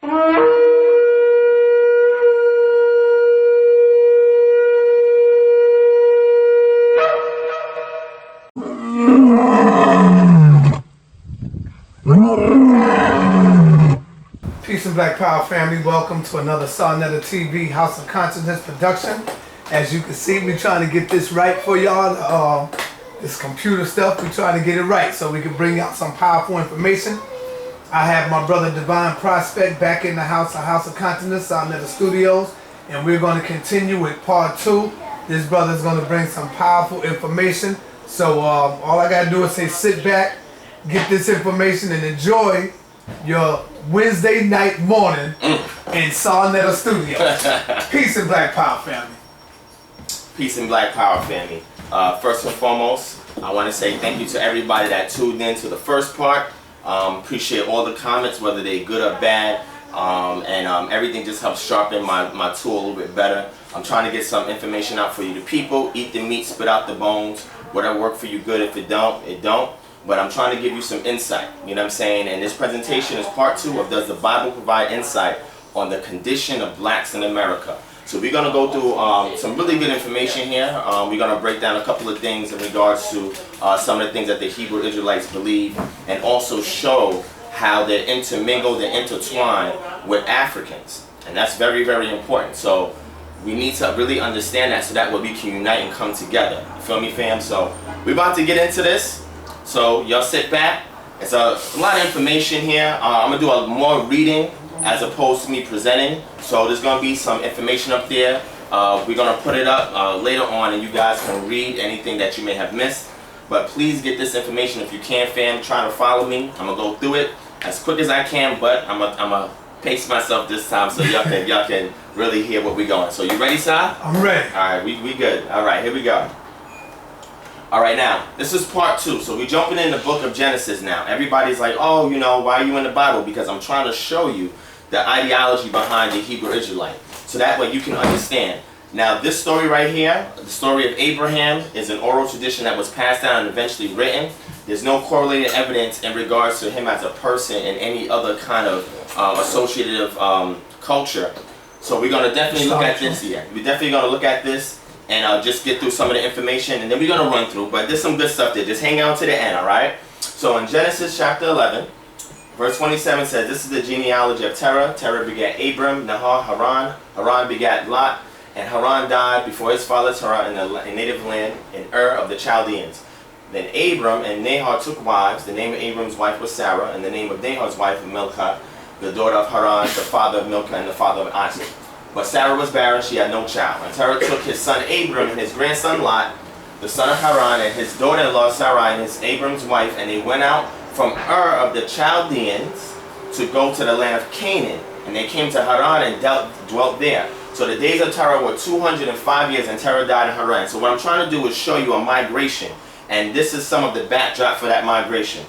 Peace and Black Power family, welcome to another Sarnetta TV House of Consciousness production. As you can see, we're trying to get this right for y'all. This computer stuff, we're trying to get it right so we can bring out some powerful information. I have my brother Divine Prospect back in the House of Consciousness, Sarnetta Studios, and we're going to continue with part 2. This brother's going to bring some powerful information. So all I got to do is say sit back, get this information, and enjoy your Wednesday night morning in Sarnetta Studios. Peace and Black Power family. Peace and Black Power family. First and foremost, I want to say thank you to everybody that tuned in to the first part. Appreciate all the comments, whether they're good or bad, and everything just helps sharpen my tool a little bit better. I'm trying to get some information out for you, the people. Eat the meat, spit out the bones. Whatever work for you, good. If it don't, it don't. But I'm trying to give you some insight, you know what I'm saying? And this presentation is part 2 of Does the Bible Provide Insight on the Condition of Blacks in America. So we're going to go through some really good information here. We're going to break down a couple of things in regards to some of the things that the Hebrew Israelites believe, and also show how they're intermingled and intertwined with Africans. And that's very, very important. So we need to really understand that so that way we can unite and come together. You feel me, fam? So we're about to get into this. So y'all sit back. It's a lot of information here. I'm going to do more reading as opposed to me presenting. So there's going to be some information up there. We're going to put it up later on, and you guys can read anything that you may have missed. But please get this information if you can, fam. Try to follow me. I'm going to go through it as quick as I can, but I'm going to pace myself this time so y'all can really hear what we're going. So you ready, Si? I'm ready. All right, we good. All right, here we go. All right, now, this is part 2. So we're jumping in the book of Genesis now. Everybody's like, oh, you know, why are you in the Bible? Because I'm trying to show you the ideology behind the Hebrew Israelite. So that way you can understand. Now, this story right here, the story of Abraham, is an oral tradition that was passed down and eventually written. There's no correlated evidence in regards to him as a person in any other kind of associative culture. So we're going to definitely look at this here. We're definitely going to look at this and just get through some of the information, and then we're going to run through. But there's some good stuff there. Just hang out to the end, all right? So in Genesis chapter 11, verse 27 says, this is the genealogy of Terah. Terah begat Abram, Nahor, Haran. Haran begat Lot. And Haran died before his father Terah in the native land in Ur of the Chaldeans. Then Abram and Nahor took wives. The name of Abram's wife was Sarah, and the name of Nahor's wife was Milcah, the daughter of Haran, the father of Milcah, and the father of Isaac. But Sarah was barren, she had no child. And Terah took his son Abram and his grandson Lot, the son of Haran, and his daughter-in-law Sarai, and his Abram's wife, and they went out from Ur of the Chaldeans to go to the land of Canaan. And they came to Haran and dwelt there. So the days of Terah were 205 years, and Terah died in Haran. So what I'm trying to do is show you a migration. And this is some of the backdrop for that migration.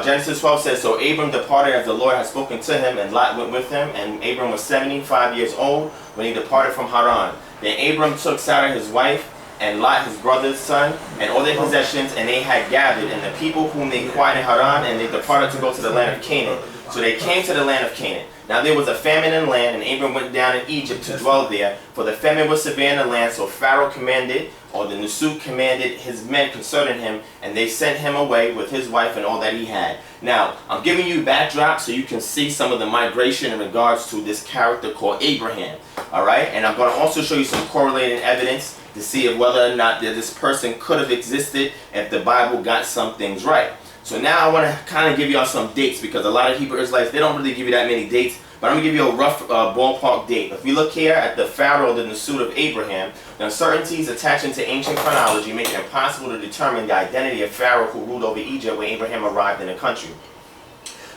Genesis 12 says, so Abram departed as the Lord had spoken to him, and Lot went with him. And Abram was 75 years old when he departed from Haran. Then Abram took Sarah his wife, and Lot his brother's son, and all their possessions, and they had gathered, and the people whom they acquired in Haran, and they departed to go to the land of Canaan. So they came to the land of Canaan. Now there was a famine in the land, and Abram went down in Egypt to dwell there, for the famine was severe in the land. So Pharaoh commanded, or the Nusuk commanded his men concerning him, and they sent him away with his wife and all that he had. Now, I'm giving you backdrop so you can see some of the migration in regards to this character called Abraham. Alright? And I'm going to also show you some correlating evidence to see if whether or not that this person could have existed if the Bible got some things right. So now I want to kind of give y'all some dates, because a lot of Hebrew Israelites, they don't really give you that many dates. But I'm going to give you a rough ballpark date. If we look here at the Pharaoh, the Nusuk of Abraham, the uncertainties attaching to ancient chronology make it impossible to determine the identity of Pharaoh who ruled over Egypt when Abraham arrived in the country.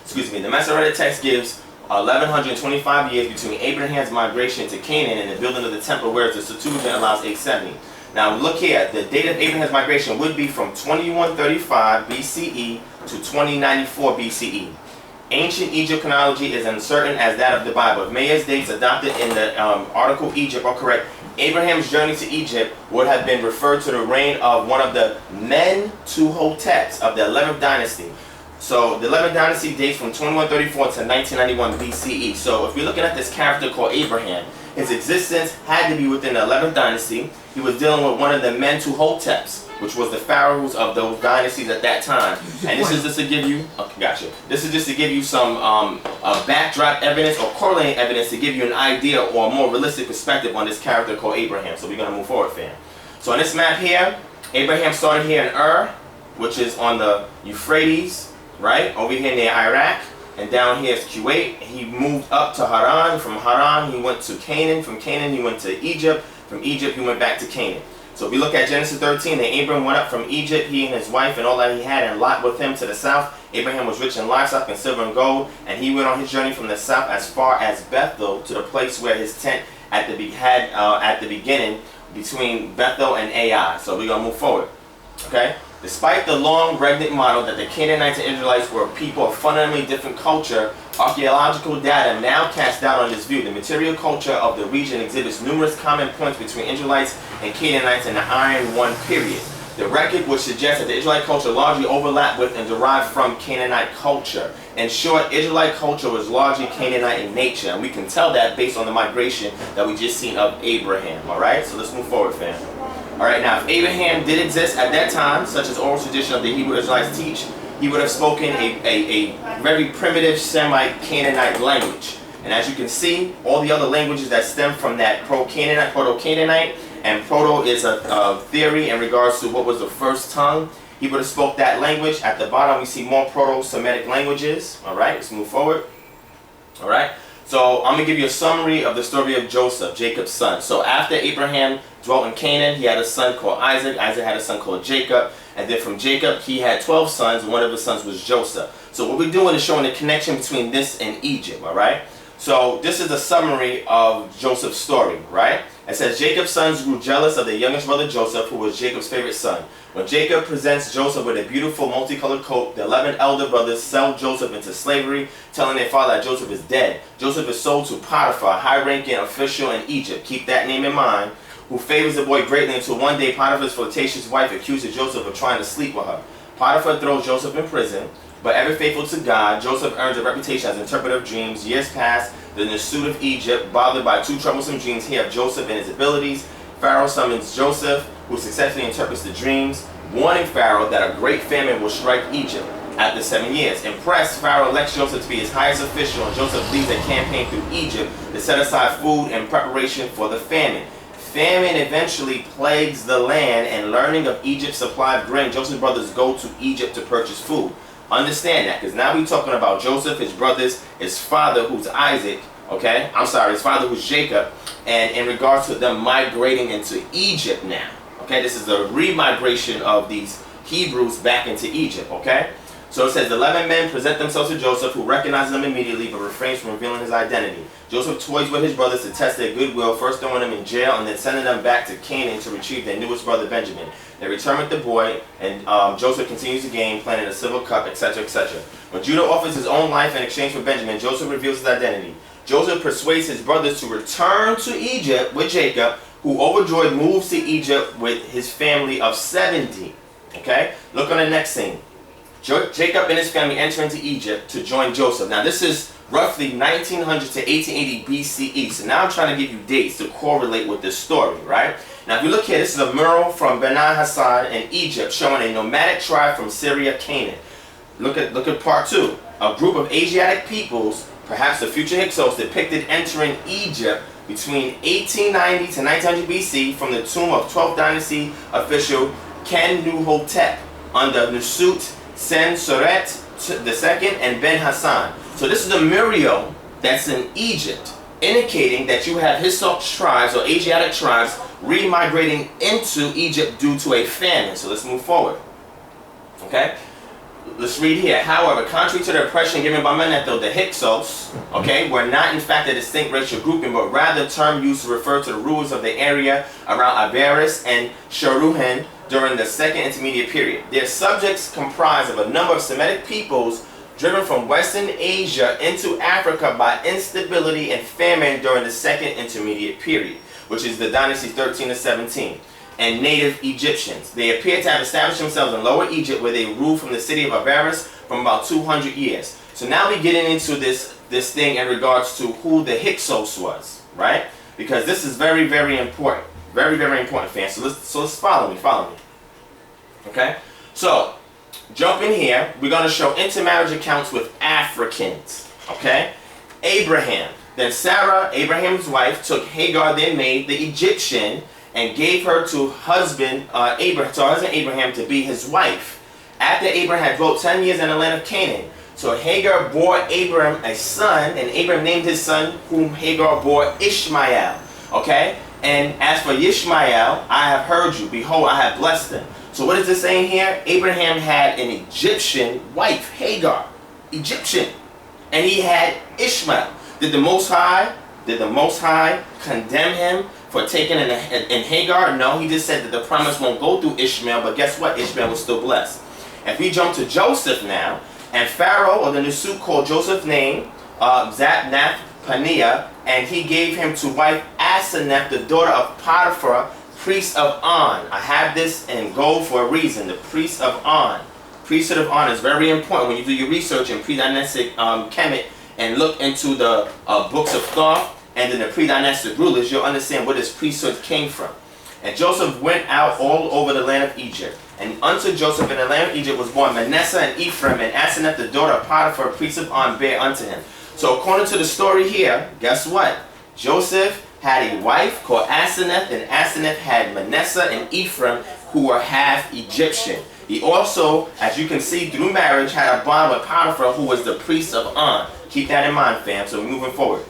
Excuse me. The Masoretic text gives 1125 years between Abraham's migration to Canaan and the building of the temple, whereas the Septuagint allows 870. Now look here, the date of Abraham's migration would be from 2135 BCE to 2094 BCE. Ancient Egypt chronology is uncertain as that of the Bible. If Mayer's dates adopted in the article Egypt are correct, Abraham's journey to Egypt would have been referred to the reign of one of the Mentuhoteps of the 11th dynasty. So the 11th dynasty dates from 2134 to 1991 BCE. So if you're looking at this character called Abraham, his existence had to be within the 11th dynasty. He was dealing with one of the Mentuhoteps, which was the pharaohs of those dynasties at that time. And this is just to give you, okay, gotcha. This is just to give you some backdrop evidence or correlating evidence to give you an idea or a more realistic perspective on this character called Abraham. So we're going to move forward, fam. So on this map here, Abraham started here in Ur, which is on the Euphrates, right? Over here near Iraq. And down here is Kuwait. He moved up to Haran. From Haran, he went to Canaan. From Canaan, he went to Egypt. From Egypt, he went back to Canaan. So if we look at Genesis 13, then Abram went up from Egypt, he and his wife and all that he had, and Lot with him to the south. Abraham was rich in livestock and silver and gold, and he went on his journey from the south as far as Bethel to the place where his tent at the beginning between Bethel and Ai. So we're going to move forward. Okay? Despite the long regnant model that the Canaanites and Israelites were people of fundamentally different culture, archaeological data now casts doubt on this view. The material culture of the region exhibits numerous common points between Israelites and Canaanites in the Iron One period. The record would suggest that the Israelite culture largely overlapped with and derived from Canaanite culture. In short, Israelite culture was largely Canaanite in nature, and we can tell that based on the migration that we just seen of Abraham. Alright, so let's move forward, fam. Alright, now if Abraham did exist at that time, such as oral tradition of the Hebrew Israelites teach, he would have spoken a very primitive Semite Canaanite language. And as you can see, all the other languages that stem from that Proto-Canaanite, and Proto is a theory in regards to what was the first tongue. He would have spoke that language. At the bottom, we see more Proto-Semitic languages. Alright, let's move forward. Alright, so I'm going to give you a summary of the story of Joseph, Jacob's son. So after Abraham dwelt in Canaan, he had a son called Isaac. Isaac had a son called Jacob. And then from Jacob, he had 12 sons. One of his sons was Joseph. So what we're doing is showing the connection between this and Egypt, alright? So this is a summary of Joseph's story, right? It says, Jacob's sons grew jealous of their youngest brother Joseph, who was Jacob's favorite son. When Jacob presents Joseph with a beautiful multicolored coat, the 11 elder brothers sell Joseph into slavery, telling their father that Joseph is dead. Joseph is sold to Potiphar, a high-ranking official in Egypt. Keep that name in mind. Who favors the boy greatly until one day Potiphar's flirtatious wife accuses Joseph of trying to sleep with her. Potiphar throws Joseph in prison, but ever faithful to God, Joseph earns a reputation as interpreter of dreams. Years pass, the Nasut of Egypt, bothered by two troublesome dreams, hear of Joseph and his abilities. Pharaoh summons Joseph, who successfully interprets the dreams, warning Pharaoh that a great famine will strike Egypt after 7 years. Impressed, Pharaoh elects Joseph to be his highest official, and Joseph leads a campaign through Egypt to set aside food in preparation for the famine. Famine eventually plagues the land, and learning of Egypt's supply of grain, Joseph's brothers go to Egypt to purchase food. Understand that, because now we're talking about Joseph, his brothers, his father, who's Isaac, okay? I'm sorry, his father, who's Jacob, and in regards to them migrating into Egypt now, okay? This is the remigration of these Hebrews back into Egypt, okay? So it says, the 11 men present themselves to Joseph, who recognizes them immediately, but refrains from revealing his identity. Joseph toys with his brothers to test their goodwill, first throwing them in jail and then sending them back to Canaan to retrieve their newest brother Benjamin. They return with the boy, and Joseph continues the game, planning a civil cup, etc., etc. When Judah offers his own life in exchange for Benjamin, Joseph reveals his identity. Joseph persuades his brothers to return to Egypt with Jacob, who overjoyed moves to Egypt with his family of 70. Okay? Look on the next scene. Jacob and his family enter into Egypt to join Joseph. Now this is roughly 1900 to 1880 BCE. So now I'm trying to give you dates to correlate with this story, right? Now if you look here, this is a mural from Beni Hassan in Egypt showing a nomadic tribe from Syria, Canaan. Look at part 2. A group of Asiatic peoples, perhaps the future Hyksos, depicted entering Egypt between 1890 to 1900 BC from the tomb of 12th dynasty official Ken-Nu-Hotep under Nasut Sen-Seret II and Ben Hassan. So this is a mural that's in Egypt, indicating that you have Hyksos tribes or Asiatic tribes remigrating into Egypt due to a famine. So let's move forward. Okay? Let's read here. However, contrary to the impression given by Manetho, the Hyksos, okay, were not in fact a distinct racial grouping, but rather a term used to refer to the rulers of the area around Iberis and Sharuhen during the Second Intermediate Period. Their subjects comprise of a number of Semitic peoples driven from Western Asia into Africa by instability and famine during the Second Intermediate Period, which is the dynasties 13 to 17, and native Egyptians. They appear to have established themselves in Lower Egypt, where they ruled from the city of Iberis from about 200 years. So now we're getting into this thing in regards to who the Hyksos was, right? Because this is very, very important. Very, very important, fans. So let's follow me. Okay? So, jump in here. We're going to show intermarriage accounts with Africans. Okay? Abraham. Then Sarah, Abraham's wife, took Hagar, their maid, the Egyptian, and gave her to husband Abraham to be his wife. After Abraham had dwelt 10 years in the land of Canaan. So Hagar bore Abram a son, and Abram named his son, whom Hagar bore Ishmael. Okay? And as for Ishmael, I have heard you. Behold, I have blessed him. So what is this saying here? Abraham had an Egyptian wife, Hagar. Egyptian. And he had Ishmael. Did the Most High condemn him for taking in Hagar? No, he just said that the promise won't go through Ishmael, but guess what? Ishmael was still blessed. If we jump to Joseph now, and Pharaoh, or the Nusuk, called Joseph's name Zapnath Paneah, and he gave him to wife Asenath, the daughter of Potiphar, priest of On. I have this in gold for a reason, the priest of On. Priesthood of On is very important when you do your research in pre-dynastic Kemet and look into the books of Thoth and then the pre-dynastic rulers, you'll understand where this priesthood came from. And Joseph went out all over the land of Egypt. And unto Joseph in the land of Egypt was born Manasseh and Ephraim, and Asenath, the daughter of Potiphar, priest of On, bare unto him. So according to the story here, guess what? Joseph had a wife called Asenath, and Asenath had Manasseh and Ephraim, who were half Egyptian. He also, as you can see through marriage, had a bond with Potiphar, who was the priest of On. Keep that in mind, fam. So we're moving forward.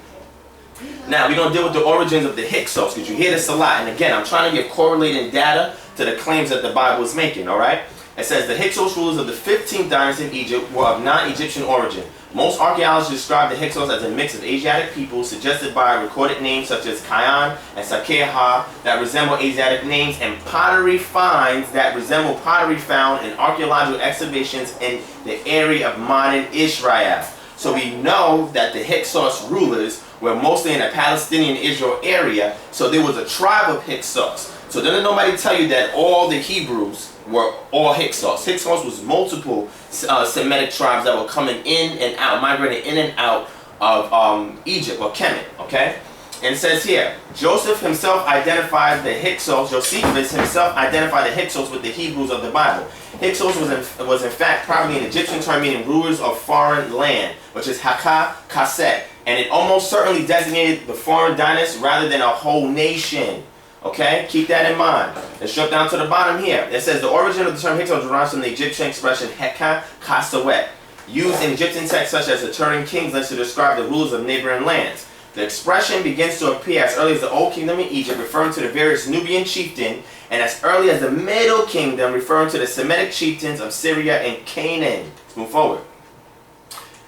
Now, we're going to deal with the origins of the Hyksos, because you hear this a lot. And again, I'm trying to give correlating data to the claims that the Bible is making, all right? It says the Hyksos rulers of the 15th dynasty in Egypt were of non-Egyptian origin. Most archaeologists describe the Hyksos as a mix of Asiatic peoples, suggested by recorded names such as Kayan and Sakeha that resemble Asiatic names, and pottery finds that resemble pottery found in archaeological excavations in the area of modern Israel. So we know that the Hyksos rulers were mostly in the Palestinian Israel area, so there was a tribe of Hyksos. So doesn't nobody tell you that all the Hebrews were all Hyksos. Hyksos was multiple Semitic tribes that were coming in and out, migrating in and out of Egypt or Kemet, okay? And it says here, Joseph himself identified the Hyksos, Josephus himself identified the Hyksos with the Hebrews of the Bible. Hyksos was in fact probably an Egyptian term meaning rulers of foreign land, which is Haka Kaset, and it almost certainly designated the foreign dynasty rather than a whole nation. Okay, keep that in mind. Let's jump down to the bottom here. It says the origin of the term Hyksos derives from the Egyptian expression Heka Kasawet, used in Egyptian texts such as the Turin Kings list to describe the rulers of neighboring lands. The expression begins to appear as early as the Old Kingdom in Egypt, referring to the various Nubian chieftains, and as early as the Middle Kingdom, referring to the Semitic chieftains of Syria and Canaan. Let's move forward.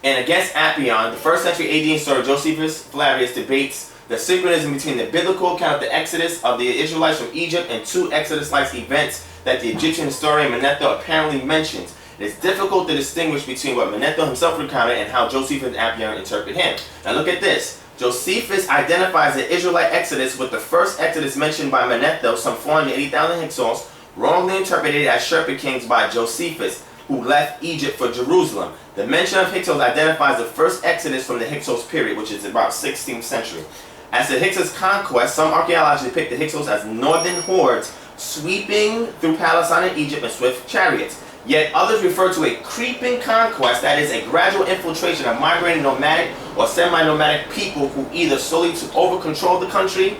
And against Apion, the 1st century AD historian Josephus Flavius debates the synchronism between the biblical account of the Exodus of the Israelites from Egypt and two Exodus-like events that the Egyptian historian Manetho apparently mentions. It is difficult to distinguish between what Manetho himself recounted and how Josephus and Apion interpret him. Now look at this. Josephus identifies the Israelite Exodus with the first Exodus mentioned by Manetho, some 480,000 Hyksos, wrongly interpreted as Shepherd Kings by Josephus, who left Egypt for Jerusalem. The mention of Hyksos identifies the first Exodus from the Hyksos period, which is about 16th century. As the Hyksos conquest, some archaeologists depict the Hyksos as northern hordes sweeping through Palestine and Egypt in swift chariots. Yet others refer to a creeping conquest, that is, a gradual infiltration of migrating nomadic or semi-nomadic people who either solely to over-control the country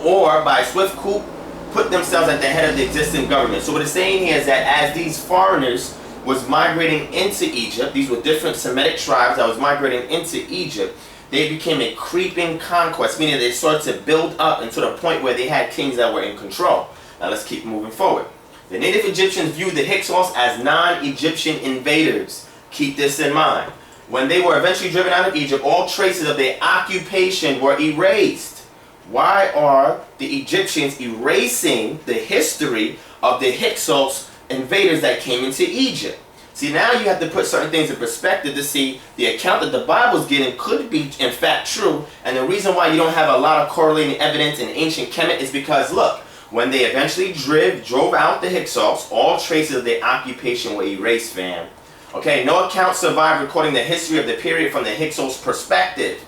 or by swift coup put themselves at the head of the existing government. So what it's saying here is that as these foreigners was migrating into Egypt, these were different Semitic tribes that was migrating into Egypt, they became a creeping conquest, meaning they started to build up into the point where they had kings that were in control. Now let's keep moving forward. The native Egyptians viewed the Hyksos as non-Egyptian invaders. Keep this in mind. When they were eventually driven out of Egypt, all traces of their occupation were erased. Why are the Egyptians erasing the history of the Hyksos invaders that came into Egypt? See, now you have to put certain things in perspective to see the account that the Bible's getting could be in fact true. And the reason why you don't have a lot of correlating evidence in ancient Kemet is because, look, when they eventually drove out the Hyksos, all traces of their occupation were erased, fam. Okay, no account survived recording the history of the period from the Hyksos perspective.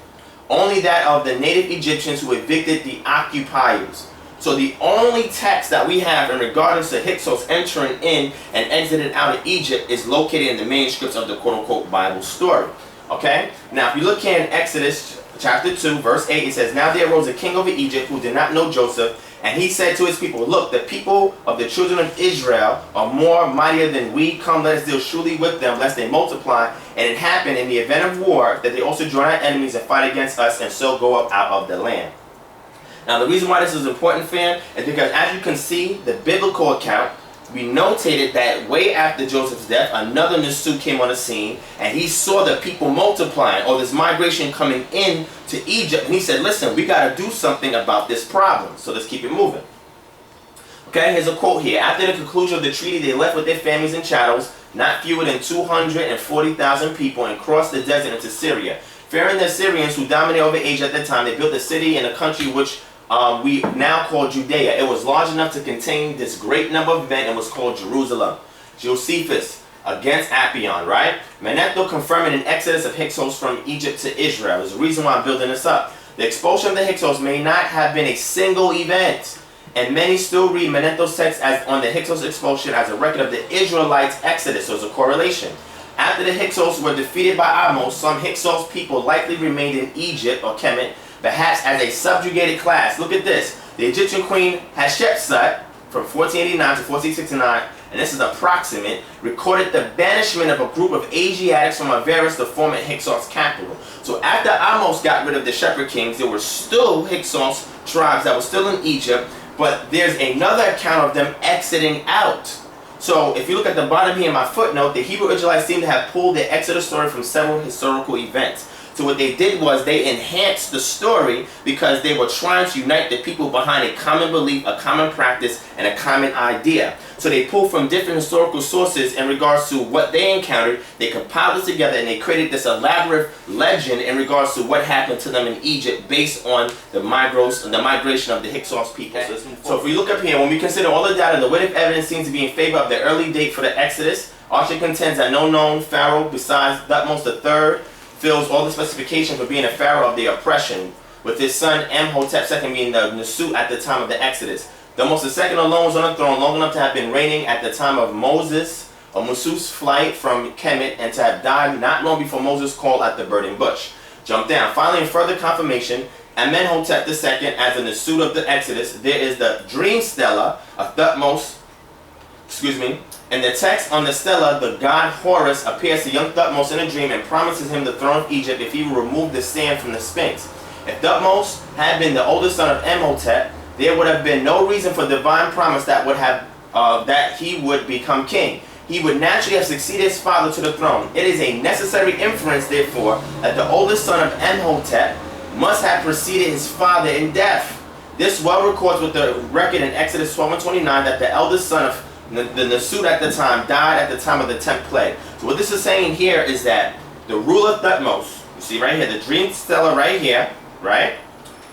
Only that of the native Egyptians who evicted the occupiers. So the only text that we have in regards to Hyksos entering in and exiting out of Egypt is located in the manuscripts of the quote-unquote Bible story. Okay? Now, if you look here in Exodus chapter 2, verse 8, it says, "Now there arose a king over Egypt who did not know Joseph, and he said to his people, Look, the people of the children of Israel are more mightier than we. Come, let us deal surely with them, lest they multiply. And it happened in the event of war that they also join our enemies and fight against us, and so go up out of the land." Now, the reason why this is important, fam, is because as you can see, the biblical account, we notated that way after Joseph's death, another Nisu came on the scene, and he saw the people multiplying, or this migration coming in to Egypt, and he said, listen, we got to do something about this problem. So let's keep it moving. Okay, here's a quote here. "After the conclusion of the treaty, they left with their families and chattels, not fewer than 240,000 people, and crossed the desert into Syria. Fearing the Syrians who dominated over Asia at that time, they built a city in a country which we now call Judea. It was large enough to contain this great number of men and was called Jerusalem." Josephus against Apion, right? Manetho confirming an exodus of Hyksos from Egypt to Israel. There's a reason why I'm building this up. The expulsion of the Hyksos may not have been a single event, and many still read Manetho's text as on the Hyksos expulsion as a record of the Israelites' exodus. So there's a correlation. After the Hyksos were defeated by Amos, some Hyksos people likely remained in Egypt or Kemet, perhaps as a subjugated class. Look at this. The Egyptian queen Hatshepsut from 1489 to 1469, and this is approximate, recorded the banishment of a group of Asiatics from Avaris, the former Hyksos capital. So after Amos got rid of the shepherd kings, there were still Hyksos tribes that were still in Egypt, but there's another account of them exiting out. So if you look at the bottom here in my footnote, the Hebrew Israelites seem to have pulled the Exodus story from several historical events. So what they did was they enhanced the story because they were trying to unite the people behind a common belief, a common practice, and a common idea. So they pulled from different historical sources in regards to what they encountered. They compiled it together and they created this elaborate legend in regards to what happened to them in Egypt based on the migration of the Hyksos people. So if we look up here, when we consider all the data, the weight of evidence seems to be in favor of the early date for the Exodus. Archer contends that no known pharaoh besides Thutmose III fills all the specifications for being a pharaoh of the oppression, with his son Amhotep II being the Nisu at the time of the Exodus. Thutmose II alone was on the throne long enough to have been reigning at the time of Moses or Musu's flight from Kemet, and to have died not long before Moses called at the burning bush. Jump down. Finally, in further confirmation, Amenhotep II as the Nisu of the Exodus, there is the dream stela of Thutmose. In the text on the stela, the god Horus appears to young Thutmose in a dream and promises him the throne of Egypt if he will remove the sand from the Sphinx. If Thutmose had been the oldest son of Amenhotep, there would have been no reason for divine promise that he would become king. He would naturally have succeeded his father to the throne. It is a necessary inference, therefore, that the oldest son of Amenhotep must have preceded his father in death. This well records with the record in Exodus 12 and 29 that the eldest son of the Nisu at the time died at the time of the 10th plague. So what this is saying here is that the ruler Thutmose, you see right here, the dream stela right here, right,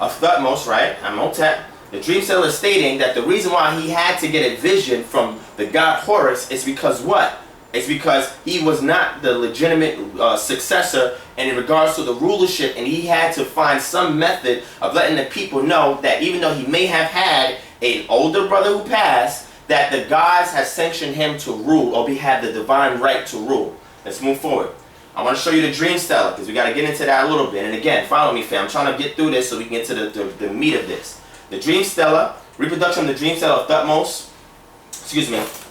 of Thutmose, right, Amenhotep, the dream stela is stating that the reason why he had to get a vision from the god Horus is because what? It's because he was not the legitimate successor in regards to the rulership, and he had to find some method of letting the people know that even though he may have had an older brother who passed, that the gods have sanctioned him to rule, or he had the divine right to rule. Let's move forward. I want to show you the dream stela because we got to get into that a little bit. And again, follow me, fam. I'm trying to get through this so we can get to the meat of this. The dream stela, reproduction of the dream stela of Thutmose,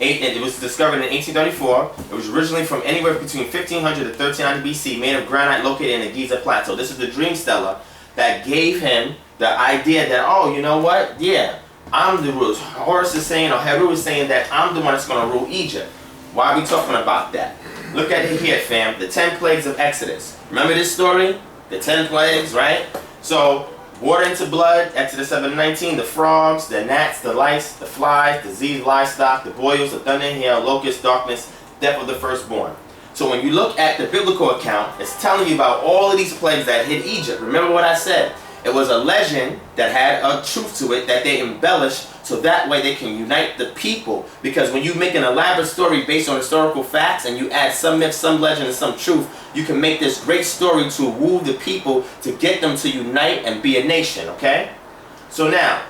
it was discovered in 1834. It was originally from anywhere between 1500 to 1300 BC, made of granite located in the Giza Plateau. This is the dream stela that gave him the idea that, oh, you know what? Yeah, I'm the ruler. Horus is saying, or Heru is saying that I'm the one that's going to rule Egypt. Why are we talking about that? Look at it here, fam. The 10 plagues of Exodus. Remember this story? The 10 plagues, right? So, water into blood, Exodus 7:19. The frogs, the gnats, the lice, the flies, diseased livestock, the boils, the thunder and hail, locust, darkness, death of the firstborn. So when you look at the biblical account, it's telling you about all of these plagues that hit Egypt. Remember what I said. It was a legend that had a truth to it that they embellished so that way they can unite the people. Because when you make an elaborate story based on historical facts and you add some myth, some legend, and some truth, you can make this great story to woo the people to get them to unite and be a nation, okay? So now,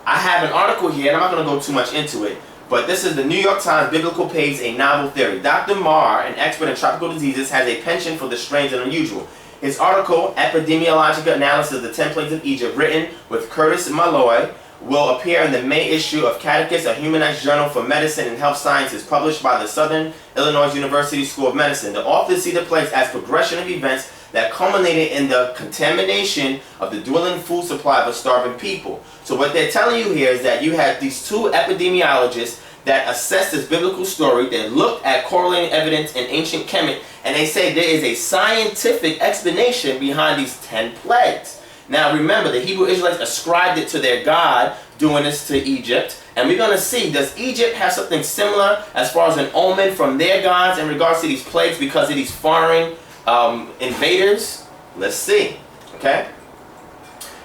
I have an article here, and I'm not going to go too much into it, but this is the New York Times Biblical Page, A Novel Theory. Dr. Marr, an expert in tropical diseases, has a penchant for the strange and unusual. His article, Epidemiological Analysis of the 10 Plagues of Egypt, written with Curtis Malloy, will appear in the May issue of Catechist, a humanized journal for medicine and health sciences, published by the Southern Illinois University School of Medicine. The authors see the plagues as progression of events that culminated in the contamination of the dwindling food supply of a starving people. So what they're telling you here is that you have these two epidemiologists that assessed this biblical story, that looked at correlating evidence in ancient Kemet, and they say there is a scientific explanation behind these 10 plagues. Now remember, the Hebrew Israelites ascribed it to their God doing this to Egypt, and we're going to see, does Egypt have something similar as far as an omen from their gods in regards to these plagues because of these foreign invaders? Let's see, okay?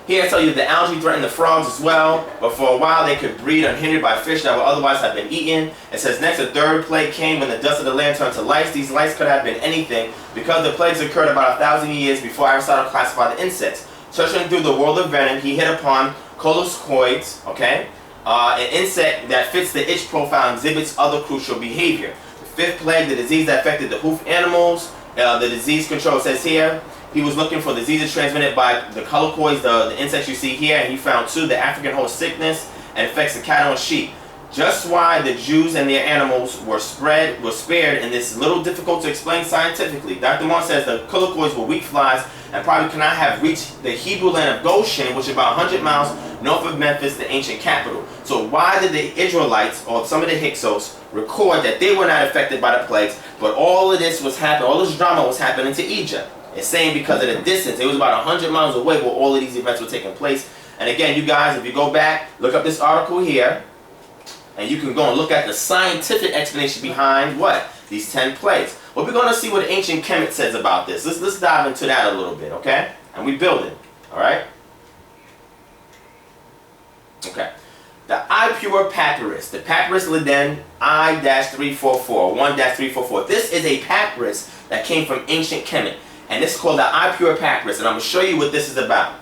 Here I tell you the algae threatened the frogs as well, but for a while they could breed unhindered by fish that would otherwise have been eaten. It says next a third plague came when the dust of the land turned to lice. These lice could have been anything because the plagues occurred about 1,000 years before Aristotle classified the insects. Searching through the world of venom, he hit upon coloscoids, okay? An insect that fits the itch profile and exhibits other crucial behavior. The fifth plague, the disease that affected the hoof animals. The disease control says here, he was looking for diseases transmitted by the collocoids, the insects you see here, and he found two, the African horse sickness, and affects the cattle and sheep. Just why the Jews and their animals were spared in this little difficult to explain scientifically. Dr. Moore says the collocoids were weak flies and probably could not have reached the Hebrew land of Goshen, which is about 100 miles north of Memphis, the ancient capital. So why did the Israelites, or some of the Hyksos, record that they were not affected by the plagues, but all of this was happening, all this drama was happening to Egypt? It's saying because of the distance. It was about 100 miles away where all of these events were taking place. And again, you guys, if you go back, look up this article here, and you can go and look at the scientific explanation behind what? These 10 plagues. Well, we're going to see what ancient Kemet says about this. Let's dive into that a little bit, okay? And we build it, all right? Okay. The Ipuwer Papyrus, the Papyrus Leden I-344, 1-344. This is a papyrus that came from ancient Kemet. And this is called the Ipuwer Papyrus, and I'm going to show you what this is about.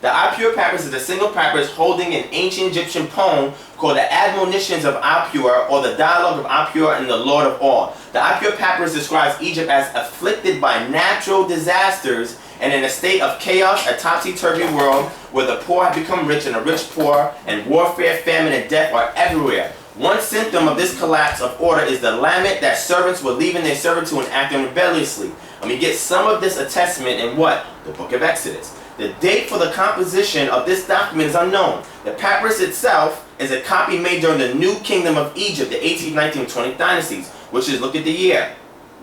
The Ipuwer Papyrus is a single papyrus holding an ancient Egyptian poem called the Admonitions of Ipuwer, or the Dialogue of Ipuwer and the Lord of All. The Ipuwer Papyrus describes Egypt as afflicted by natural disasters and in a state of chaos, a topsy-turvy world where the poor have become rich and the rich poor, and warfare, famine, and death are everywhere. One symptom of this collapse of order is the lament that servants were leaving their servitude and acting rebelliously. And we get some of this attestment in what? The book of Exodus. The date for the composition of this document is unknown. The papyrus itself is a copy made during the New Kingdom of Egypt, the 18th, 19th, and 20th dynasties, which is, look at the year,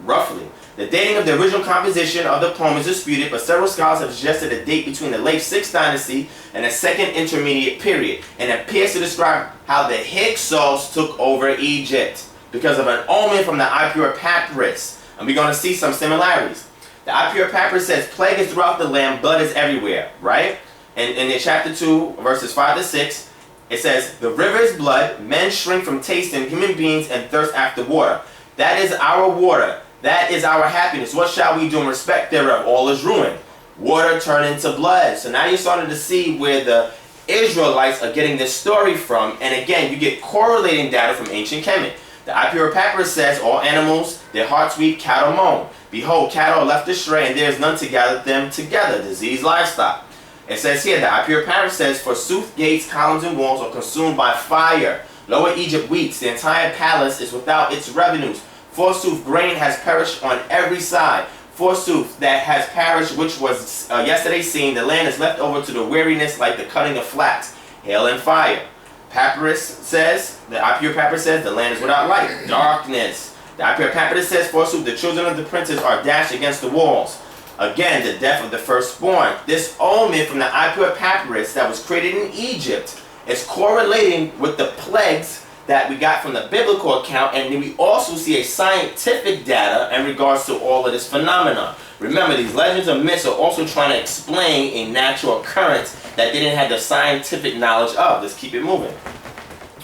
roughly. The dating of the original composition of the poem is disputed, but several scholars have suggested a date between the late 6th dynasty and the second intermediate period, and it appears to describe how the Hyksos took over Egypt because of an omen from the Ipuwer Papyrus. And we're going to see some similarities. The Ipuwer Papyrus says, plague is throughout the land, blood is everywhere, right? And in chapter 2, verses 5 to 6, it says, the river is blood, men shrink from tasting human beings and thirst after water. That is our water. That is our happiness. What shall we do in respect thereof? All is ruined. Water turned into blood. So now you're starting to see where the Israelites are getting this story from. And again, you get correlating data from ancient Kemet. The Ipuwer Papyrus says, all animals, their hearts weep, cattle moan. Behold, cattle are left astray, and there is none to gather them together. Diseased livestock. It says here, the Ipuwer Papyrus says, forsooth gates, columns, and walls are consumed by fire. Lower Egypt weeps. The entire palace is without its revenues. Forsooth, grain has perished on every side. Forsooth, that has perished which was yesterday seen. The land is left over to the weariness like the cutting of flax. Hail and fire. Papyrus says, the Ipuwer Papyrus says, the land is without light. Darkness. The Ipuwer Papyrus says, forsooth, the children of the princes are dashed against the walls. Again, the death of the firstborn. This omen from the Ipuwer Papyrus that was created in Egypt is correlating with the plagues that we got from the biblical account, and we also see a scientific data in regards to all of this phenomenon. Remember, these legends and myths are also trying to explain a natural occurrence that they didn't have the scientific knowledge of. Let's keep it moving.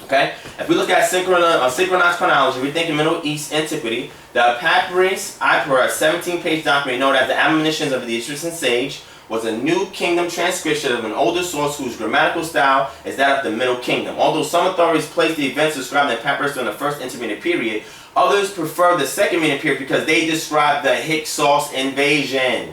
Okay? If we look at synchronized chronology, we think in Middle East antiquity, the Papyrus Ipera, a 17-page document known as the Admonitions of the Egyptian Sage, was a New Kingdom transcription of an older source whose grammatical style is that of the Middle Kingdom. Although some authorities place the events described in the papyrus during the first intermediate period, others prefer the second intermediate period because they describe the Hyksos invasion.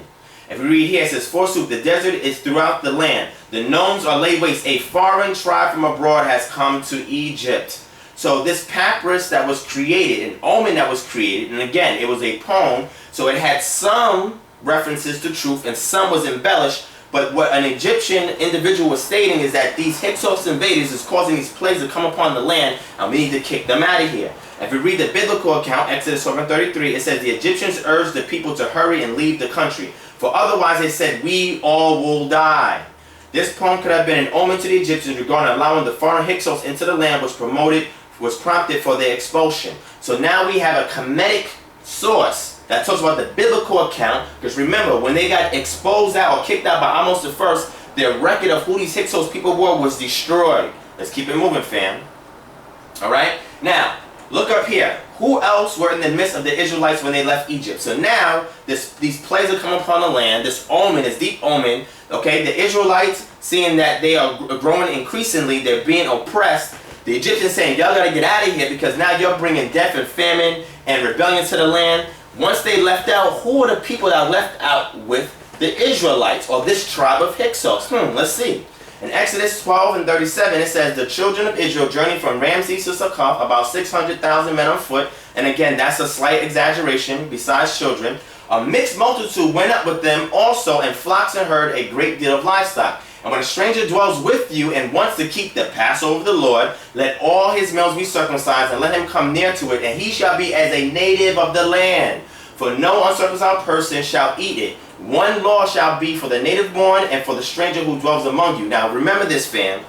If we read here, it says, forsooth, the desert is throughout the land. The gnomes are laid waste. A foreign tribe from abroad has come to Egypt. So this papyrus that was created, an omen that was created, and again, it was a poem, so it had some references to truth and some was embellished, but what an Egyptian individual was stating is that these Hyksos invaders is causing these plagues to come upon the land, and we need to kick them out of here. If we read the biblical account, Exodus 7:33, it says the Egyptians urged the people to hurry and leave the country, for otherwise they said, we all will die. This poem could have been an omen to the Egyptians regarding allowing the foreign Hyksos into the land, which prompted for their expulsion. So now we have a Kemetic source that talks about the biblical account, because remember, when they got exposed out or kicked out by Amos the First, their record of who these Hyksos people were was destroyed. Let's keep it moving, fam. Alright? Now, look up here. Who else were in the midst of the Israelites when they left Egypt? So now, these plagues are coming upon the land, this omen, this deep omen, okay? The Israelites, seeing that they are growing increasingly, they're being oppressed, the Egyptians saying, y'all gotta get out of here because now you're bringing death and famine and rebellion to the land. Once they left out, who are the people that left out with the Israelites, or this tribe of Hyksos? Let's see. In Exodus 12:37, it says, the children of Israel journeyed from Ramses to Succoth, about 600,000 men on foot. And again, that's a slight exaggeration, besides children. A mixed multitude went up with them also, and flocks and herd, a great deal of livestock. And when a stranger dwells with you and wants to keep the Passover of the Lord, let all his males be circumcised, and let him come near to it, and he shall be as a native of the land. For no uncircumcised person shall eat it. One law shall be for the native born and for the stranger who dwells among you. Now remember this, fam.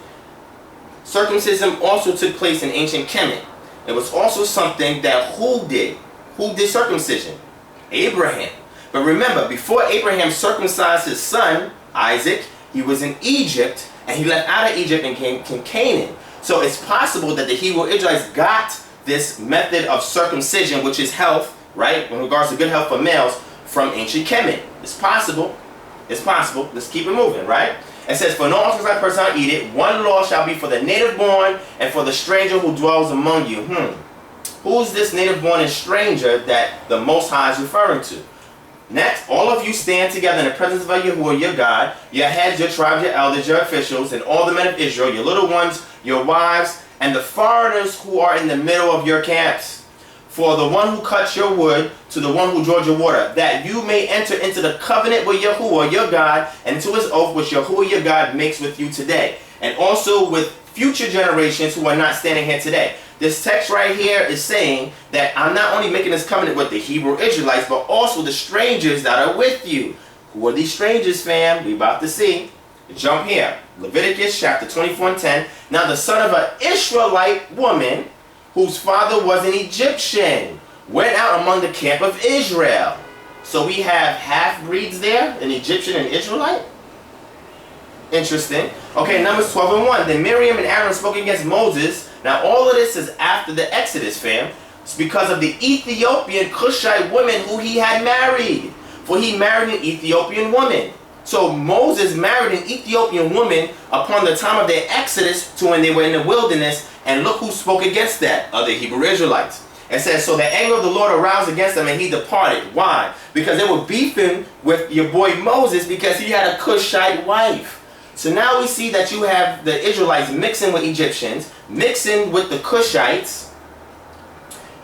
Circumcision also took place in ancient Kemet. It was also something that who did? Who did circumcision? Abraham. But remember, before Abraham circumcised his son, Isaac, he was in Egypt, and he left out of Egypt and came to Canaan. So it's possible that the Hebrew Israelites got this method of circumcision, which is health, right, in regards to good health for males, from ancient Kemet. It's possible. It's possible. Let's keep it moving, right? It says, for no uncircumcised person shall eat it. One law shall be for the native born and for the stranger who dwells among you. Who's this native born and stranger that the Most High is referring to? Next, all of you stand together in the presence of Yahuwah, your God, your heads, your tribes, your elders, your officials, and all the men of Israel, your little ones, your wives, and the foreigners who are in the middle of your camps. For the one who cuts your wood to the one who draws your water, that you may enter into the covenant with Yahuwah, your God, and into his oath which Yahuwah, your God, makes with you today, and also with future generations who are not standing here today. This text right here is saying that I'm not only making this covenant with the Hebrew Israelites, but also the strangers that are with you. Who are these strangers, fam? We about to see. Jump here. Leviticus chapter 24:10. Now the son of an Israelite woman, whose father was an Egyptian, went out among the camp of Israel. So we have half-breeds there, an Egyptian and Israelite. Interesting. Okay, Numbers 12:1. Then Miriam and Aaron spoke against Moses. Now all of this is after the Exodus, fam. It's because of the Ethiopian Cushite woman who he had married. For he married an Ethiopian woman. So Moses married an Ethiopian woman upon the time of their Exodus to when they were in the wilderness. And look who spoke against that, other Hebrew Israelites. It says, so the anger of the Lord aroused against them and he departed. Why? Because they were beefing with your boy Moses because he had a Cushite wife. So now we see that you have the Israelites mixing with Egyptians, mixing with the Cushites.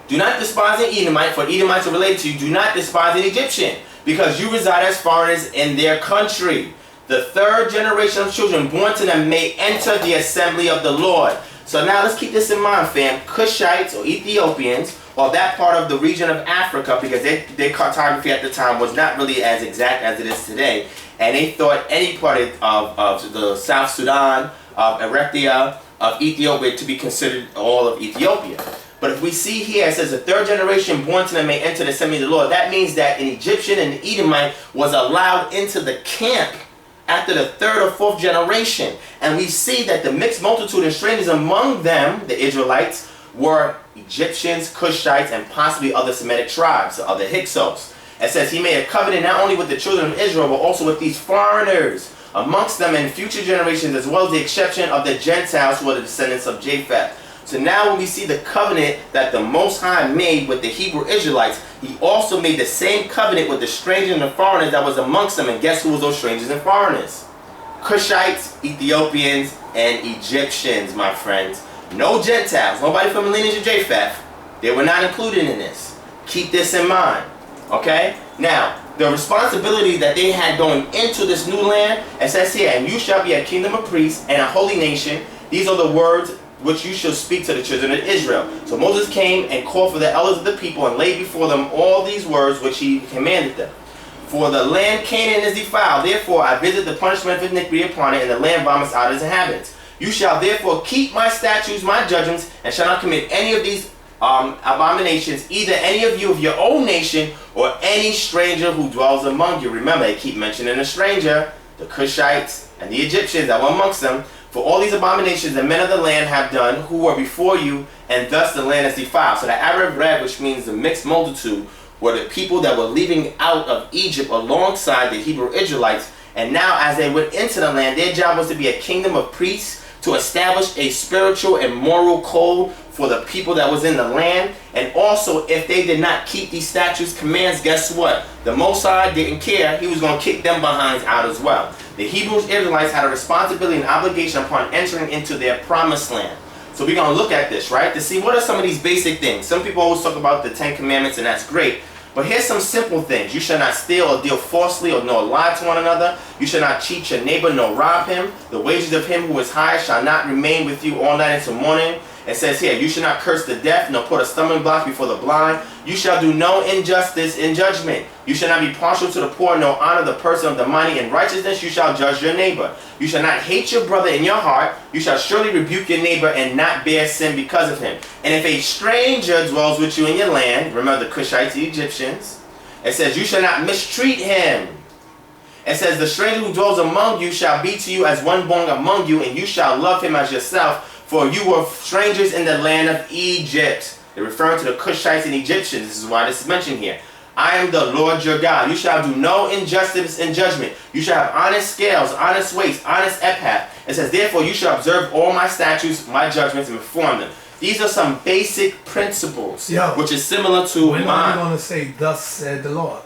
Do not despise an Edomite, for Edomites are related to you. Do not despise an Egyptian, because you reside as foreigners in their country. The third generation of children born to them may enter the assembly of the Lord. So now let's keep this in mind, fam. Cushites or Ethiopians, or that part of the region of Africa, because their cartography at the time was not really as exact as it is today. And they thought any part of the South Sudan, of Eritrea, of Ethiopia to be considered all of Ethiopia. But if we see here, it says the third generation born to them may enter the assembly of the Lord. That means that an Egyptian and an Edomite was allowed into the camp after the third or fourth generation. And we see that the mixed multitude and strangers among them, the Israelites, were Egyptians, Cushites, and possibly other Semitic tribes, or other Hyksos. It says he made a covenant not only with the children of Israel, but also with these foreigners amongst them in future generations, as well as the exception of the Gentiles who are the descendants of Japheth. So now when we see the covenant that the Most High made with the Hebrew Israelites, he also made the same covenant with the strangers and the foreigners that was amongst them. And guess who was those strangers and foreigners? Cushites, Ethiopians, and Egyptians, my friends. No Gentiles, nobody from the lineage of Japheth. They were not included in this. Keep this in mind. Okay? Now, the responsibility that they had going into this new land, it says here, and you shall be a kingdom of priests and a holy nation. These are the words which you shall speak to the children of Israel. So Moses came and called for the elders of the people and laid before them all these words which he commanded them. For the land Canaan is defiled, therefore I visit the punishment of iniquity upon it, and the land vomits out its inhabitants. You shall therefore keep my statutes, my judgments, and shall not commit any of these abominations, either any of you of your own nation, or any stranger who dwells among you. Remember, they keep mentioning a stranger, the Cushites and the Egyptians that were amongst them. For all these abominations the men of the land have done, who were before you, and thus the land is defiled. So the Arab red, which means the mixed multitude, were the people that were leaving out of Egypt alongside the Hebrew Israelites. And now as they went into the land, their job was to be a kingdom of priests, to establish a spiritual and moral code for the people that was in the land. And also, if they did not keep these statutes, commands, guess what? The Most High didn't care. He was going to kick them behinds out as well. The Hebrew Israelites had a responsibility and obligation upon entering into their promised land. So we're going to look at this, right? To see what are some of these basic things. Some people always talk about the 10 Commandments, and that's great. But here's some simple things. You shall not steal or deal falsely or nor lie to one another. You shall not cheat your neighbor nor rob him. The wages of him who is hired shall not remain with you all night until morning. It says here, you shall not curse the deaf nor put a stumbling block before the blind. You shall do no injustice in judgment. You shall not be partial to the poor nor honor the person of the mighty. In righteousness you shall judge your neighbor. You shall not hate your brother in your heart. You shall surely rebuke your neighbor and not bear sin because of him. And if a stranger dwells with you in your land, remember the Cushites, the Egyptians, it says you shall not mistreat him. It says the stranger who dwells among you shall be to you as one born among you, and you shall love him as yourself, for you were strangers in the land of Egypt. They're referring to the Cushites and Egyptians. This is why this is mentioned here. I am the Lord your God. You shall do no injustice in judgment. You shall have honest scales, honest weights, honest ephah. It says, therefore you shall observe all my statutes, my judgments, and perform them. These are some basic principles, which is similar to when are you going to say, thus said the Lord?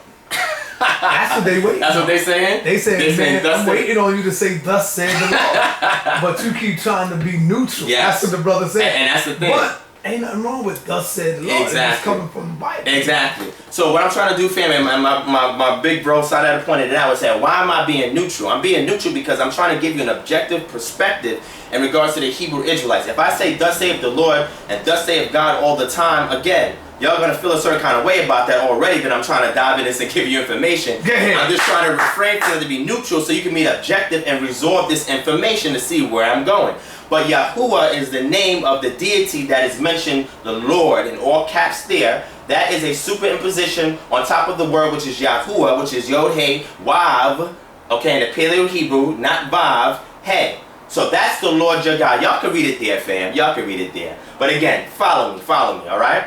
That's what they wait. That's what they saying? They saying, man, I'm waiting on you to say, thus said the Lord. But you keep trying to be neutral. Yes. That's what the brother said. And that's the thing. But ain't nothing wrong with thus said the Lord. Exactly. It's coming from the Bible. Exactly. So what I'm trying to do, family, my big bro Sadat pointed it out, was saying, why am I being neutral? I'm being neutral because I'm trying to give you an objective perspective in regards to the Hebrew Israelites. If I say, thus saith the Lord, and thus saith God all the time, again, y'all gonna feel a certain kind of way about that already, but I'm trying to dive in this and give you information. I'm just trying to refrain from it to be neutral so you can be objective and resolve this information to see where I'm going. But Yahuwah is the name of the deity that is mentioned, the Lord, in all caps there. That is a superimposition on top of the word, which is Yahuwah, which is Yod He Wav, okay, in the Paleo Hebrew, not Vav, He. So that's the Lord your God. Y'all can read it there, fam. Y'all can read it there. But again, follow me, all right?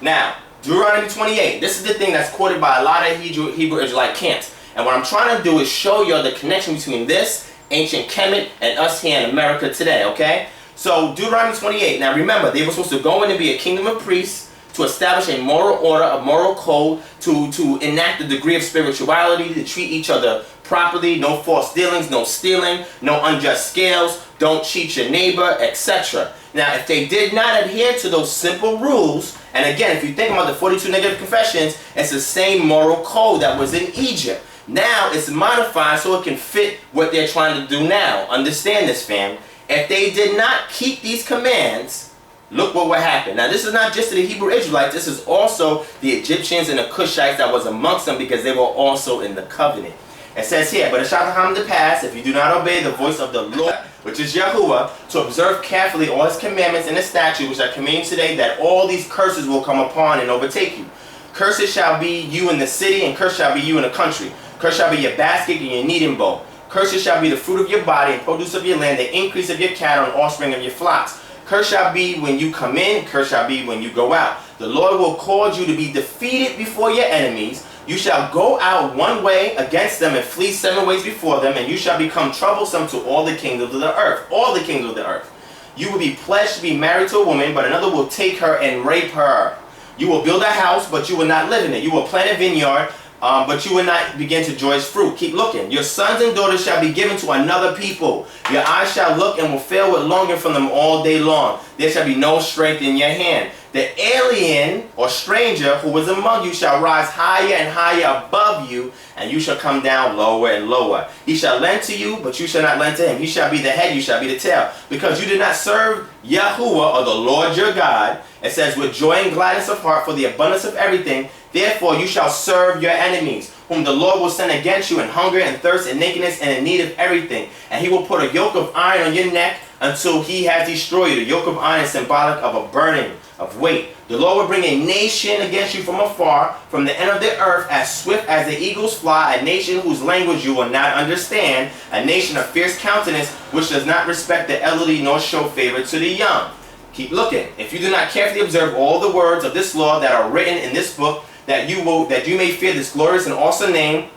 Now, Deuteronomy 28. This is the thing that's quoted by a lot of Hebrew Israelite camps. And what I'm trying to do is show you the connection between this, ancient Kemet, and us here in America today, okay? So, Deuteronomy 28. Now, remember, they were supposed to go in and be a kingdom of priests, to establish a moral order, a moral code, to enact a degree of spirituality, to treat each other properly, no false dealings, no stealing, no unjust scales, don't cheat your neighbor, etc. Now, if they did not adhere to those simple rules, and again, if you think about the 42 negative confessions, it's the same moral code that was in Egypt. Now, it's modified so it can fit what they're trying to do now. Understand this, fam. If they did not keep these commands, look what would happen. Now, this is not just to the Hebrew Israelites. This is also the Egyptians and the Cushites that was amongst them because they were also in the covenant. It says here, but it shall come to pass, if you do not obey the voice of the Lord, which is Yahuwah, to observe carefully all his commandments and his statutes, which I command you today, that all these curses will come upon and overtake you. Curses shall be you in the city, and curse shall be you in the country. Curse shall be your basket and your kneading bowl. Curses shall be the fruit of your body and produce of your land, the increase of your cattle and offspring of your flocks. Curse shall be when you come in, curse shall be when you go out. The Lord will cause you to be defeated before your enemies. You shall go out one way against them and flee 7 ways before them, and you shall become troublesome to all the kingdoms of the earth. All the kingdoms of the earth. You will be pledged to be married to a woman, but another will take her and rape her. You will build a house, but you will not live in it. You will plant a vineyard, but you will not begin to enjoy its fruit. Keep looking. Your sons and daughters shall be given to another people. Your eyes shall look and will fail with longing from them all day long. There shall be no strength in your hand. The alien or stranger who is among you shall rise higher and higher above you, and you shall come down lower and lower. He shall lend to you, but you shall not lend to him. He shall be the head, you shall be the tail. Because you did not serve Yahuwah, or the Lord your God, it says, with joy and gladness of heart for the abundance of everything, therefore you shall serve your enemies, whom the Lord will send against you in hunger and thirst and nakedness and in need of everything. And he will put a yoke of iron on your neck until he has destroyed you. The yoke of iron is symbolic of a burning of weight. The Lord will bring a nation against you from afar, from the end of the earth, as swift as the eagles fly, a nation whose language you will not understand, a nation of fierce countenance, which does not respect the elderly nor show favor to the young. Keep looking. If you do not carefully observe all the words of this law that are written in this book, that you may fear this glorious and awesome name,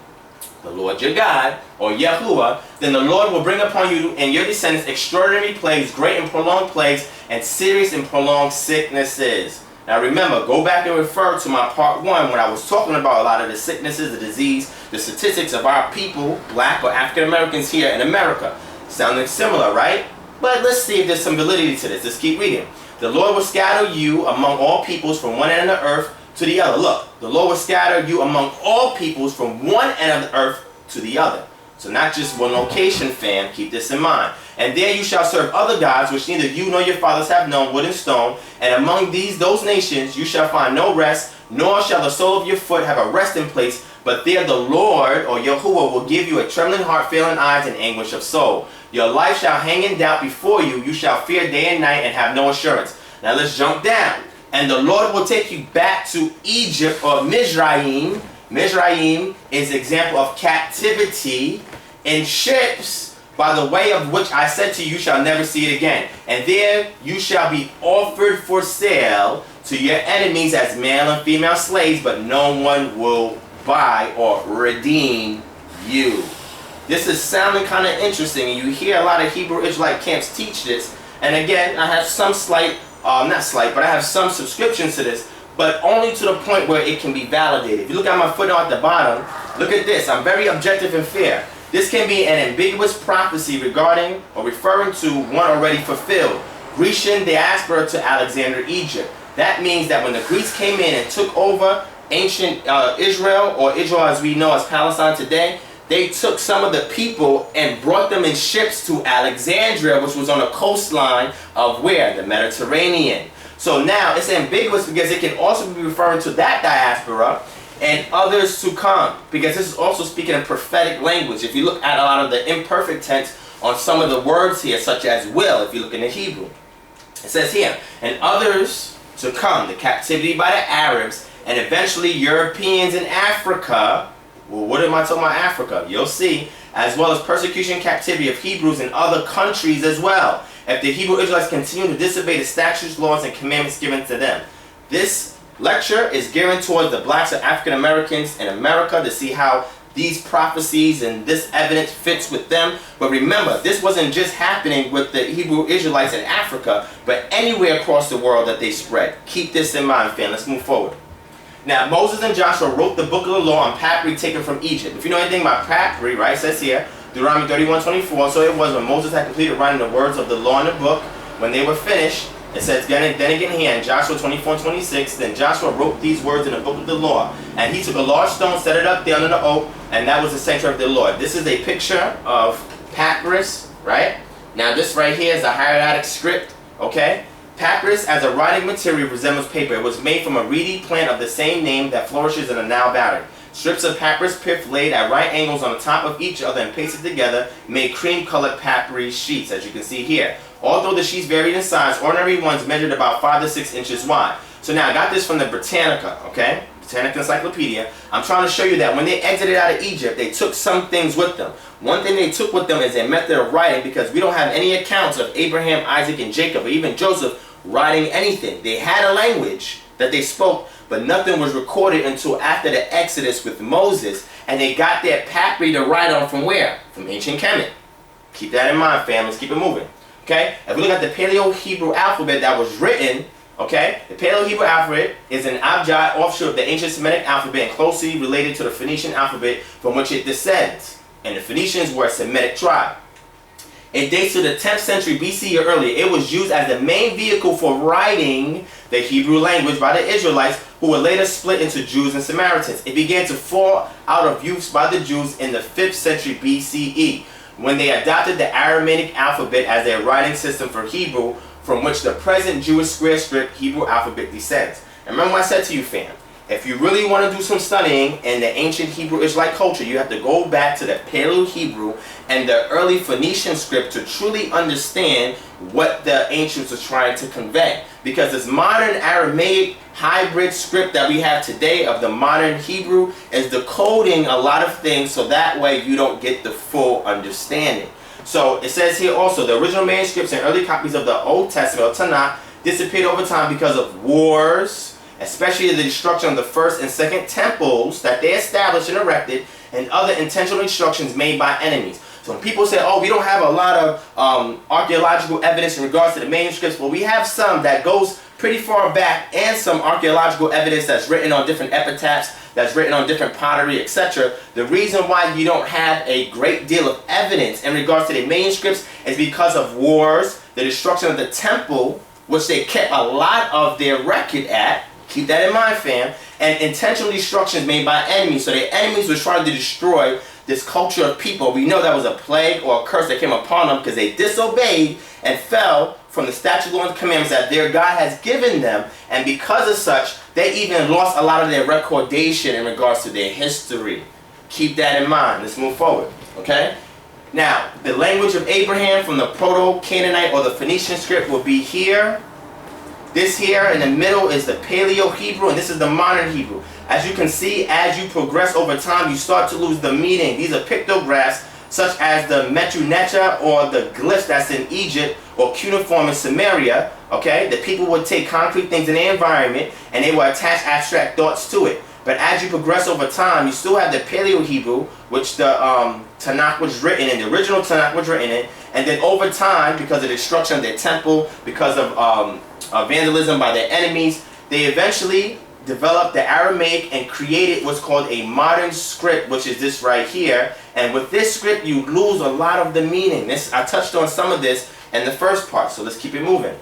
the Lord your God, or Yahuwah, then the Lord will bring upon you and your descendants extraordinary plagues, great and prolonged plagues, and serious and prolonged sicknesses. Now remember, go back and refer to my part 1 when I was talking about a lot of the sicknesses, the disease, the statistics of our people, black or African Americans here in America. Sounding similar, right? But let's see if there's some validity to this. Let's keep reading. The Lord will scatter you among all peoples from one end of the earth to the other. Look, the Lord will scatter you among all peoples from one end of the earth to the other. So not just one location, fam. Keep this in mind. And there you shall serve other gods, which neither you nor your fathers have known, wood and stone. And among those nations you shall find no rest, nor shall the sole of your foot have a resting place. But there the Lord, or Yahuwah, will give you a trembling heart, failing eyes, and anguish of soul. Your life shall hang in doubt before you. You shall fear day and night and have no assurance. Now let's jump down. And the Lord will take you back to Egypt, or Mizraim. Mizraim is an example of captivity in ships, by the way of which I said to you, you shall never see it again. And there you shall be offered for sale to your enemies as male and female slaves, but no one will buy or redeem you. This is sounding kind of interesting, and you hear a lot of Hebrew Israelite camps teach this. And again, I have some I have some subscriptions to this, but only to the point where it can be validated. If you look at my footnote at the bottom, look at this. I'm very objective and fair. This can be an ambiguous prophecy regarding or referring to one already fulfilled. Grecian diaspora to Alexander, Egypt. That means that when the Greeks came in and took over ancient Israel, or Israel as we know as Palestine today, they took some of the people and brought them in ships to Alexandria, which was on the coastline of where? The Mediterranean. So now it's ambiguous because it can also be referring to that diaspora and others to come, because this is also speaking in prophetic language. If you look at a lot of the imperfect tense on some of the words here, such as will, if you look in the Hebrew, it says here, and others to come, the captivity by the Arabs, and eventually Europeans in Africa. Well, what am I talking about Africa? You'll see. As well as persecution, captivity of Hebrews in other countries as well, if the Hebrew Israelites continue to disobey the statutes, laws, and commandments given to them. This lecture is geared towards the blacks and African Americans in America to see how these prophecies and this evidence fits with them. But remember, this wasn't just happening with the Hebrew Israelites in Africa, but anywhere across the world that they spread. Keep this in mind, fam. Let's move forward. Now, Moses and Joshua wrote the book of the law on papyri taken from Egypt. If you know anything about papyri, right, it says here, Deuteronomy 31:24, so it was when Moses had completed writing the words of the law in the book, when they were finished, it says, then again here in Joshua 24:26, then Joshua wrote these words in the book of the law, and he took a large stone, set it up there under the oak, and that was the sanctuary of the Lord. This is a picture of papyrus, right? Now this right here is a hieratic script, okay? Papyrus as a writing material resembles paper. It was made from a reedy plant of the same name that flourishes in the Nile Valley. Strips of papyrus pith laid at right angles on the top of each other and pasted together made cream-colored papyrus sheets, as you can see here. Although the sheets varied in size, ordinary ones measured about 5 to 6 inches wide. So now I got this from the Britannica, okay? Britannica Encyclopedia. I'm trying to show you that when they exited out of Egypt, they took some things with them. One thing they took with them is their method of writing, because we don't have any accounts of Abraham, Isaac, and Jacob, or even Joseph writing anything. They had a language that they spoke, but nothing was recorded until after the Exodus with Moses, and they got their papyri to write on from where? From ancient Kemet. Keep that in mind, fam. Let's keep it moving. Okay? If we look at the Paleo-Hebrew alphabet that was written, okay, the Paleo-Hebrew alphabet is an abjad offshoot of the ancient Semitic alphabet and closely related to the Phoenician alphabet from which it descends. And the Phoenicians were a Semitic tribe. It dates to the 10th century BC or earlier. It was used as the main vehicle for writing the Hebrew language by the Israelites, who were later split into Jews and Samaritans. It began to fall out of use by the Jews in the 5th century BCE, when they adopted the Aramaic alphabet as their writing system for Hebrew, from which the present Jewish square script Hebrew alphabet descends. And remember what I said to you, fam. If you really want to do some studying in the ancient Hebrew Israelite culture, you have to go back to the Paleo-Hebrew and the early Phoenician script to truly understand what the ancients were trying to convey. Because this modern Aramaic hybrid script that we have today of the modern Hebrew is decoding a lot of things, so that way you don't get the full understanding. So it says here also, the original manuscripts and early copies of the Old Testament, or Tanakh, disappeared over time because of wars, especially the destruction of the first and second temples that they established and erected, and other intentional destructions made by enemies. So when people say, oh, we don't have a lot of archaeological evidence in regards to the manuscripts, well, we have some that goes pretty far back, and some archaeological evidence that's written on different epitaphs, that's written on different pottery, etc. The reason why you don't have a great deal of evidence in regards to the manuscripts is because of wars, the destruction of the temple, which they kept a lot of their record at. Keep that in mind, fam. And intentional destructions made by enemies. So their enemies were trying to destroy this culture of people. We know that was a plague or a curse that came upon them because they disobeyed and fell from the statute, laws, and commandments that their God has given them. And because of such, they even lost a lot of their recordation in regards to their history. Keep that in mind. Let's move forward. Okay? Now, the language of Abraham from the Proto-Canaanite or the Phoenician script will be here. This here in the middle is the Paleo-Hebrew, and this is the modern Hebrew. As you can see, as you progress over time, you start to lose the meaning. These are pictographs such as the Metu-Neter or the glyphs that's in Egypt or cuneiform in Samaria. Okay, the people would take concrete things in their environment and they would attach abstract thoughts to it. But as you progress over time, you still have the Paleo-Hebrew, which the Tanakh was written in, the original Tanakh was written in, and then over time, because of the destruction of their temple, because of vandalism by their enemies, they eventually developed the Aramaic and created what's called a modern script, which is this right here. And with this script, you lose a lot of the meaning. I touched on some of this in the first part, so let's keep it moving.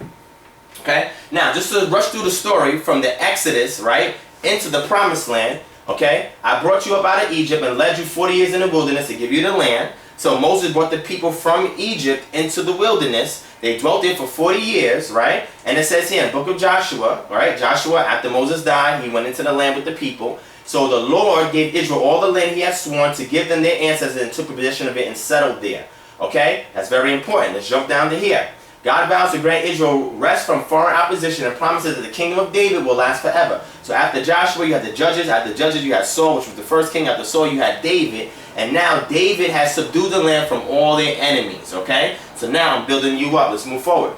Okay? Now, just to rush through the story from the Exodus, right, into the Promised Land, okay? I brought you up out of Egypt and led you 40 years in the wilderness to give you the land. So Moses brought the people from Egypt into the wilderness. They dwelt there for 40 years, right? And it says here in the book of Joshua, right? Joshua, after Moses died, he went into the land with the people. So the Lord gave Israel all the land he had sworn to give them their ancestors, and took possession of it and settled there. Okay? That's very important. Let's jump down to here. God vows to grant Israel rest from foreign opposition and promises that the kingdom of David will last forever. So after Joshua, you had the judges. After the judges, you had Saul, which was the first king. After Saul, you had David. And now David has subdued the land from all their enemies. Okay? So now I'm building you up. Let's move forward.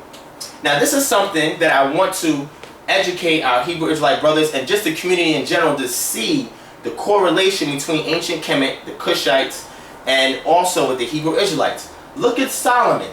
Now this is something that I want to educate our Hebrew Israelite brothers and just the community in general to see the correlation between ancient Kemet, the Cushites, and also with the Hebrew Israelites. Look at Solomon.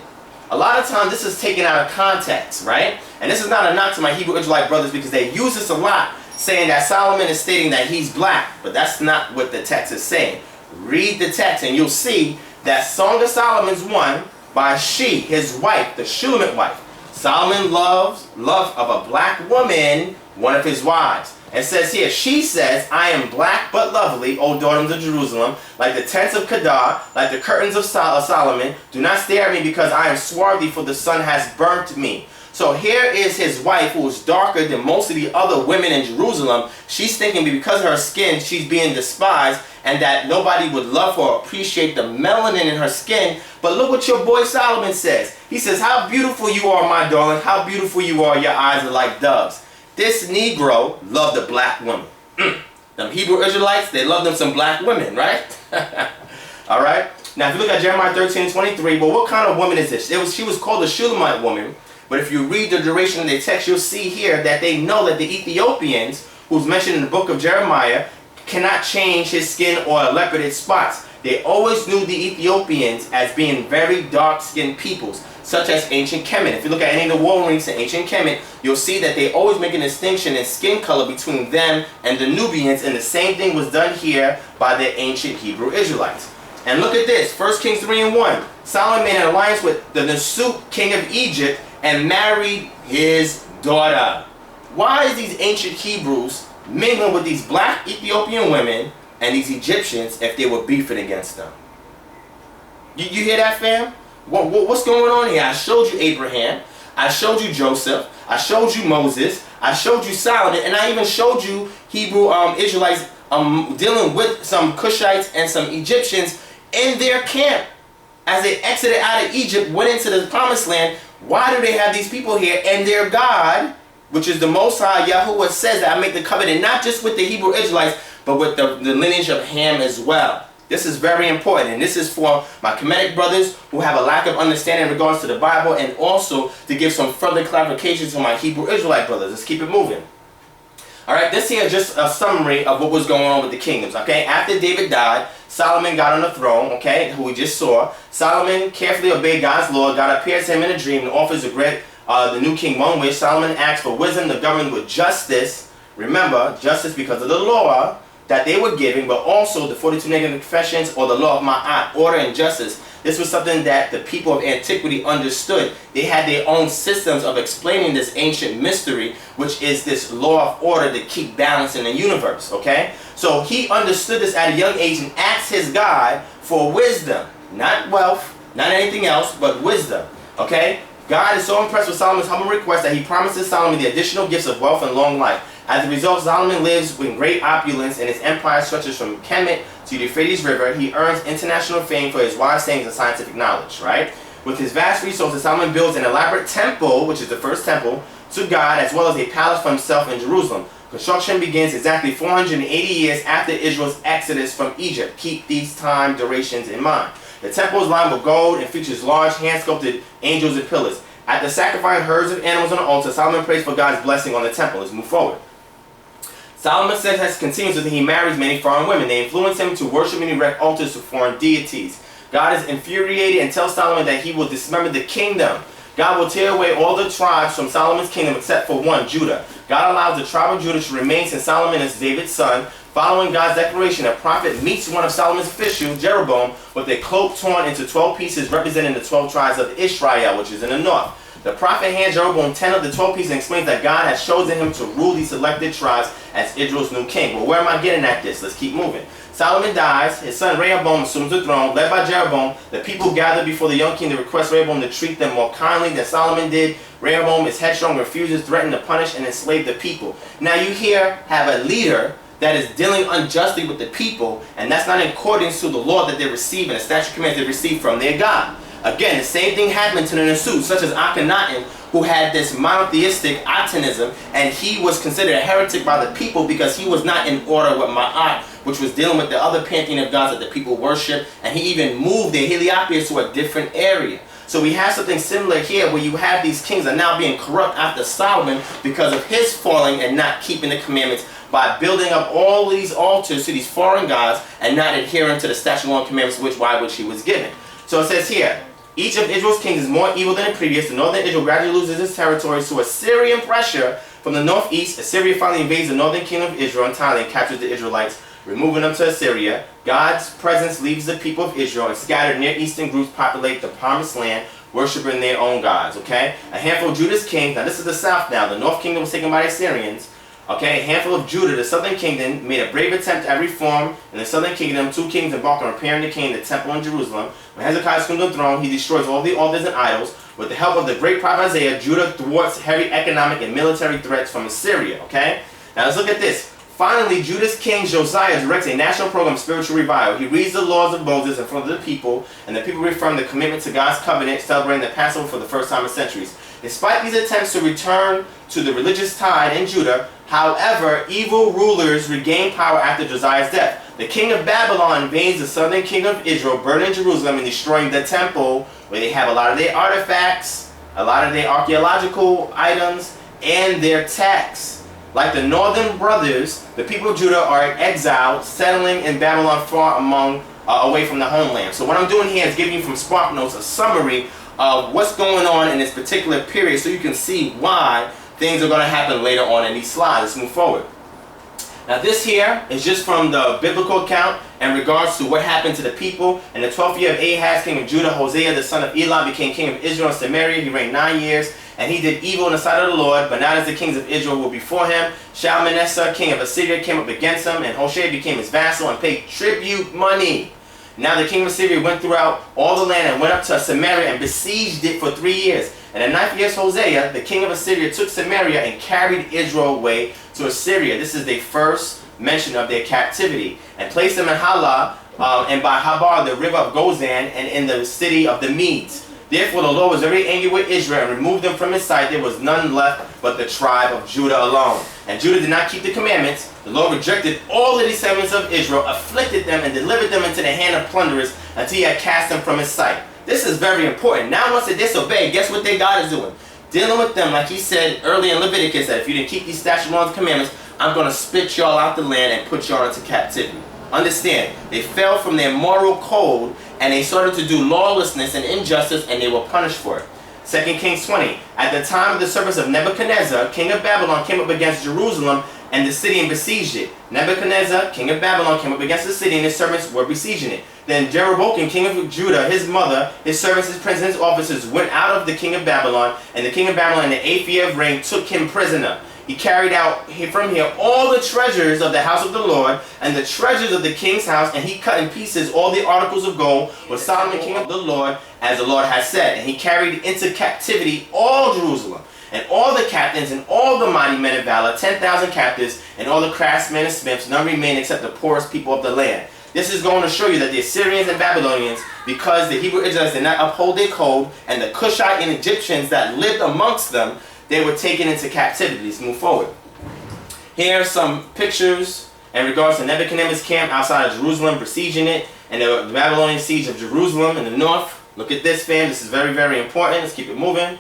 A lot of times this is taken out of context, right? And this is not a knock to my Hebrew Israelite brothers because they use this a lot, saying that Solomon is stating that he's black, but that's not what the text is saying. Read the text and you'll see that Song of Solomon's one by she, his wife, the Shulamite wife. Solomon loved of a black woman, one of his wives. It says here, she says, I am black but lovely, O daughters of Jerusalem, like the tents of Kedar, like the curtains of Solomon. Do not stare at me because I am swarthy, for the sun has burnt me. So here is his wife, who is darker than most of the other women in Jerusalem. She's thinking because of her skin, she's being despised, and that nobody would love her or appreciate the melanin in her skin. But look what your boy Solomon says. He says, how beautiful you are, my darling. How beautiful you are. Your eyes are like doves. This Negro loved a black woman. Them Hebrew Israelites, they love them some black women, right? All right. Now, if you look at Jeremiah 13:23, well, what kind of woman is this? She was called a Shulamite woman. But if you read the duration of the text, you'll see here that they know that the Ethiopians, who's mentioned in the book of Jeremiah, cannot change his skin or leoparded spots. They always knew the Ethiopians as being very dark-skinned peoples, such as ancient Kemet. If you look at any of the wall rings in ancient Kemet, you'll see that they always make a distinction in skin color between them and the Nubians, and the same thing was done here by the ancient Hebrew Israelites. And look at this, 1 Kings 3:1. Solomon made an alliance with the Nasut, king of Egypt, and married his daughter. Why is these ancient Hebrews mingling with these black Ethiopian women and these Egyptians if they were beefing against them? You hear that, fam? What's going on here? I showed you Abraham. I showed you Joseph. I showed you Moses. I showed you Solomon. And I even showed you Hebrew Israelites dealing with some Cushites and some Egyptians in their camp. As they exited out of Egypt, went into the promised land. Why do they have these people here? And their God, which is the Most High, Yahuwah, says that I make the covenant not just with the Hebrew Israelites, but with the lineage of Ham as well. This is very important, and this is for my Kemetic brothers who have a lack of understanding in regards to the Bible, and also to give some further clarifications to my Hebrew Israelite brothers. Let's keep it moving. Alright, this here is just a summary of what was going on with the kingdoms, okay? After David died, Solomon got on the throne, okay, who we just saw. Solomon carefully obeyed God's law. God appears to him in a dream and offers to grant the new king one wish. Solomon asked for wisdom to govern with justice. Remember, justice because of the law that they were giving, but also the 42 negative confessions, or the law of Ma'at, order and justice. This was something that the people of antiquity understood. They had their own systems of explaining this ancient mystery, which is this law of order to keep balance in the universe, okay? So he understood this at a young age and asked his God for wisdom. Not wealth, not anything else, but wisdom, okay? God is so impressed with Solomon's humble request that he promises Solomon the additional gifts of wealth and long life. As a result, Solomon lives in great opulence, and his empire stretches from Kemet to the Euphrates River. He earns international fame for his wise sayings and scientific knowledge, right? With his vast resources, Solomon builds an elaborate temple, which is the first temple, to God, as well as a palace for himself in Jerusalem. Construction begins exactly 480 years after Israel's exodus from Egypt. Keep these time durations in mind. The temple is lined with gold and features large hand-sculpted angels and pillars. After sacrificing herds of animals on the altar, Solomon prays for God's blessing on the temple. Let's move forward. Solomon's success continues until he marries many foreign women. They influence him to worship and erect altars to foreign deities. God is infuriated and tells Solomon that he will dismember the kingdom. God will tear away all the tribes from Solomon's kingdom except for one, Judah. God allows the tribe of Judah to remain since Solomon is David's son. Following God's declaration, a prophet meets one of Solomon's officials, Jeroboam, with a cloak torn into 12 pieces representing the 12 tribes of Israel, which is in the north. The prophet hands Jeroboam 10 of the 12 pieces and explains that God has chosen him to rule these selected tribes as Israel's new king. Well, where am I getting at this? Let's keep moving. Solomon dies. His son Rehoboam assumes the throne. Led by Jeroboam, the people gather before the young king to request Rehoboam to treat them more kindly than Solomon did. Rehoboam is headstrong, refuses, threatens to punish and enslave the people. Now you here have a leader that is dealing unjustly with the people, and that's not in accordance to the law that they receive and the statute commands they receive from their God. Again, the same thing happened to the Nasut, such as Akhenaten, who had this monotheistic Atonism, and he was considered a heretic by the people because he was not in order with Ma'at, which was dealing with the other pantheon of gods that the people worship, and he even moved their Heliopolis to a different area. So we have something similar here where you have these kings are now being corrupt after Solomon because of his falling and not keeping the commandments by building up all these altars to these foreign gods and not adhering to the statute and commandments which he was given. So it says here, each of Israel's kings is more evil than the previous. The northern Israel gradually loses its territories to Assyrian pressure from the northeast. Assyria finally invades the northern kingdom of Israel entirely and captures the Israelites, removing them to Assyria. God's presence leaves the people of Israel, and scattered near eastern groups populate the promised land, worshiping their own gods. Okay, a handful of Judah's kings. Now this is the south now. The north kingdom was taken by the Assyrians. Okay, a handful of Judah, the southern kingdom, made a brave attempt at reform. In the southern kingdom, 2 kings embarked on repairing the king, the temple in Jerusalem. When Hezekiah assumed the throne, he destroys all the altars and idols. With the help of the great prophet Isaiah, Judah thwarts heavy economic and military threats from Assyria. Okay, now let's look at this. Finally, Judah's king Josiah directs a national program of spiritual revival. He reads the laws of Moses in front of the people, and the people reaffirm the commitment to God's covenant, celebrating the Passover for the first time in centuries. Despite these attempts to return to the religious tide in Judah, however, evil rulers regain power after Josiah's death. The king of Babylon invades the southern kingdom of Israel, burning Jerusalem and destroying the temple, where they have a lot of their artifacts, a lot of their archaeological items, and their texts. Like the northern brothers, the people of Judah are in exile, settling in Babylon far away from the homeland. So what I'm doing here is giving you from Spark Notes a summary of what's going on in this particular period, so you can see why things are going to happen later on in these slides. Let's move forward. Now this here is just from the biblical account in regards to what happened to the people. In the 12th year of Ahaz, king of Judah, Hosea, the son of Elah, became king of Israel and Samaria. He reigned 9 years. And he did evil in the sight of the Lord, but not as the kings of Israel were before him. Shalmaneser, king of Assyria, came up against him, and Hoshea became his vassal and paid tribute money. Now the king of Assyria went throughout all the land and went up to Samaria and besieged it for 3 years. And in the 9th year of Hosea, the king of Assyria took Samaria and carried Israel away to Assyria. This is the first mention of their captivity. And placed them in Halah and by Habar, the river of Gozan, and in the city of the Medes. Therefore the Lord was very angry with Israel and removed them from his sight. There was none left but the tribe of Judah alone. And Judah did not keep the commandments. The Lord rejected all the descendants of Israel, afflicted them, and delivered them into the hand of plunderers until he had cast them from his sight. This is very important. Now once they disobey, guess what their God is doing? Dealing with them, like he said earlier in Leviticus, that if you didn't keep these statutes, laws, and commandments, I'm going to spit y'all out the land and put y'all into captivity. Understand, they fell from their moral code and they started to do lawlessness and injustice, and they were punished for it. 2 Kings 20. At the time of the service of Nebuchadnezzar, king of Babylon, came up against Jerusalem and the city and besieged it. Nebuchadnezzar, king of Babylon, came up against the city and his servants were besieging it. Then Jeroboam, king of Judah, his mother, his servants, his princes, his officers went out of the king of Babylon, and the king of Babylon in the 8th year of reign took him prisoner. He carried out from here all the treasures of the house of the Lord and the treasures of the king's house, and he cut in pieces all the articles of gold which Solomon king of the Lord, as the Lord has said. And he carried into captivity all Jerusalem, and all the captains, and all the mighty men of valor, 10,000 captives, and all the craftsmen and smiths. None remained except the poorest people of the land. This is going to show you that the Assyrians and Babylonians, because the Hebrew Israelites did not uphold their code, and the Cushite and Egyptians that lived amongst them, they were taken into captivity. Let's move forward. Here are some pictures in regards to Nebuchadnezzar's camp outside of Jerusalem, besieging it, and the Babylonian siege of Jerusalem in the north. Look at this, fam. This is very, very important. Let's keep it moving.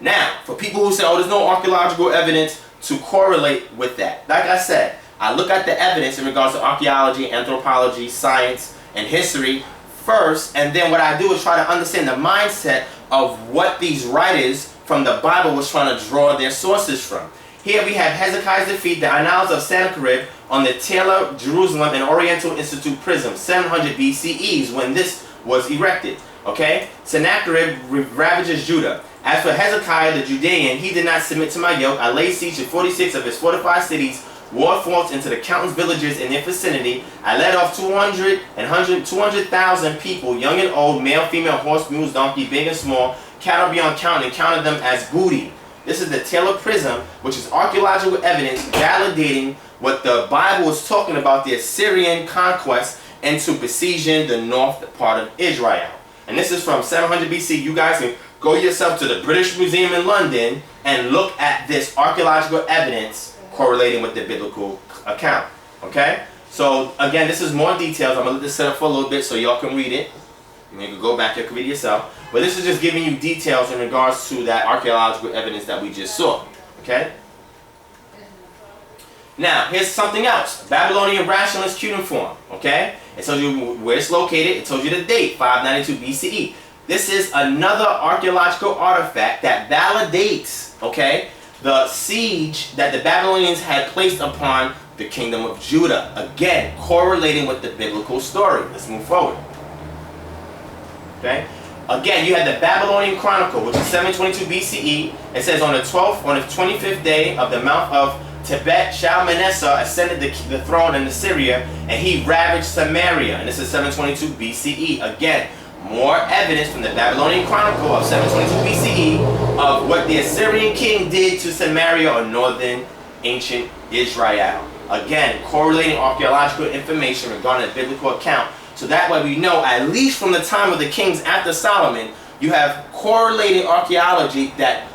Now, for people who say, oh, there's no archaeological evidence to correlate with that. Like I said, I look at the evidence in regards to archaeology, anthropology, science, and history first, and then what I do is try to understand the mindset of what these writers from the Bible was trying to draw their sources from. Here we have Hezekiah's defeat, the Annals of Sennacherib on the Taylor, Jerusalem, and Oriental Institute Prism, 700 BCE, when this was erected. Okay? Sennacherib ravages Judah. As for Hezekiah the Judean, he did not submit to my yoke. I laid siege to 46 of his fortified cities, walled forts into the countless villages in their vicinity. I led off 200,000 people, young and old, male, female, horse, mules, donkey, big and small, cattle beyond count, and counted them as booty. This is the Taylor Prism, which is archaeological evidence validating what the Bible is talking about, the Assyrian conquest into besieging the north part of Israel. And this is from 700 BC. You guys can go yourself to the British Museum in London and look at this archaeological evidence correlating with the biblical account. Okay? So again, this is more details. I'm going to let this set up for a little bit so y'all can read it. You can go back, you can read it yourself. But this is just giving you details in regards to that archaeological evidence that we just saw. Okay? Now, here's something else. Babylonian rationalist cuneiform. Okay? It tells you where it's located. It tells you the date, 592 BCE. This is another archaeological artifact that validates, okay, the siege that the Babylonians had placed upon the kingdom of Judah. Again, correlating with the biblical story. Let's move forward. Okay? Again, you had the Babylonian Chronicle, which is 722 BCE. It says on the 25th day of the month of Tibet, Shalmaneser ascended the throne in Assyria, and he ravaged Samaria. And this is 722 BCE. Again, more evidence from the Babylonian Chronicle of 722 BCE of what the Assyrian king did to Samaria or northern ancient Israel. Again, correlating archaeological information regarding the biblical account. So that way we know, at least from the time of the kings after Solomon, you have correlating archaeology that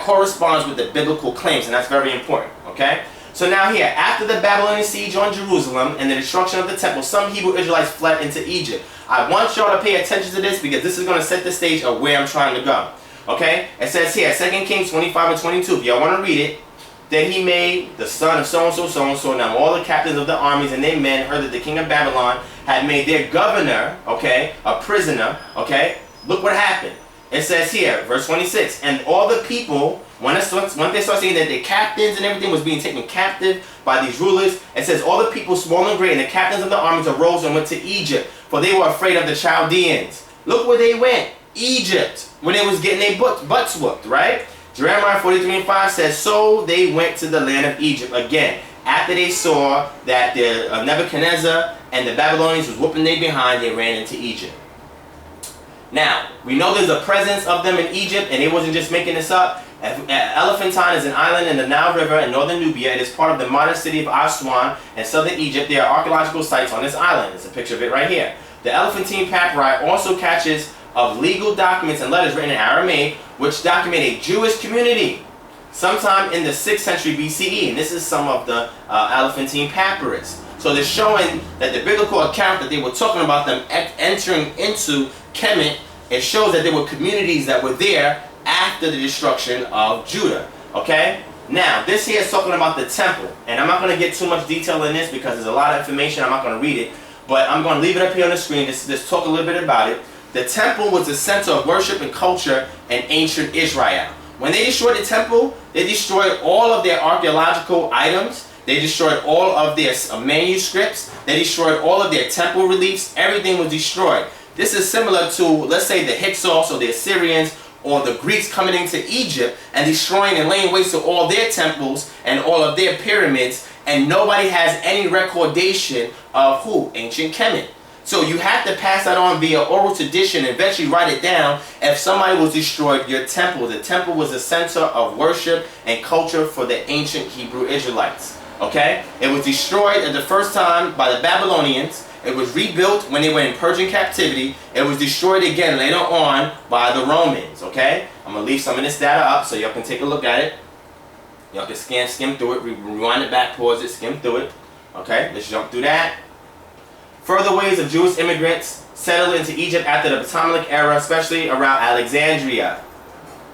corresponds with the biblical claims, and that's very important, okay? So now here, after the Babylonian siege on Jerusalem and the destruction of the temple, some Hebrew Israelites fled into Egypt. I want y'all to pay attention to this because this is going to set the stage of where I'm trying to go, okay? It says here, 2 Kings 25 and 22, if y'all want to read it. Then he made the son of so-and-so, so-and-so. Now all the captains of the armies and their men heard that the king of Babylon had made their governor, okay, a prisoner, okay? Look what happened. It says here, verse 26, and all the people, when they start saying that the captains and everything was being taken captive by these rulers, it says all the people, small and great, and the captains of the armies arose and went to Egypt, for they were afraid of the Chaldeans. Look where they went, Egypt, when they was getting their butts whooped, right? Jeremiah 43 and 5 says, so they went to the land of Egypt. Again, after they saw that the Nebuchadnezzar and the Babylonians was whooping their behind, they ran into Egypt. Now, we know there's a presence of them in Egypt, and they wasn't just making this up. Elephantine is an island in the Nile River in northern Nubia. It is part of the modern city of Aswan in southern Egypt. There are archaeological sites on this island. There's a picture of it right here. The Elephantine papyri also catches of legal documents and letters written in Aramaic, which document a Jewish community sometime in the 6th century BCE. And this is some of the Elephantine papyrus. So they're showing that the biblical account that they were talking about them entering into Kemet, it shows that there were communities that were there after the destruction of Judah. Okay? Now, this here is talking about the temple. And I'm not going to get too much detail in this because there's a lot of information. I'm not going to read it. But I'm going to leave it up here on the screen. Just talk a little bit about it. The temple was the center of worship and culture in ancient Israel. When they destroyed the temple, they destroyed all of their archaeological items. They destroyed all of their manuscripts. They destroyed all of their temple reliefs. Everything was destroyed. This is similar to, let's say, the Hyksos or the Assyrians or the Greeks coming into Egypt and destroying and laying waste to all their temples and all of their pyramids, and nobody has any recordation of who? Ancient Kemet. So you have to pass that on via oral tradition and eventually write it down. If somebody was destroyed, your temple. The temple was the center of worship and culture for the ancient Hebrew Israelites. Okay? It was destroyed at the first time by the Babylonians. It was rebuilt when they were in Persian captivity. It was destroyed again later on by the Romans. Okay? I'm going to leave some of this data up so y'all can take a look at it. Y'all can skim through it, rewind it back, pause it, skim through it. Okay? Let's jump through that. Further waves of Jewish immigrants settled into Egypt after the Ptolemaic era, especially around Alexandria.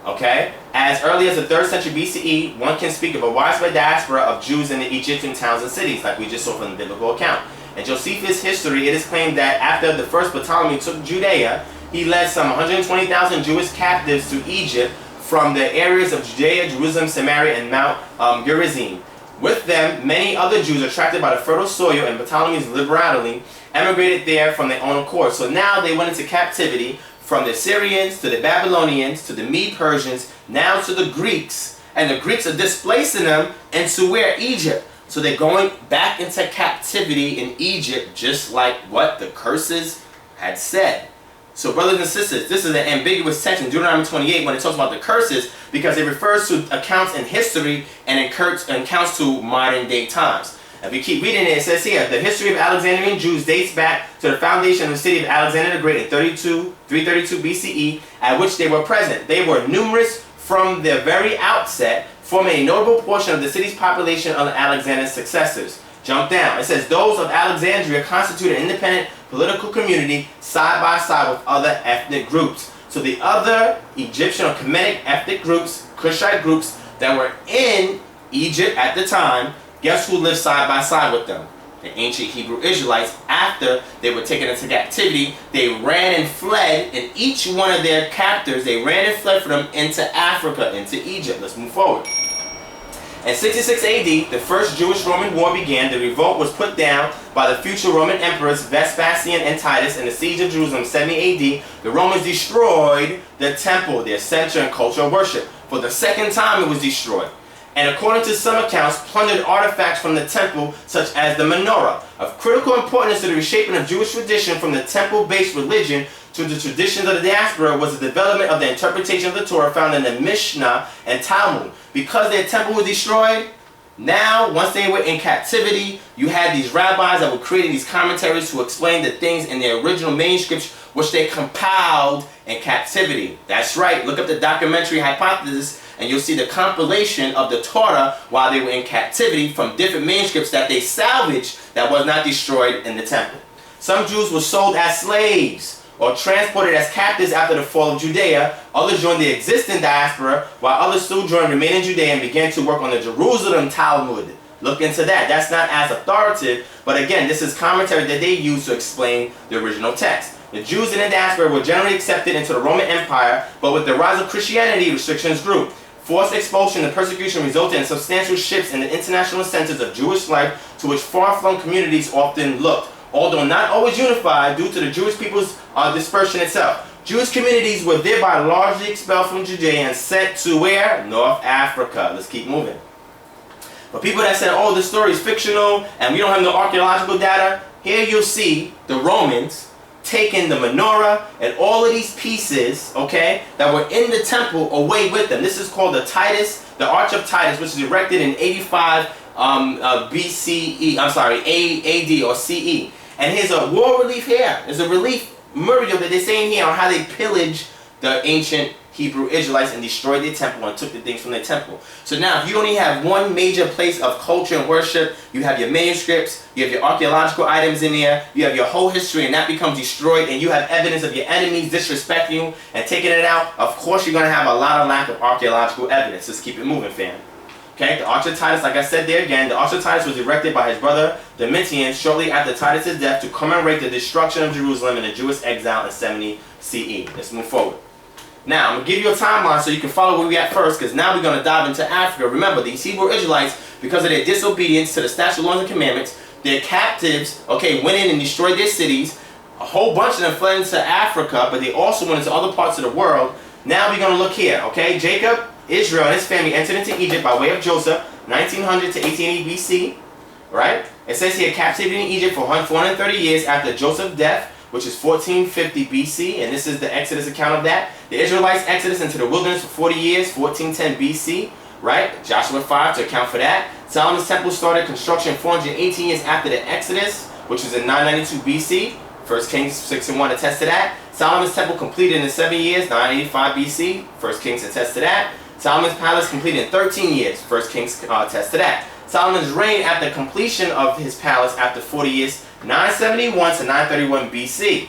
Okay? As early as the 3rd century BCE, one can speak of a widespread diaspora of Jews in the Egyptian towns and cities, like we just saw from the biblical account. In Josephus' history, it is claimed that after the first Ptolemy took Judea, he led some 120,000 Jewish captives to Egypt from the areas of Judea, Jerusalem, Samaria, and Mount Gerizim. With them, many other Jews attracted by the fertile soil and Ptolemy's liberality emigrated there from their own accord. So now they went into captivity from the Syrians to the Babylonians to the Mede-Persians, now to the Greeks. And the Greeks are displacing them into where? Egypt. So they're going back into captivity in Egypt, just like what the curses had said. So brothers and sisters, this is an ambiguous text in Deuteronomy 28 when it talks about the curses, because it refers to accounts in history and accounts to modern day times. If we keep reading it, it says here, the history of Alexandrian Jews dates back to the foundation of the city of Alexander the Great in 332 BCE, at which they were present. They were numerous from the very outset, forming a notable portion of the city's population under Alexander's successors. Jump down. It says those of Alexandria constitute an independent political community side by side with other ethnic groups. So the other Egyptian or Kemetic ethnic groups, Cushite groups that were in Egypt at the time, guess who lived side by side with them? The ancient Hebrew Israelites. After they were taken into captivity, they ran and fled, and each one of their captors, they ran and fled from them into Africa, into Egypt. Let's move forward. In 66 AD, the first Jewish-Roman war began. The revolt was put down by the future Roman emperors Vespasian and Titus in the siege of Jerusalem 70 AD. The Romans destroyed the temple, their center and culture of worship. For the second time it was destroyed. and according to some accounts, plundered artifacts from the temple, such as the menorah. Of critical importance to the reshaping of Jewish tradition from the temple-based religion to the traditions of the diaspora was the development of the interpretation of the Torah found in the Mishnah and Talmud. Because their temple was destroyed, now, once they were in captivity, you had these rabbis that were creating these commentaries to explain the things in their original manuscripts, which they compiled in captivity. That's right. Look up the documentary Hypothesis, and you'll see the compilation of the Torah while they were in captivity from different manuscripts that they salvaged that was not destroyed in the temple. Some Jews were sold as slaves or transported as captives after the fall of Judea. Others joined the existing diaspora, while others still joined remaining Judea and began to work on the Jerusalem Talmud. Look into that. That's not as authoritative, but again, this is commentary that they used to explain the original text. The Jews in the diaspora were generally accepted into the Roman Empire, but with the rise of Christianity, restrictions grew. Forced expulsion and persecution resulted in substantial shifts in the international centers of Jewish life to which far-flung communities often looked, although not always unified due to the Jewish people's dispersion itself. Jewish communities were thereby largely expelled from Judea and sent to where? North Africa. Let's keep moving. For people that said, oh, this story is fictional and we don't have no archaeological data, here you'll see the Romans taking the menorah and all of these pieces, okay, that were in the temple away with them. This is called the Arch of Titus, which is erected in 85 BCE, I'm sorry, AD or CE. And here's a war relief here. There's a relief memorial that they're saying here on how they pillaged the ancient Hebrew Israelites and destroyed their temple and took the things from their temple. So now, if you only have one major place of culture and worship, you have your manuscripts, you have your archaeological items in there, you have your whole history, and that becomes destroyed, and you have evidence of your enemies disrespecting you and taking it out, of course you're going to have a lot of lack of archaeological evidence. Let's keep it moving, fam. Okay, the Arch of Titus, like I said there again, the Arch of Titus was erected by his brother Domitian shortly after Titus' death to commemorate the destruction of Jerusalem and the Jewish exile in 70 CE. Let's move forward. Now, I'm going to give you a timeline so you can follow where we're at first, because now we're going to dive into Africa. Remember, these Hebrew Israelites, because of their disobedience to the statute, laws, and commandments, their captives, okay, went in and destroyed their cities. A whole bunch of them fled into Africa, but they also went into other parts of the world. Now we're going to look here, okay? Jacob, Israel, and his family entered into Egypt by way of Joseph, 1900 to 1880 BC, right? It says here, captivity in Egypt for 430 years after Joseph's death, which is 1450 BC, and this is the Exodus account of that. The Israelites exodus into the wilderness for 40 years, 1410 BC, right? Joshua 5 to account for that. Solomon's temple started construction 418 years after the Exodus, which was in 992 BC. 1 Kings 6 and 1 attest to that. Solomon's temple completed in 7 years, 985 BC. 1 Kings attest to that. Solomon's palace completed in 13 years. 1 Kings attest to that. Solomon's reign after completion of his palace after 40 years, 971 to 931 BC.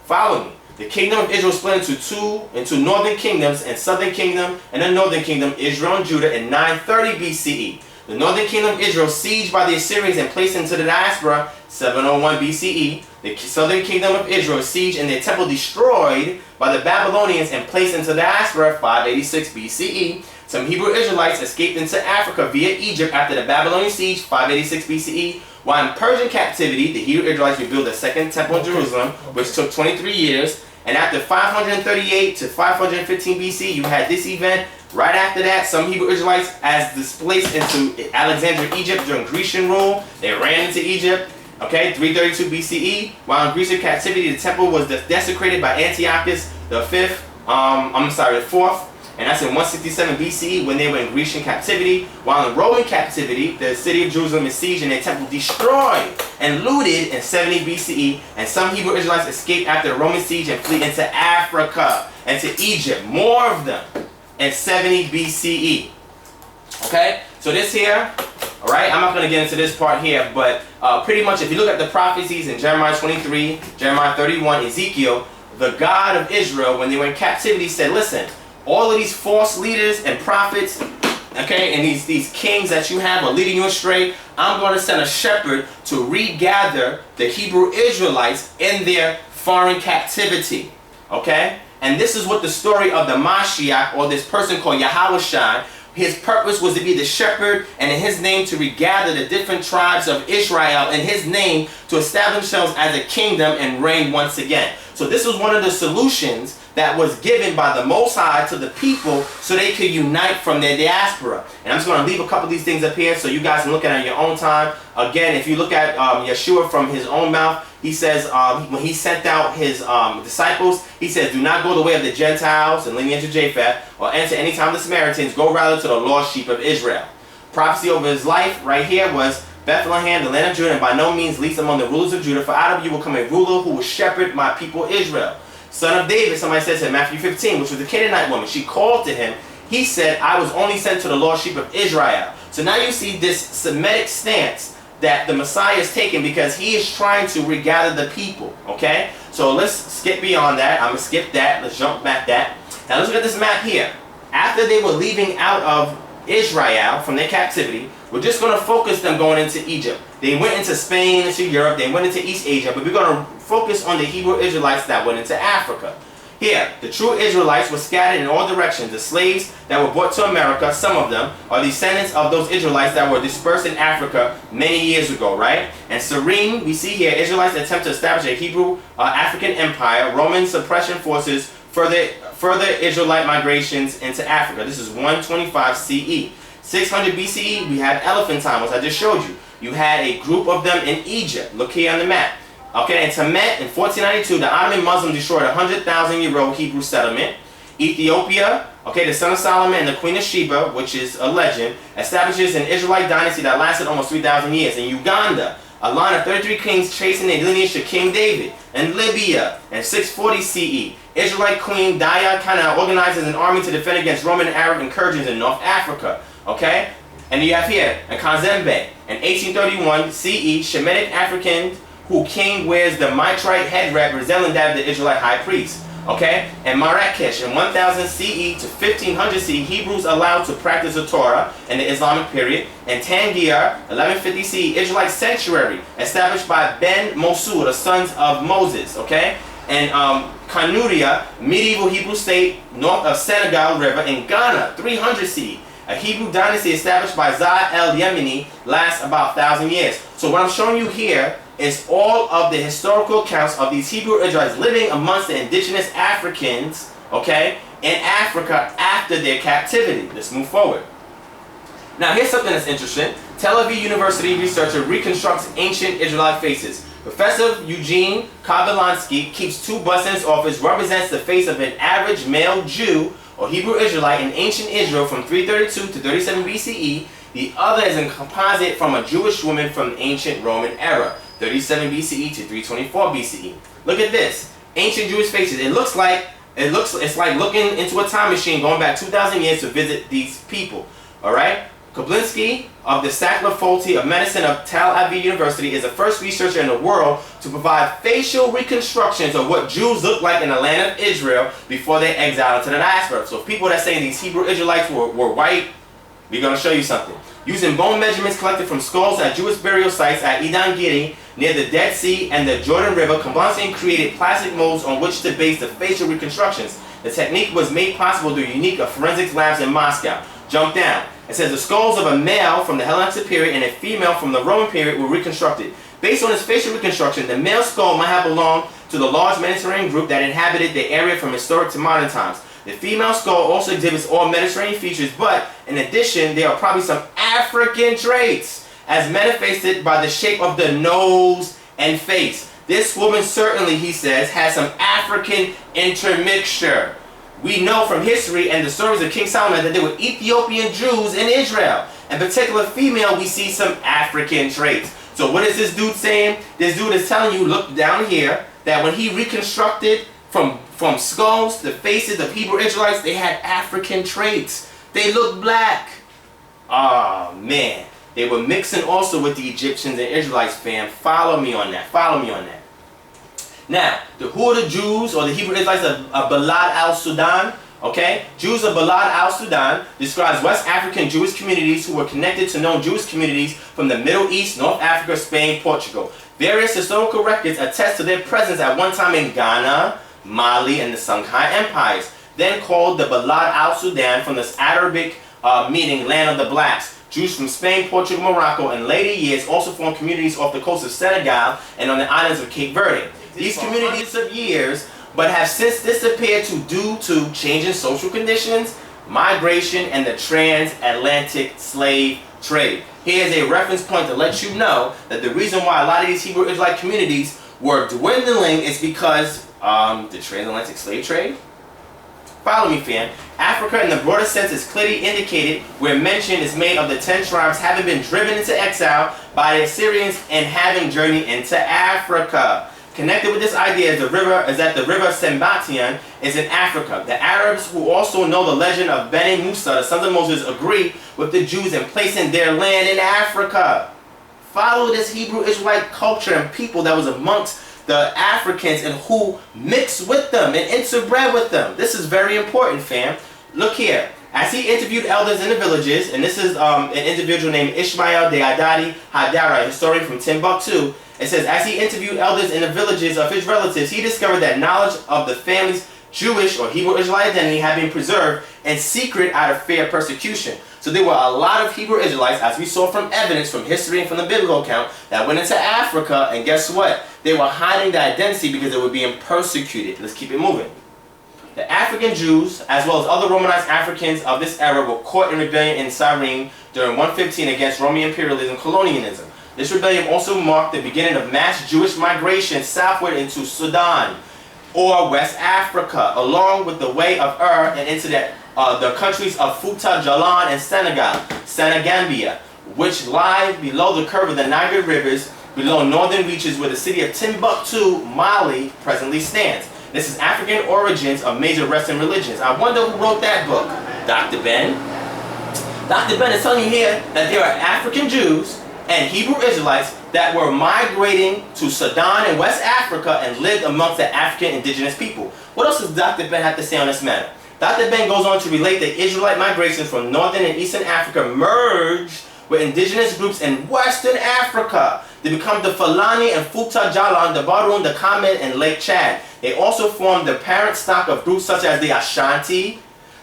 Follow me. The kingdom of Israel split into northern kingdoms and southern kingdom, and the northern kingdom, Israel and Judah, in 930 BCE. The northern kingdom of Israel sieged by the Assyrians and placed into the diaspora, 701 BCE. The southern kingdom of Israel sieged and their temple destroyed by the Babylonians and placed into the diaspora, 586 BCE. Some Hebrew Israelites escaped into Africa via Egypt after the Babylonian siege, 586 BCE. While in Persian captivity, the Hebrew Israelites rebuilt the second temple in Jerusalem, which took 23 years. And after 538 to 515 BC, you had this event. Right after that, some Hebrew Israelites, as displaced into Alexandria, Egypt during Grecian rule, they ran into Egypt. Okay, 332 BCE. While in Grecian captivity, the temple was desecrated by Antiochus the fourth. And that's in 167 BCE when they were in Grecian captivity. While in Roman captivity, the city of Jerusalem is sieged and their temple destroyed and looted in 70 BCE. And some Hebrew Israelites escaped after the Roman siege and fled into Africa and to Egypt. More of them in 70 BCE. Okay, so this here, alright, I'm not going to get into this part here, but pretty much if you look at the prophecies in Jeremiah 23, Jeremiah 31, Ezekiel, the God of Israel, when they were in captivity, said, listen, all of these false leaders and prophets, okay, and these kings that you have are leading you astray. I'm going to send a shepherd to regather the Hebrew Israelites in their foreign captivity, okay? And this is what the story of the Mashiach, or this person called Yahushua, his purpose was to be the shepherd, and in his name to regather the different tribes of Israel in his name to establish themselves as a kingdom and reign once again. So this was one of the solutions that was given by the Most High to the people so they could unite from their diaspora. And I'm just going to leave a couple of these things up here so you guys can look at it on your own time. Again, if you look at Yeshua from his own mouth, he says when he sent out his disciples, he says, do not go the way of the Gentiles and lineage of Japheth, or enter any time of the Samaritans, go rather to the lost sheep of Israel. Prophecy over his life right here was Bethlehem, the land of Judah, and by no means least among the rulers of Judah, for out of you will come a ruler who will shepherd my people Israel. Son of David, somebody says in Matthew 15, which was the Canaanite woman. She called to him. He said, I was only sent to the lost sheep of Israel. So now you see this Semitic stance that the Messiah is taking because he is trying to regather the people. Okay? So let's skip beyond that. I'm going to skip that. Let's jump back that. Now let's look at this map here. After they were leaving out of Israel from their captivity, we're just going to focus them going into Egypt. They went into Spain, into Europe, they went into East Asia, but we're going to focus on the Hebrew Israelites that went into Africa. Here, the true Israelites were scattered in all directions. The slaves that were brought to America, some of them, are descendants of those Israelites that were dispersed in Africa many years ago, right? And Serene, we see here, Israelites attempt to establish a Hebrew African empire. Roman suppression forces further Israelite migrations into Africa. This is 125 CE. 600 BCE, we had elephantine, as I just showed you. You had a group of them in Egypt. Look here on the map. Okay, in Sept, in 1492, the Ottoman Muslims destroyed a 100,000-year-old Hebrew settlement. Ethiopia, okay, the son of Solomon and the queen of Sheba, which is a legend, establishes an Israelite dynasty that lasted almost 3,000 years. In Uganda, a line of 33 kings tracing their lineage to King David. In Libya, in 640 CE, Israelite queen Daya Kana organizes an army to defend against Roman and Arab incursions in North Africa. Okay? And you have here, in Kazembe, in 1831 CE, Shemitic African who king wears the mitrite head wrap resembling that of the Israelite high priest. Okay? In Marrakesh, in 1000 CE to 1500 CE, Hebrews allowed to practice the Torah in the Islamic period. In Tangier, 1150 CE, Israelite sanctuary established by Ben Mosul, the sons of Moses. Okay? And Kanuria, medieval Hebrew state north of Senegal River. In Ghana, 300 CE, a Hebrew dynasty established by Za el-Yemeni lasts about 1,000 years. So what I'm showing you here is all of the historical accounts of these Hebrew Israelites living amongst the indigenous Africans, okay, in Africa after their captivity. Let's move forward. Now here's something that's interesting. Tel Aviv University researcher reconstructs ancient Israelite faces. Professor Eugene Kavilansky keeps two busts in his office, represents the face of an average male Jew or Hebrew Israelite in ancient Israel from 332 to 37 BCE. The other is a composite from a Jewish woman from the ancient Roman era, 37 BCE to 324 BCE. Look at this. Ancient Jewish faces. It's like looking into a time machine going back 2,000 years to visit these people. Alright? Koblinski of the Sackler Faculty of Medicine of Tel Aviv University is the first researcher in the world to provide facial reconstructions of what Jews looked like in the land of Israel before they exiled into the diaspora. So people that say these Hebrew Israelites were white, we're going to show you something. Using bone measurements collected from skulls at Jewish burial sites at Edan Giri near the Dead Sea and the Jordan River, Koblinski created plastic molds on which to base the facial reconstructions. The technique was made possible through unique forensics labs in Moscow. Jump down. It says the skulls of a male from the Hellenistic period and a female from the Roman period were reconstructed. Based on his facial reconstruction, the male skull might have belonged to the large Mediterranean group that inhabited the area from historic to modern times. The female skull also exhibits all Mediterranean features, but in addition, there are probably some African traits, as manifested by the shape of the nose and face. This woman certainly, he says, has some African intermixture. We know from history and the stories of King Solomon that there were Ethiopian Jews in Israel. In particular, female, we see some African traits. So what is this dude saying? This dude is telling you, look down here, that when he reconstructed from skulls, the faces of Hebrew Israelites, they had African traits. They looked black. Oh, man. They were mixing also with the Egyptians and Israelites, fam. Follow me on that. Follow me on that. Now, who are the Jews or the Hebrew Israelites of Balad al-Sudan? Okay? Jews of Balad al-Sudan describes West African Jewish communities who were connected to known Jewish communities from the Middle East, North Africa, Spain, Portugal. Various historical records attest to their presence at one time in Ghana, Mali, and the Songhai empires, then called the Balad al-Sudan from this Arabic meaning land of the blacks. Jews from Spain, Portugal, Morocco, and later years also formed communities off the coast of Senegal and on the islands of Cape Verde. These communities of years but have since disappeared due to changing social conditions, migration, and the transatlantic slave trade. Here's a reference point to let you know that the reason why a lot of these Hebrew Israelite communities were dwindling is because the transatlantic slave trade. Follow me, fam. Africa in the broader sense is clearly indicated where mention is made of the 10 tribes having been driven into exile by the Assyrians and having journeyed into Africa. Connected with this idea is that the river Sembatian is in Africa. The Arabs, who also know the legend of Beni Musa, the sons of Moses, agree with the Jews in placing their land in Africa. Follow this Hebrew Israelite culture and people that was amongst the Africans and who mixed with them and interbred with them. This is very important, fam. Look here. As he interviewed elders in the villages, and this is an individual named Ishmael de Adadi Hadara, a historian from Timbuktu. It says, as he interviewed elders in the villages of his relatives, he discovered that knowledge of the family's Jewish or Hebrew Israelite identity had been preserved in secret out of fear of persecution. So there were a lot of Hebrew Israelites, as we saw from evidence from history and from the biblical account, that went into Africa, and guess what? They were hiding their identity because they were being persecuted. Let's keep it moving. The African Jews, as well as other Romanized Africans of this era, were caught in rebellion in Cyrene during 115 against Roman imperialism and colonialism. This rebellion also marked the beginning of mass Jewish migration southward into Sudan or West Africa, along with the Way of Ur and into the countries of Fouta, Jalan, and Senegambia, which lie below the curve of the Niger rivers, below northern reaches where the city of Timbuktu, Mali, presently stands. This is African origins of major Western religions. I wonder who wrote that book. Dr. Ben? Dr. Ben is telling you here that there are African Jews and Hebrew Israelites that were migrating to Sudan and West Africa and lived amongst the African indigenous people. What else does Dr. Ben have to say on this matter? Dr. Ben goes on to relate that Israelite migrations from northern and eastern Africa merged with indigenous groups in Western Africa. They become the Fulani and Fouta Jalan, the Barun, the Kamen, and Lake Chad. They also formed the parent stock of groups such as the Ashanti,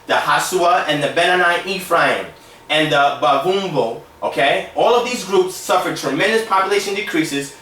the Hasua, and the Benani Ephraim, and the Bavumbo. Okay? All of these groups suffered tremendous population decreases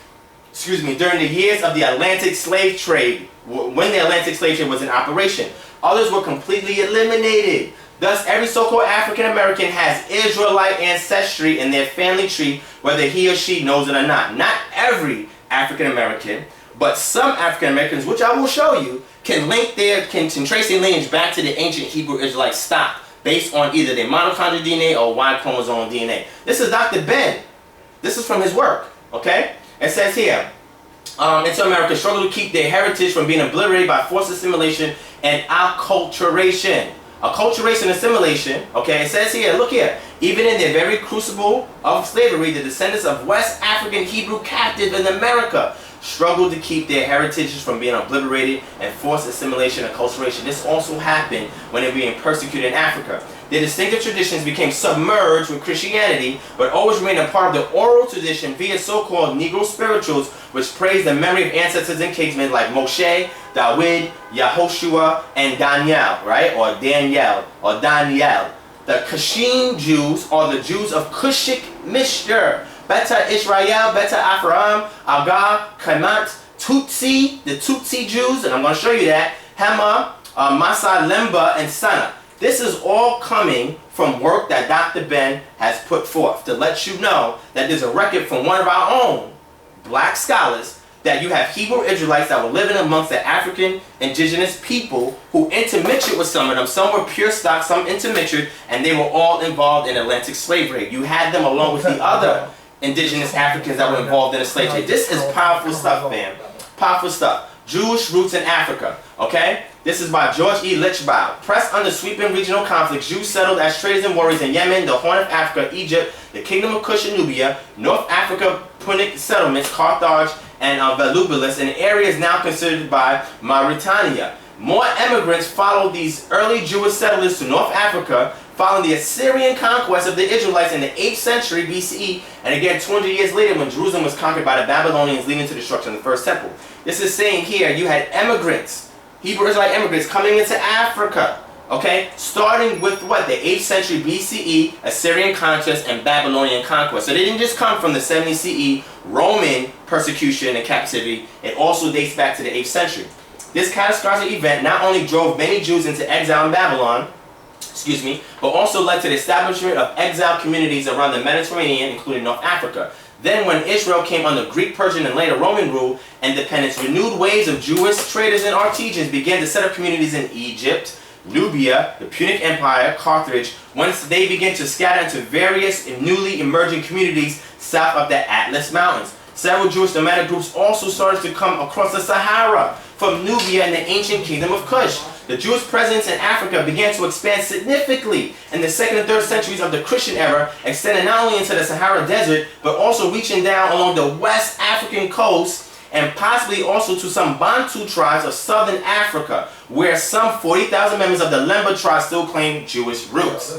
during the years of the Atlantic slave trade, when the Atlantic slave trade was in operation. Others were completely eliminated. Thus, every so-called African American has Israelite ancestry in their family tree, whether he or she knows it or not. Not every African American, but some African Americans, which I will show you, can trace their lineage back to the ancient Hebrew Israelite stock, based on either their mitochondrial DNA or Y chromosome DNA. This is Dr. Ben. This is from his work. Okay? It says here, into America struggle to keep their heritage from being obliterated by forced assimilation and acculturation. Acculturation and assimilation, okay, it says here, look here, even in their very crucible of slavery, the descendants of West African Hebrew captives in America struggled to keep their heritages from being obliterated and forced assimilation and acculturation. This also happened when they were being persecuted in Africa. Their distinctive traditions became submerged with Christianity, but always remained a part of the oral tradition via so-called Negro spirituals, which praise the memory of ancestors and kinsmen like Moshe, David, Yahoshua, and Daniel, right? Or Daniel, or Daniel. The Cushing Jews are the Jews of Cushic mixture. Beta Israel, Beta Ephraim, Agag, Kemat, Tutsi, the Tutsi Jews, and I'm going to show you that, Hema, Masa, Lemba, and Sana. This is all coming from work that Dr. Ben has put forth to let you know that there's a record from one of our own black scholars that you have Hebrew Israelites that were living amongst the African indigenous people who intermixed with some of them. Some were pure stock, some intermixed, and they were all involved in Atlantic slavery. You had them along with the other indigenous Africans that were involved in the slave trade. This is powerful stuff, man. Powerful stuff. Jewish roots in Africa. Okay? This is by George E. Lichbaugh. Pressed under sweeping regional conflicts, Jews settled as traders and warriors in Yemen, the Horn of Africa, Egypt, the Kingdom of Cush and Nubia, North Africa, Punic settlements, Carthage, and Volubilis, in areas now considered by Mauritania. More immigrants followed these early Jewish settlers to North Africa, following the Assyrian conquest of the Israelites in the 8th century BCE, and again 200 years later when Jerusalem was conquered by the Babylonians, leading to the destruction of the first temple. This is saying here you had immigrants, Hebrew Israelite immigrants coming into Africa, okay, starting with what? The 8th century BCE, Assyrian conquest and Babylonian conquest. So they didn't just come from the 70 CE Roman persecution and captivity. It also dates back to the 8th century. This catastrophic event not only drove many Jews into exile in Babylon, but also led to the establishment of exile communities around the Mediterranean, including North Africa. Then when Israel came under Greek, Persian, and later Roman rule, independence, renewed waves of Jewish traders and artisans began to set up communities in Egypt, Nubia, the Punic Empire, Carthage, whence they began to scatter into various newly emerging communities south of the Atlas Mountains. Several Jewish nomadic groups also started to come across the Sahara from Nubia and the ancient kingdom of Kush. The Jewish presence in Africa began to expand significantly in the 2nd and 3rd centuries of the Christian era, extending not only into the Sahara Desert, but also reaching down along the West African coast and possibly also to some Bantu tribes of southern Africa, where some 40,000 members of the Lemba tribe still claim Jewish roots.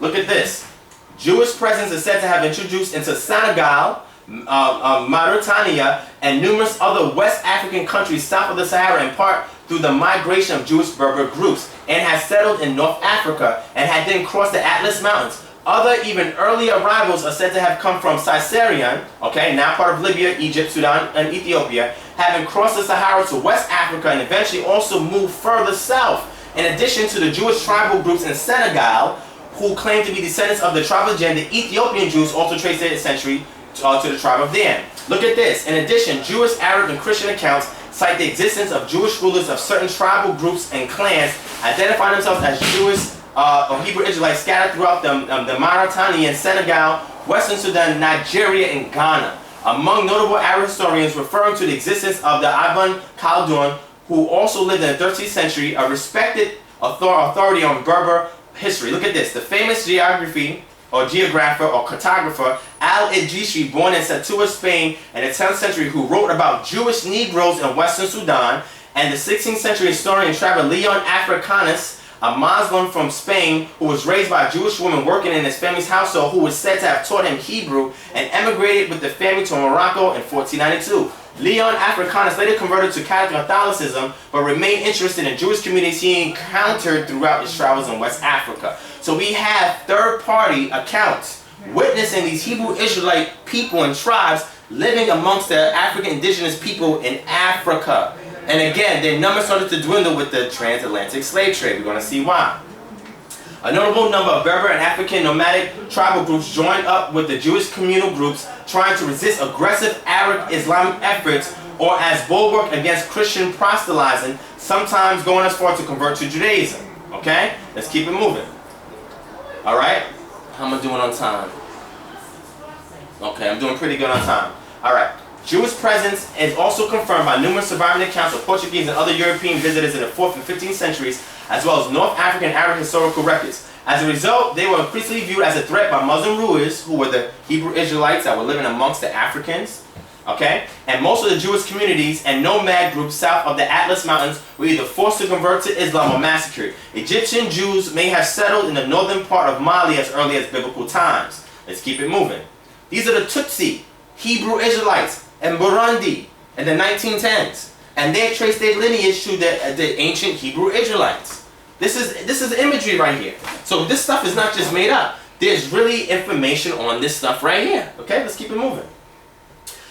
Look at this. Jewish presence is said to have introduced into Senegal, Mauritania, and numerous other West African countries south of the Sahara, in part through the migration of Jewish Berber groups, and has settled in North Africa and had then crossed the Atlas Mountains. Other even early arrivals are said to have come from Caesarion, okay, now part of Libya, Egypt, Sudan, and Ethiopia, having crossed the Sahara to West Africa and eventually also moved further south. In addition to the Jewish tribal groups in Senegal, who claim to be descendants of the tribe of Jan, the Ethiopian Jews also trace their ancestry to the tribe of Dan. Look at this. In addition, Jewish, Arab, and Christian accounts cite the existence of Jewish rulers of certain tribal groups and clans identifying themselves as Jewish or Hebrew Israelites scattered throughout the Mauritania and Senegal, Western Sudan, Nigeria, and Ghana. Among notable Arab historians referring to the existence of the Ibn Khaldun, who also lived in the 13th century, a respected authority on Berber history. Look at this. The famous geographer or cartographer Al-Idrisi, born in Ceuta, Spain in the 10th century, who wrote about Jewish Negroes in Western Sudan, and the 16th century historian and traveler Leon Africanus, a Muslim from Spain who was raised by a Jewish woman working in his family's household, who was said to have taught him Hebrew, and emigrated with the family to Morocco in 1492. Leon Africanus later converted to Catholicism, but remained interested in Jewish communities he encountered throughout his travels in West Africa. So we have third-party accounts witnessing these Hebrew Israelite people and tribes living amongst the African indigenous people in Africa. And again, their numbers started to dwindle with the transatlantic slave trade. We're going to see why. A notable number of Berber and African nomadic tribal groups joined up with the Jewish communal groups trying to resist aggressive Arab Islamic efforts, or as bulwark against Christian proselytizing, sometimes going as far to convert to Judaism. Okay? Let's keep it moving. Alright? How am I doing on time? Okay, I'm doing pretty good on time. Alright. Jewish presence is also confirmed by numerous surviving accounts of Portuguese and other European visitors in the 4th and 15th centuries, as well as North African and Arab historical records. As a result, they were increasingly viewed as a threat by Muslim rulers, who were the Hebrew Israelites that were living amongst the Africans. Okay? And most of the Jewish communities and nomad groups south of the Atlas Mountains were either forced to convert to Islam or massacred. Egyptian Jews may have settled in the northern part of Mali as early as biblical times. Let's keep it moving. These are the Tutsi, Hebrew Israelites, and Burundi in the 1910s. And they trace their lineage to the ancient Hebrew Israelites. This is imagery right here. So this stuff is not just made up. There's really information on this stuff right here. Okay, let's keep it moving.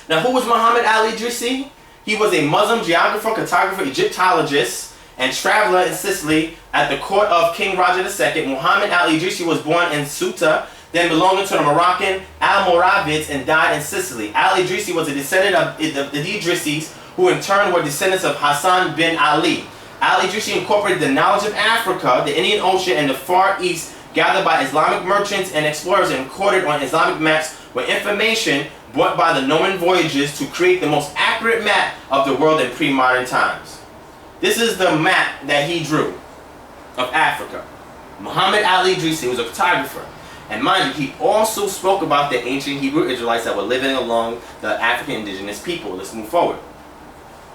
Now, who was Muhammad al-Idrisi? He was a Muslim geographer, cartographer, Egyptologist, and traveler in Sicily at the court of King Roger II. Muhammad al-Idrisi was born in Ceuta, then belonging to the Moroccan Almoravids, and died in Sicily. Al-Idrisi was a descendant of the Idrisis, who in turn were descendants of Hassan bin Ali. Al-Idrisi incorporated the knowledge of Africa, the Indian Ocean, and the Far East, gathered by Islamic merchants and explorers and recorded on Islamic maps with information brought by the Norman voyages to create the most accurate map of the world in pre-modern times. This is the map that he drew of Africa. Muhammad al-Idrisi was a photographer. And mind you, he also spoke about the ancient Hebrew Israelites that were living along the African indigenous people. Let's move forward.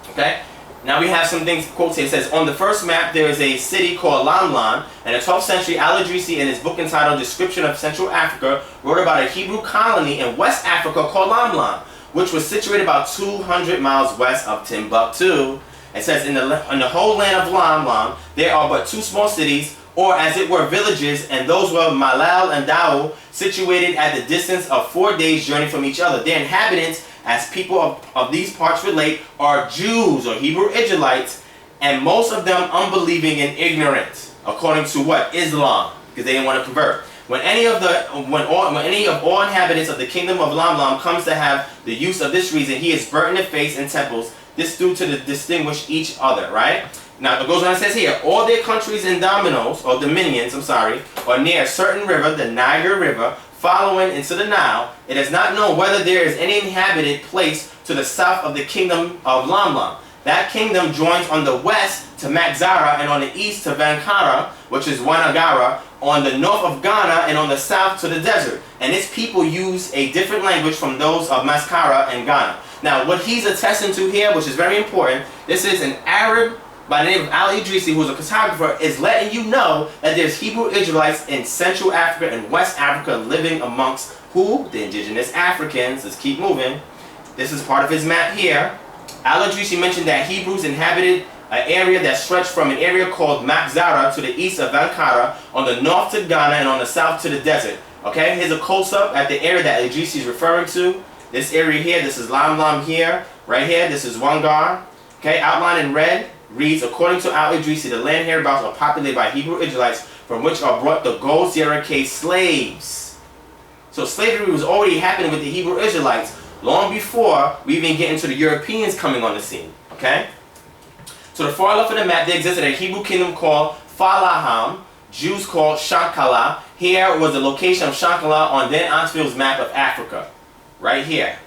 Okay? Now we have some things, quotes here. It says, on the first map there is a city called Lamlan. In the 12th century, Al-Idrisi, in his book entitled Description of Central Africa, wrote about a Hebrew colony in West Africa called Lamlan, which was situated about 200 miles west of Timbuktu. It says, in the whole land of Lamlan, there are but 2 small cities, or as it were villages, and those were Malal and Dao, situated at the distance of 4 days' journey from each other. Their inhabitants, as people of these parts relate, are Jews or Hebrew Israelites, and most of them unbelieving and ignorant, according to what? Islam, because they didn't want to convert. When any of all inhabitants of the kingdom of Lamlam comes to have the use of this reason, he is burnt in the face in temples. This due to distinguish each other, right? Now it goes on and says here, all their countries and dominions, are near a certain river, the Niger River, following into the Nile. It is not known whether there is any inhabited place to the south of the kingdom of Lamlam. That kingdom joins on the west to Magzara and on the east to Vankara, which is Wanagara, on the north of Ghana and on the south to the desert. And its people use a different language from those of Mascara and Ghana. Now, what he's attesting to here, which is very important, this is an Arab by the name of Al-Idrisi, who's a cartographer, is letting you know that there's Hebrew Israelites in Central Africa and West Africa living amongst who? The indigenous Africans. Let's keep moving. This is part of his map here. Al-Idrisi mentioned that Hebrews inhabited an area that stretched from an area called Magzara to the east of Ankara, on the north to Ghana, and on the south to the desert. Okay, here's a close-up at the area that Idrisi is referring to. This area here, this is Lamlam here, right here, this is Wangar. Okay, outlined in red, reads, according to Al-Idrisi, the land hereabouts are populated by Hebrew Israelites, from which are brought the Gold Sierra K slaves. So slavery was already happening with the Hebrew Israelites long before we even get into the Europeans coming on the scene. Okay? To the far left of the map, there existed a Hebrew kingdom called Falaham, Jews called Shankala. Here was the location of Shankala on Dan Oxfield's map of Africa. Right here.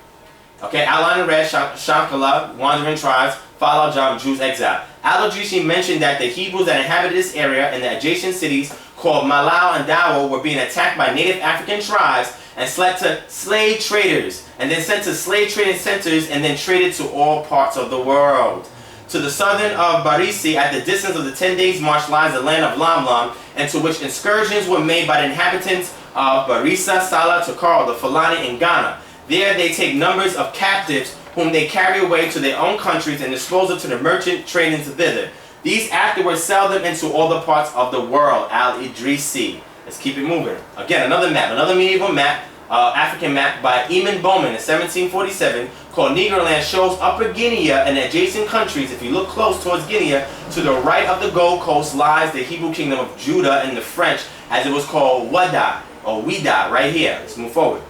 Okay, outlined in red, Shankala, wandering tribes, Falajam, Jews exile. Al-Idrisi mentioned that the Hebrews that inhabited this area and the adjacent cities called Malau and Dawo were being attacked by native African tribes and fled to slave traders, and then sent to slave trading centers and then traded to all parts of the world. To the southern of Barisi, at the distance of the 10 days' march, lies the land of Lamlam, and to which excursions were made by the inhabitants of Barisa, Sala, Tokaro, the Fulani, and Ghana. There they take numbers of captives whom they carry away to their own countries and dispose of to the merchant trading thither. These afterwards sell them into all the parts of the world. Al-Idrisi. Let's keep it moving. Again, another map, another medieval map, African map by Eamon Bowman in 1747, called Negroland, shows Upper Guinea and adjacent countries. If you look close towards Guinea, to the right of the Gold Coast lies the Hebrew kingdom of Judah in the French, as it was called Wada, or Wida, right here. Let's move forward.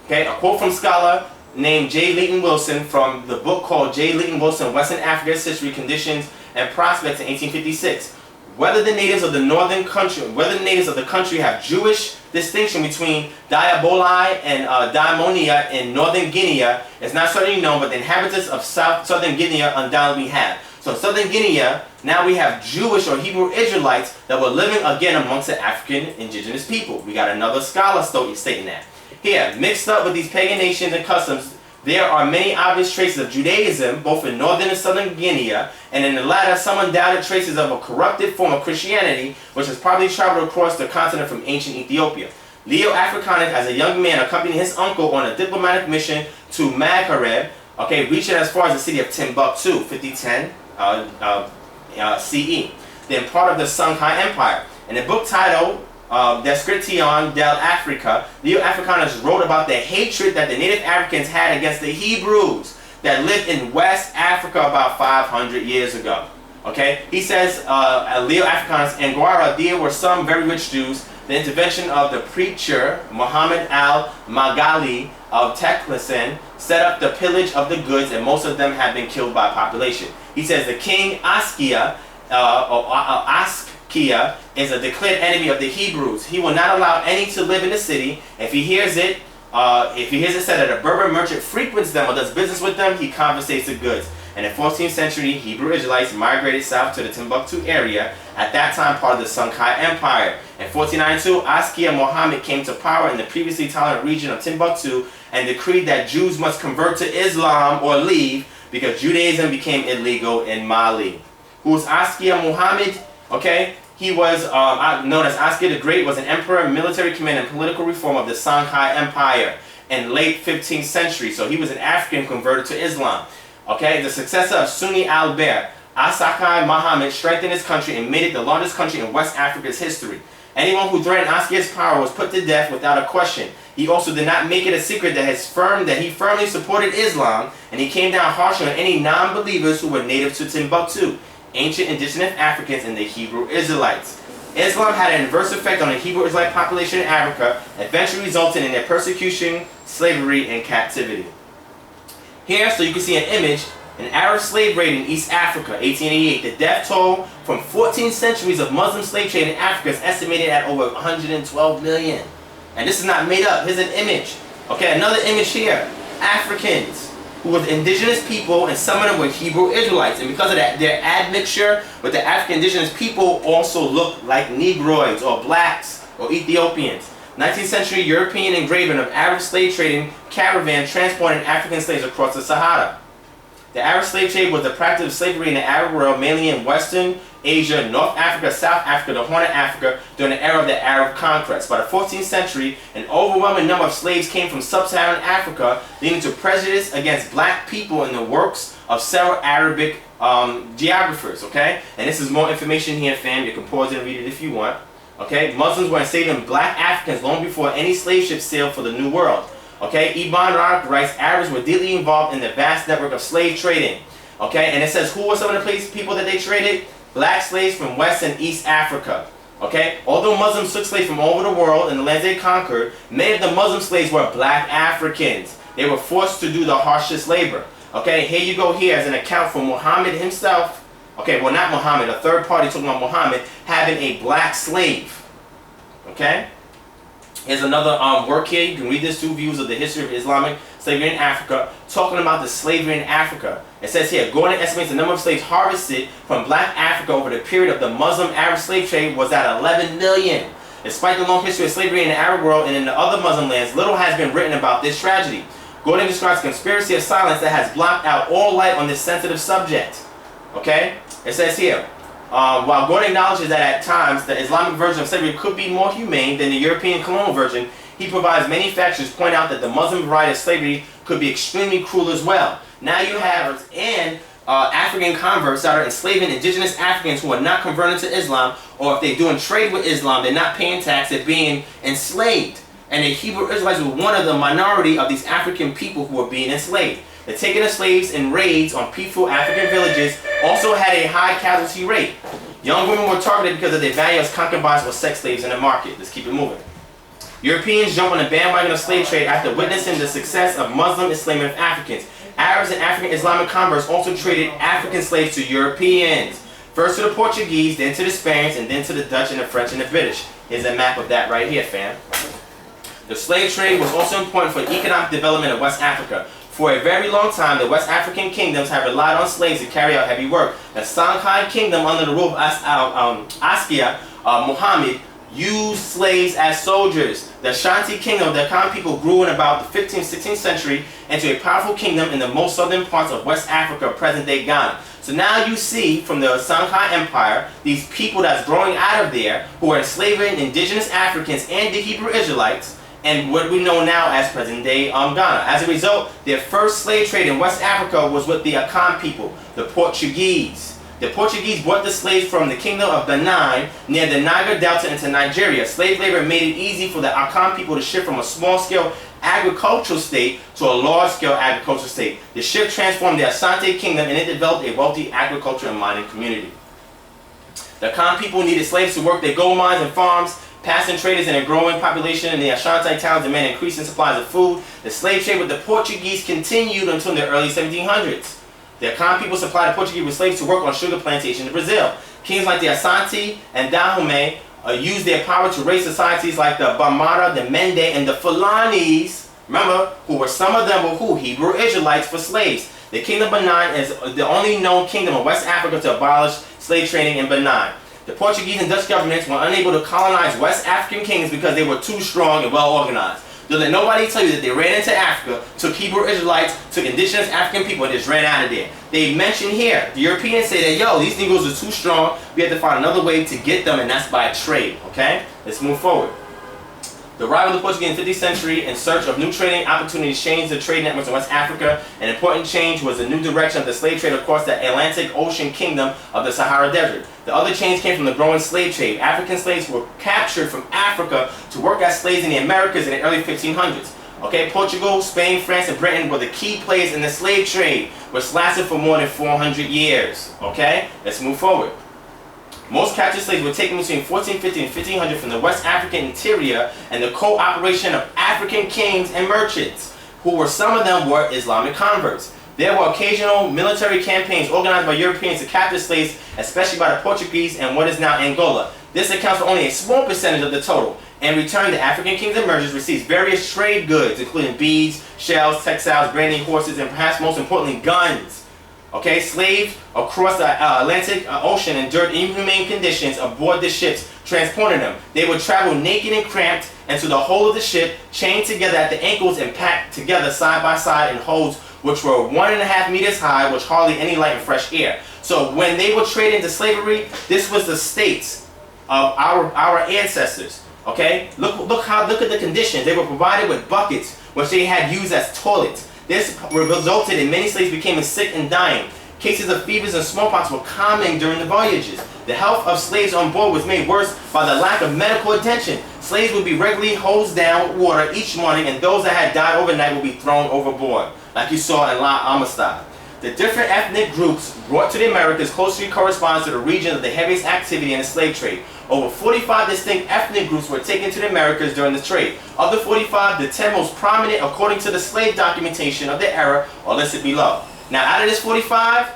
Okay, a quote from scholar named J. Leighton Wilson from the book called J. Leighton Wilson, Western Africa's History, Conditions, and Prospects in 1856. Whether the natives of the country have Jewish distinction between Diaboli and Daimonia in northern Guinea is not certainly known, but the inhabitants of southern Guinea undoubtedly have. So in southern Guinea, now we have Jewish or Hebrew Israelites that were living again amongst the African indigenous people. We got another scholar stating that. Here, mixed up with these pagan nations and customs, there are many obvious traces of Judaism, both in northern and southern Guinea, and in the latter, some undoubted traces of a corrupted form of Christianity, which has probably traveled across the continent from ancient Ethiopia. Leo Africanus, as a young man, accompanied his uncle on a diplomatic mission to Maghreb, okay, reaching as far as the city of Timbuktu, 5010 CE, then part of the Songhai Empire. In a book titled Description del Africa, Leo Africanus wrote about the hatred that the native Africans had against the Hebrews that lived in West Africa about 500 years ago. Okay, he says, Leo Africanus, in Guara, there were some very rich Jews. The intervention of the preacher Muhammad al-Maghali of Teclisen set up the pillage of the goods, and most of them have been killed by population. He says the king Askia, Askia is a declared enemy of the Hebrews. He will not allow any to live in the city. If he hears it said that a Berber merchant frequents them or does business with them, he confiscates the goods. In the 14th century, Hebrew Israelites migrated south to the Timbuktu area, at that time part of the Songhai Empire. In 1492, Askia Muhammad came to power in the previously tolerant region of Timbuktu and decreed that Jews must convert to Islam or leave because Judaism became illegal in Mali. Who's Askia Muhammad? Okay, he was known as Askia the Great, was an emperor, military commander, and political reformer of the Songhai Empire in late 15th century. So he was an African converted to Islam. Okay, the successor of Sunni Albert, Asakai Muhammad strengthened his country and made it the largest country in West Africa's history. Anyone who threatened Askia's power was put to death without a question. He also did not make it a secret that he firmly supported Islam, and he came down harshly on any non-believers who were native to Timbuktu. ancient indigenous Africans, and the Hebrew Israelites. Islam had an adverse effect on the Hebrew Israelite population in Africa, eventually resulting in their persecution, slavery, and captivity. Here, so you can see an image, an Arab slave raid in East Africa, 1888. The death toll from 14 centuries of Muslim slave trade in Africa is estimated at over 112 million. And this is not made up. Here's an image. Okay, another image here. Africans who were indigenous people, and some of them were Hebrew Israelites. And because of that, their admixture with the African indigenous people also looked like Negroids or blacks or Ethiopians. 19th century European engraving of Arab slave trading caravan transporting African slaves across the Sahara. The Arab slave trade was the practice of slavery in the Arab world, mainly in Western Asia, North Africa, South Africa, the Horn of Africa, during the era of the Arab conquest. By the 14th century, an overwhelming number of slaves came from sub-Saharan Africa, leading to prejudice against black people in the works of several Arabic geographers, okay? And this is more information here, fam. You can pause and read it if you want. Okay? Muslims were enslaving black Africans long before any slave ships sailed for the New World. Okay, Ibn Rashid writes, Arabs were deeply involved in the vast network of slave trading. Okay, and it says who were some of the people that they traded? Black slaves from West and East Africa. Okay, although Muslims took slaves from all over the world in the lands they conquered, many of the Muslim slaves were black Africans. They were forced to do the harshest labor. Okay, here you go here as an account from Muhammad himself. Okay, well not Muhammad, a third party talking about Muhammad having a black slave. Okay? Here's another work here. You can read this, 2 views of the history of Islamic slavery in Africa, talking about the slavery in Africa. It says here, Gordon estimates the number of slaves harvested from black Africa over the period of the Muslim-Arab slave trade was at 11 million. Despite the long history of slavery in the Arab world and in the other Muslim lands, little has been written about this tragedy. Gordon describes a conspiracy of silence that has blocked out all light on this sensitive subject. Okay? It says here, while Gordon acknowledges that at times the Islamic version of slavery could be more humane than the European colonial version, he provides many factors point out that the Muslim variety of slavery could be extremely cruel as well. Now you have African converts that are enslaving indigenous Africans who are not converted to Islam, or if they're doing trade with Islam, they're not paying tax, they're being enslaved. And the Hebrew Israelites were one of the minority of these African people who were being enslaved. The taking of slaves in raids on peaceful African villages also had a high casualty rate. Young women were targeted because of their value as concubines or sex slaves in the market. Let's keep it moving. Europeans jumped on the bandwagon of slave trade after witnessing the success of Muslim enslavement of Africans. Arabs and African Islamic converts also traded African slaves to Europeans. First to the Portuguese, then to the Spaniards, and then to the Dutch and the French and the British. Here's a map of that right here, fam. The slave trade was also important for the economic development of West Africa. For a very long time, the West African kingdoms have relied on slaves to carry out heavy work. The Songhai kingdom, under the rule of Askia Muhammad, used slaves as soldiers. The Ashanti kingdom, the Akan people, grew in about the 15th, 16th century into a powerful kingdom in the most southern parts of West Africa, present-day Ghana. So now you see from the Songhai Empire, these people that's growing out of there who are enslaving indigenous Africans and the Hebrew Israelites, and what we know now as present-day Ghana. As a result, their first slave trade in West Africa was with the Akan people, the Portuguese. The Portuguese brought the slaves from the kingdom of Benin near the Niger Delta into Nigeria. Slave labor made it easy for the Akan people to shift from a small-scale agricultural state to a large-scale agricultural state. The shift transformed the Asante kingdom and it developed a wealthy agriculture and mining community. The Akan people needed slaves to work their gold mines and farms. Passing traders and a growing population in the Ashanti towns demand increasing supplies of food. The slave trade with the Portuguese continued until the early 1700s. The Akan people supplied the Portuguese with slaves to work on sugar plantations in Brazil. Kings like the Asante and Dahomey used their power to raise societies like the Bamara, the Mende, and the Fulanis, remember, who were some of them were who? Hebrew Israelites for slaves. The kingdom of Benin is the only known kingdom of West Africa to abolish slave trading in Benin. The Portuguese and Dutch governments were unable to colonize West African kings because they were too strong and well organized. Don't let nobody tell you that they ran into Africa, took Hebrew Israelites, took indigenous African people, and just ran out of there. They mention here, the Europeans say that, yo, these Negroes are too strong, we have to find another way to get them, and that's by trade, okay? Let's move forward. The arrival of the Portuguese in the 50th century in search of new trading opportunities changed the trade networks in West Africa. An important change was the new direction of the slave trade across the Atlantic Ocean kingdom of the Sahara Desert. The other change came from the growing slave trade. African slaves were captured from Africa to work as slaves in the Americas in the early 1500s. Okay, Portugal, Spain, France, and Britain were the key players in the slave trade, which lasted for more than 400 years. Okay, let's move forward. Most captured slaves were taken between 1450 and 1500 from the West African interior, and the cooperation of African kings and merchants, some of them were Islamic converts. There were occasional military campaigns organized by Europeans to capture slaves, especially by the Portuguese and what is now Angola. This accounts for only a small percentage of the total. In return, the African kings and merchants received various trade goods, including beads, shells, textiles, branding, horses, and perhaps most importantly, guns. Okay, slaves across the Atlantic Ocean endured inhumane conditions aboard the ships transporting them. They would travel naked and cramped into the hull of the ship, chained together at the ankles and packed together side by side in holds which were 1.5 meters high, which hardly any light and fresh air. So when they were traded into slavery, this was the states of our ancestors. Okay, look at the conditions. They were provided with buckets, which they had used as toilets. This resulted in many slaves becoming sick and dying. Cases of fevers and smallpox were common during the voyages. The health of slaves on board was made worse by the lack of medical attention. Slaves would be regularly hosed down with water each morning, and those that had died overnight would be thrown overboard, like you saw in La Amistad. The different ethnic groups brought to the Americas closely corresponds to the region of the heaviest activity in the slave trade. Over 45 distinct ethnic groups were taken to the Americas during the trade. Of the 45, the 10 most prominent, according to the slave documentation of the era, are listed below. Now, out of this 45,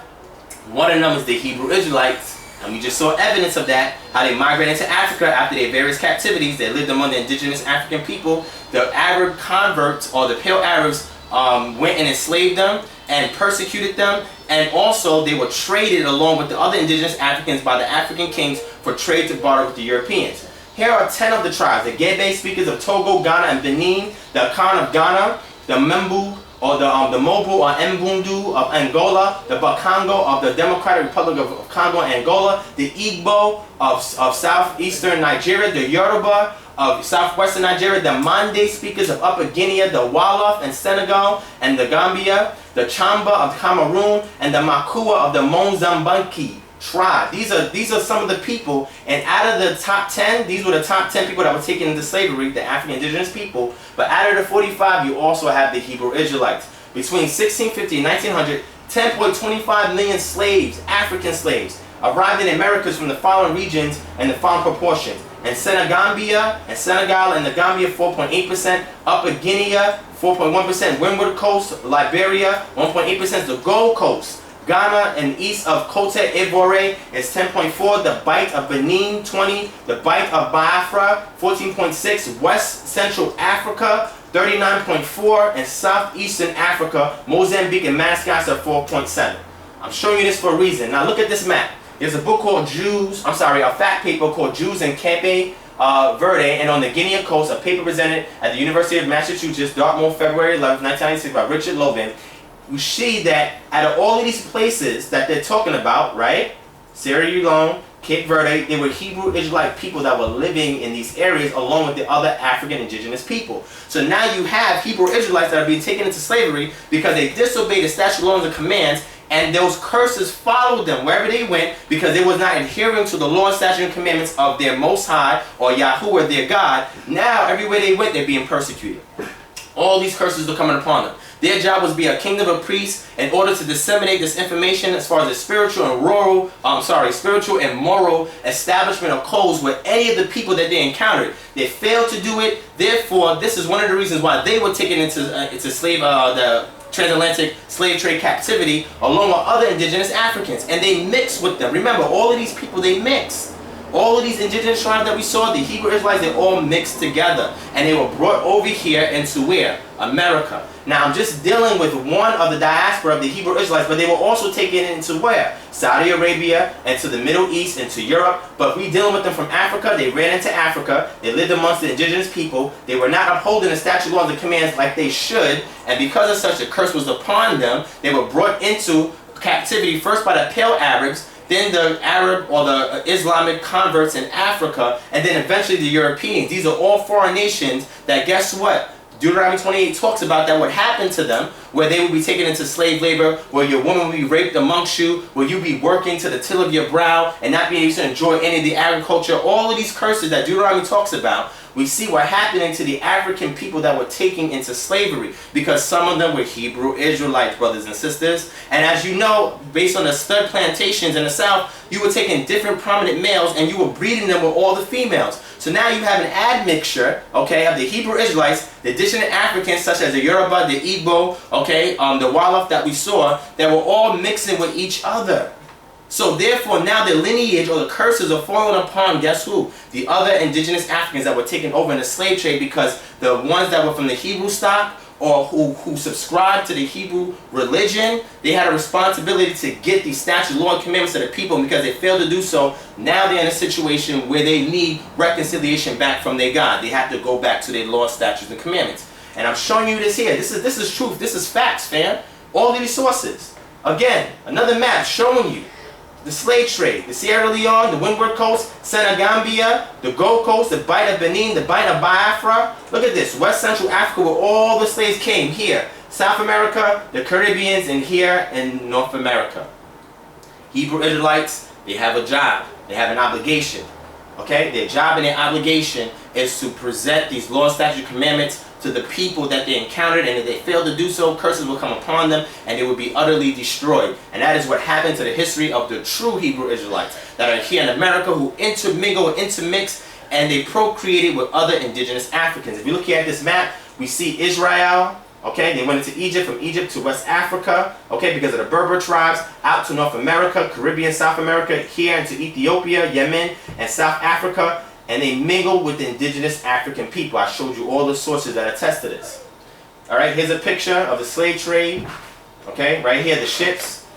one of them is the Hebrew Israelites, and we just saw evidence of that, how they migrated to Africa after their various captivities. They lived among the indigenous African people. The Arab converts, or the Pale Arabs, went and enslaved them and persecuted them, and also they were traded along with the other indigenous Africans by the African kings for trade to barter with the Europeans. Here are 10 of the tribes: the Gebe speakers of Togo, Ghana, and Benin, the Akan of Ghana, the Membu or the Mobu or Mbundu of Angola, the Bakongo of the Democratic Republic of Congo and Angola, the Igbo of southeastern Nigeria, the Yoruba of southwestern Nigeria, the Mande speakers of Upper Guinea, the Wolof in Senegal and the Gambia, the Chamba of Cameroon, and the Makua of the Mozambique tribe. These are some of the people, and out of the top 10, these were the top 10 people that were taken into slavery, the African indigenous people. But out of the 45, you also have the Hebrew Israelites. Between 1650 and 1900, 10.25 million slaves, African slaves, arrived in the Americas from the following regions and the following proportions. In Senegambia and Senegal and the Gambia, 4.8%, Upper Guinea, 4.1%, Windward Coast, Liberia, 1.8%, the Gold Coast, Ghana and east of Cote d'Ivoire is 10.4, the Bight of Benin 20, the Bight of Biafra 14.6, West Central Africa 39.4, and Southeastern Africa, Mozambique and Madagascar 4.7. I'm showing you this for a reason. Now look at this map. There's a book called a fact paper called Jews in Cape Verde and on the Guinea coast, a paper presented at the University of Massachusetts, Dartmouth, February 11, 1996 by Richard Loban. You see that out of all of these places that they're talking about, right? Sierra Leone, Cape Verde, they were Hebrew Israelite people that were living in these areas along with the other African indigenous people. So now you have Hebrew Israelites that are being taken into slavery because they disobeyed the statute, laws, and commands, and those curses followed them wherever they went because they was not adhering to the law, statute, and commandments of their Most High or Yahweh or their God. Now everywhere they went, they're being persecuted. All these curses are coming upon them. Their job was to be a kingdom of priests in order to disseminate this information as far as the spiritual and moral establishment of codes with any of the people that they encountered. They failed to do it. Therefore, this is one of the reasons why they were taken into the transatlantic slave trade captivity along with other indigenous Africans, and they mixed with them. Remember, all of these people, they mixed. All of these indigenous tribes that we saw, the Hebrew Israelites, they all mixed together. And they were brought over here into where? America. Now, I'm just dealing with one of the diaspora of the Hebrew Israelites, but they were also taken into where? Saudi Arabia, and to the Middle East, and to Europe. But we dealing with them from Africa. They ran into Africa. They lived amongst the indigenous people. They were not upholding the statute, laws, and commands like they should. And because of such, a curse was upon them. They were brought into captivity first by the Pale Arabs, then the Arab or the Islamic converts in Africa, and then eventually the Europeans. These are all foreign nations that, guess what? Deuteronomy 28 talks about that what happened to them, where they would be taken into slave labor, where your woman would be raped amongst you, where you be working to the till of your brow and not being able to enjoy any of the agriculture. All of these curses that Deuteronomy talks about we see what happening to the African people that were taken into slavery, because some of them were Hebrew Israelites, brothers and sisters. And as you know, based on the stud plantations in the South, you were taking different prominent males and you were breeding them with all the females. So now you have an admixture, okay, of the Hebrew Israelites, the indigenous Africans such as the Yoruba, the Igbo, okay, the Wolof that we saw, that were all mixing with each other. So therefore now the lineage or the curses are falling upon, guess who? The other indigenous Africans that were taken over in the slave trade, because the ones that were from the Hebrew stock or who subscribed to the Hebrew religion, they had a responsibility to get these statutes, law, and commandments to the people, and because they failed to do so, now they're in a situation where they need reconciliation back from their God. They have to go back to their law, statutes, and commandments. And I'm showing you this here. This is truth. This is facts, fam. All these sources. Again, another map showing you the slave trade, the Sierra Leone, the Windward Coast, Senegambia, the Gold Coast, the Bight of Benin, the Bight of Biafra. Look at this, West Central Africa, where all the slaves came here. South America, the Caribbeans, and here in North America. Hebrew Israelites, they have a job, they have an obligation. Okay, their job and their obligation is to present these laws, statutes, commandments to the people that they encountered, and if they fail to do so, curses will come upon them and they will be utterly destroyed. And that is what happened to the history of the true Hebrew Israelites that are here in America, who intermingle and intermix, and they procreated with other indigenous Africans. If you look here at this map, we see Israel. Okay, they went into Egypt, from Egypt to West Africa, okay, because of the Berber tribes, out to North America, Caribbean, South America, here into Ethiopia, Yemen, and South Africa, and they mingled with the indigenous African people. I showed you all the sources that attest to this. All right, here's a picture of the slave trade, okay, right here, the ships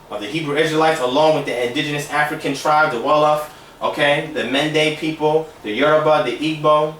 of the Hebrew Israelites, along with the indigenous African tribes, the Wolof, okay, the Mende people, the Yoruba, the Igbo.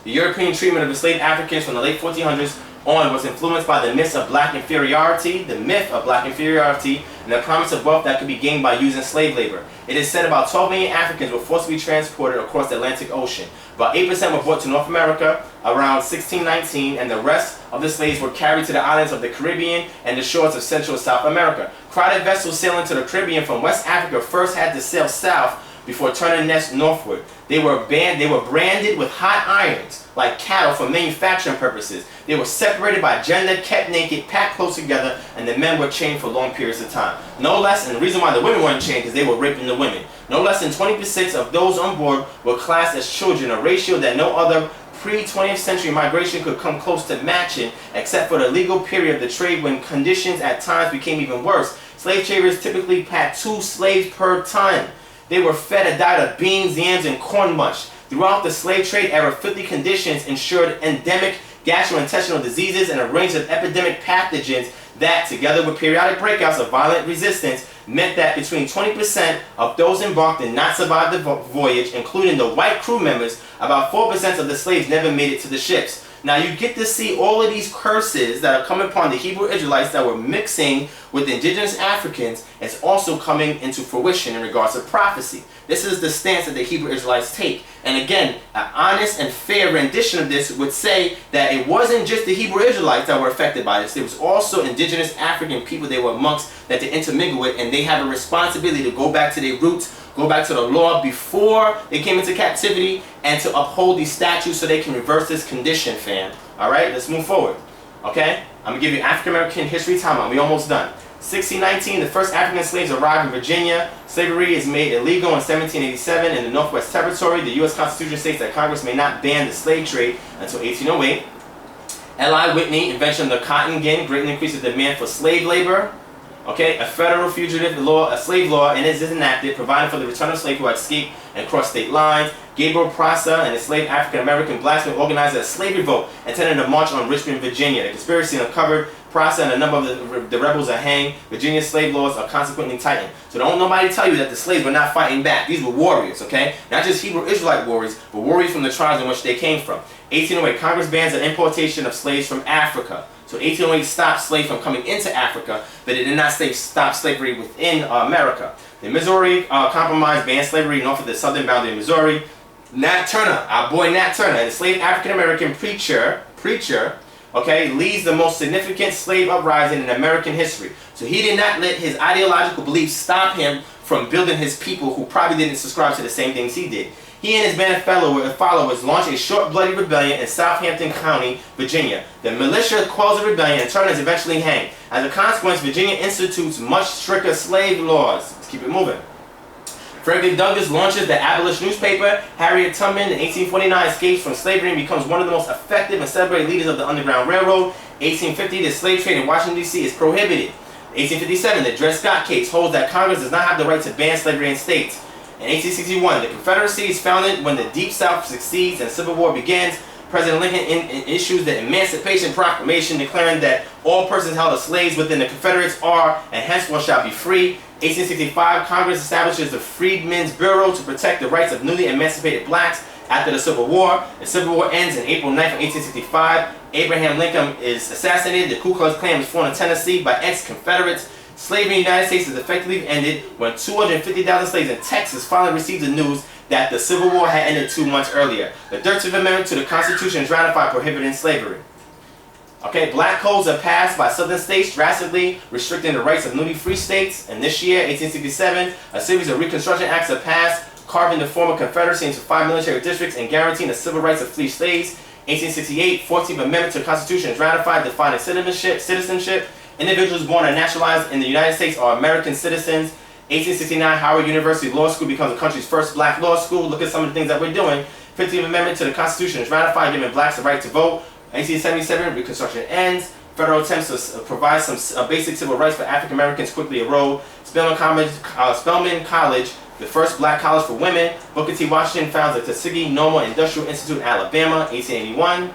The European treatment of the enslaved Africans from the late 1400s on was influenced by the myth of black inferiority, and the promise of wealth that could be gained by using slave labor. It is said about 12 million Africans were forcibly transported across the Atlantic Ocean. About 8% were brought to North America around 1619, and the rest of the slaves were carried to the islands of the Caribbean and the shores of Central and South America. Crowded vessels sailing to the Caribbean from West Africa first had to sail south before turning northward. They were branded with hot irons, like cattle, for manufacturing purposes. They were separated by gender, kept naked, packed close together, and the men were chained for long periods of time. No less, and the reason why the women weren't chained is they were raping the women. No less than 20% of those on board were classed as children, a ratio that no other pre-20th century migration could come close to matching, except for the legal period of the trade when conditions at times became even worse. Slave traders typically had 2 slaves per ton. They were fed a diet of beans, yams, and corn mush. Throughout the slave trade era, filthy conditions ensured endemic gastrointestinal diseases and a range of epidemic pathogens that, together with periodic breakouts of violent resistance, meant that between 20% of those embarked did not survive the voyage, including the white crew members. About 4% of the slaves never made it to the ships. Now you get to see all of these curses that are coming upon the Hebrew Israelites that were mixing with the indigenous Africans. It's also coming into fruition in regards to prophecy. This is the stance that the Hebrew Israelites take. And again, an honest and fair rendition of this would say that it wasn't just the Hebrew Israelites that were affected by this. There was also indigenous African people they were amongst that they intermingled with, and they have a responsibility to go back to their roots, go back to the law before they came into captivity, and to uphold these statutes so they can reverse this condition, fam. Alright, let's move forward. Okay? I'm going to give you African American history timeline. We're almost done. 1619, the first African slaves arrived in Virginia. Slavery is made illegal in 1787 in the Northwest Territory. The U.S. Constitution states that Congress may not ban the slave trade until 1808. L.I. Whitney, invention of the cotton gin, greatly increased the demand for slave labor. Okay, a federal fugitive law, a slave law, and it is enacted, providing for the return of slaves who had escaped and crossed state lines. Gabriel Prosser, an enslaved African-American blacksmith, organized a slave revolt, intending to march on Richmond, Virginia. The conspiracy uncovered. Prosser and a number of the rebels are hanged. Virginia's slave laws are consequently tightened. So don't nobody tell you that the slaves were not fighting back. These were warriors, okay? Not just Hebrew Israelite warriors, but warriors from the tribes in which they came from. 1808, Congress bans the importation of slaves from Africa. So 1808 stopped slaves from coming into Africa, but it did not stop slavery within America. The Missouri Compromise banned slavery north of the southern boundary of Missouri. Nat Turner, our boy Nat Turner, an enslaved African-American preacher, okay, leads the most significant slave uprising in American history. So he did not let his ideological beliefs stop him from building his people who probably didn't subscribe to the same things he did. he and his band of followers launched a short, bloody rebellion in Southampton County, Virginia. The militia quells the rebellion and Turner is eventually hanged. As a consequence, Virginia institutes much stricter slave laws. Let's keep it moving. Frederick Douglass launches the abolition newspaper. Harriet Tubman in 1849 escapes from slavery and becomes one of the most effective and celebrated leaders of the Underground Railroad. 1850, the slave trade in Washington, D.C. is prohibited. 1857, the Dred Scott case holds that Congress does not have the right to ban slavery in states. In 1861, the Confederacy is founded when the Deep South succeeds and Civil War begins. President Lincoln issues the Emancipation Proclamation declaring that all persons held as slaves within the Confederates are and henceforth shall be free. 1865, Congress establishes the Freedmen's Bureau to protect the rights of newly emancipated blacks after the Civil War. The Civil War ends in April 9th, 1865. Abraham Lincoln is assassinated. The Ku Klux Klan was formed in Tennessee by ex-Confederates. Slavery in the United States is effectively ended when 250,000 slaves in Texas finally received the news that the Civil War had ended 2 months earlier. The 13th Amendment to the Constitution is ratified prohibiting slavery. Okay, black codes are passed by southern states, drastically restricting the rights of newly free states. And this year, 1867, a series of Reconstruction Acts are passed, carving the former Confederacy into 5 military districts and guaranteeing the civil rights of free slaves. 1868, 14th Amendment to the Constitution is ratified, defining citizenship. Individuals born and naturalized in the United States are American citizens. 1869, Howard University Law School becomes the country's first black law school. Look at some of the things that we're doing. 15th Amendment to the Constitution is ratified, giving blacks the right to vote. 1877, Reconstruction ends. Federal attempts to provide some basic civil rights for African Americans quickly erode. Spelman College, the first black college for women. Booker T. Washington founds the Tuskegee Normal Industrial Institute in Alabama, 1881.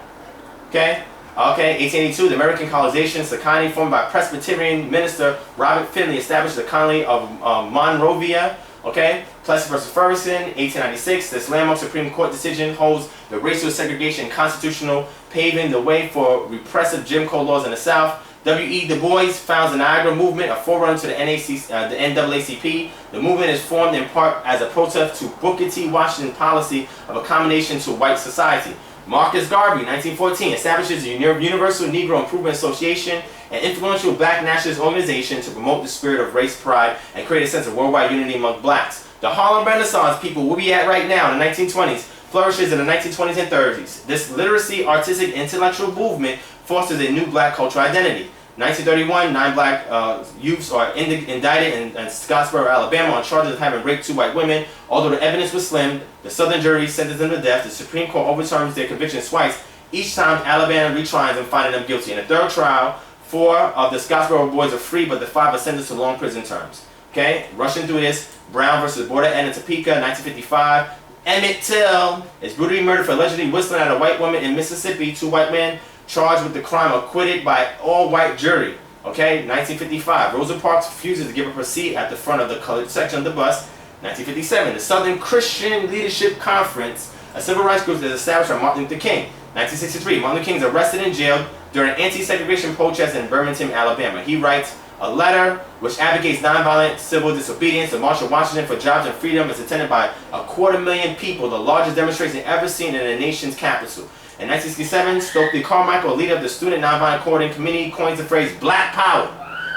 Okay, 1882, the American colonization, Sacconi, formed by Presbyterian minister Robert Finley, established the colony of Monrovia. Okay, Plessy versus Ferguson, 1896, this landmark Supreme Court decision holds the racial segregation constitutional, paving the way for repressive Jim Crow laws in the South. W.E. Du Bois founds the Niagara Movement, a forerunner to the NAACP. The movement is formed in part as a protest to Booker T. Washington's policy of accommodation to white society. Marcus Garvey, 1914, establishes the Universal Negro Improvement Association, an influential black nationalist organization to promote the spirit of race pride and create a sense of worldwide unity among blacks. The Harlem Renaissance, people, we'll be at right now in the 1920s, flourishes in the 1920s and 30s. This literacy, artistic, intellectual movement fosters a new black cultural identity. 1931, 9 black youths are indicted in Scottsboro, Alabama on charges of having raped 2 white women. Although the evidence was slim, the Southern jury sentenced them to death. The Supreme Court overturns their convictions twice. Each time, Alabama retries them, finding them guilty. In the third trial, 4 of the Scottsboro boys are free, but the 5 are sentenced to long prison terms. Okay, rushing through this, Brown versus Board of Ed in Topeka, 1955. Emmett Till is brutally murdered for allegedly whistling at a white woman in Mississippi. 2 white men charged with the crime acquitted by all-white jury. Okay, 1955. Rosa Parks refuses to give up her seat at the front of the colored section of the bus. 1957. The Southern Christian Leadership Conference, a civil rights group that is established by Martin Luther King. 1963. Martin Luther King is arrested and jailed during anti-segregation protests in Birmingham, Alabama. He writes a letter which advocates nonviolent civil disobedience. The March on Washington for Jobs and Freedom is attended by 250,000 people, the largest demonstration ever seen in the nation's capital. In 1967, Stokely Carmichael, leader of the Student Nonviolent Coordinating Committee, coins the phrase Black Power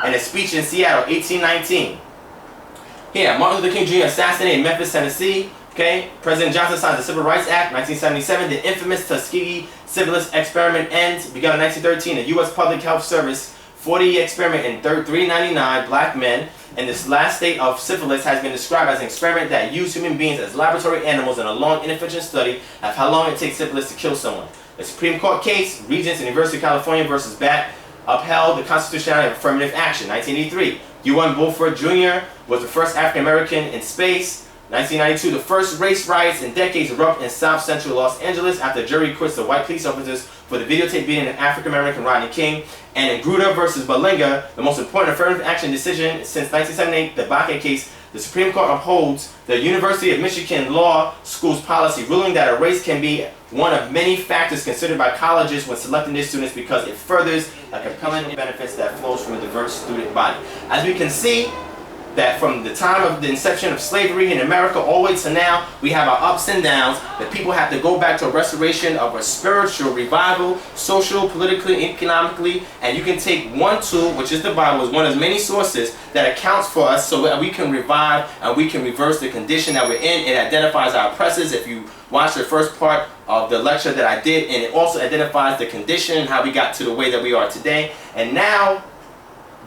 in a speech in Seattle, 1819. Here, Martin Luther King Jr. assassinated in Memphis, Tennessee. Okay, President Johnson signs the Civil Rights Act, 1977. The infamous Tuskegee syphilis experiment ends, begun in 1913. The U.S. Public Health Service 40-year experiment in 399 black men. And this last state of syphilis has been described as an experiment that used human beings as laboratory animals in a long, inefficient study of how long it takes syphilis to kill someone. The Supreme Court case, Regents, University of California versus Batt, upheld the constitutionality of affirmative action. 1983, U.N. Bulford Jr. was the first African American in space. 1992, the first race riots in decades erupt in South Central Los Angeles after a jury acquits the white police officers for the videotape beating an African American Rodney King. And in Grutter versus Berlinga, the most important affirmative action decision since 1978, the Bakke case, the Supreme Court upholds the University of Michigan Law School's policy, ruling that a race can be one of many factors considered by colleges when selecting their students because it furthers a compelling benefits that flows from a diverse student body. As we can see, that from the time of the inception of slavery in America all the way to now, we have our ups and downs, that people have to go back to a restoration of a spiritual revival, social, politically, economically, and you can take one tool, which is the Bible, is one of many sources that accounts for us so that we can revive and we can reverse the condition that we're in. It identifies our oppressors. If you watch the first part of the lecture that I did, and it also identifies the condition and how we got to the way that we are today. And now,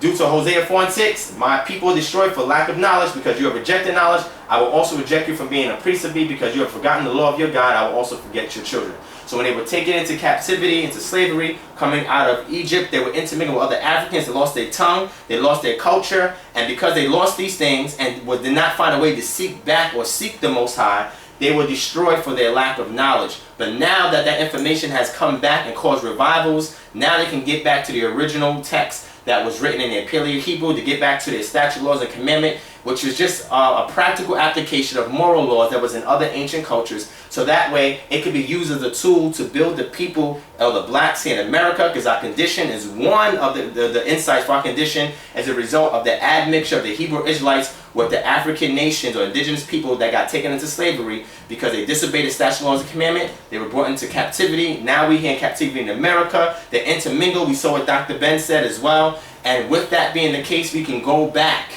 due to Hosea 4:6, my people are destroyed for lack of knowledge, because you have rejected knowledge. I will also reject you from being a priest of me, because you have forgotten the law of your God. I will also forget your children. So when they were taken into captivity, into slavery, coming out of Egypt, they were intermingled with other Africans. They lost their tongue, they lost their culture, and because they lost these things and did not find a way to seek back or seek the Most High, they were destroyed for their lack of knowledge. But now that that information has come back and caused revivals, now they can get back to the original text that was written in their Paleo Hebrew, to get back to their statute, laws, and commandment, which is just a practical application of moral laws that was in other ancient cultures. So that way, it could be used as a tool to build the people, or the blacks here in America, because our condition is one of the insights for our condition as a result of the admixture of the Hebrew Israelites with the African nations or indigenous people that got taken into slavery because they disobeyed the statute, laws, and commandment. They were brought into captivity. Now we're here in captivity in America. They intermingle. We saw what Dr. Ben said as well. And with that being the case, we can go back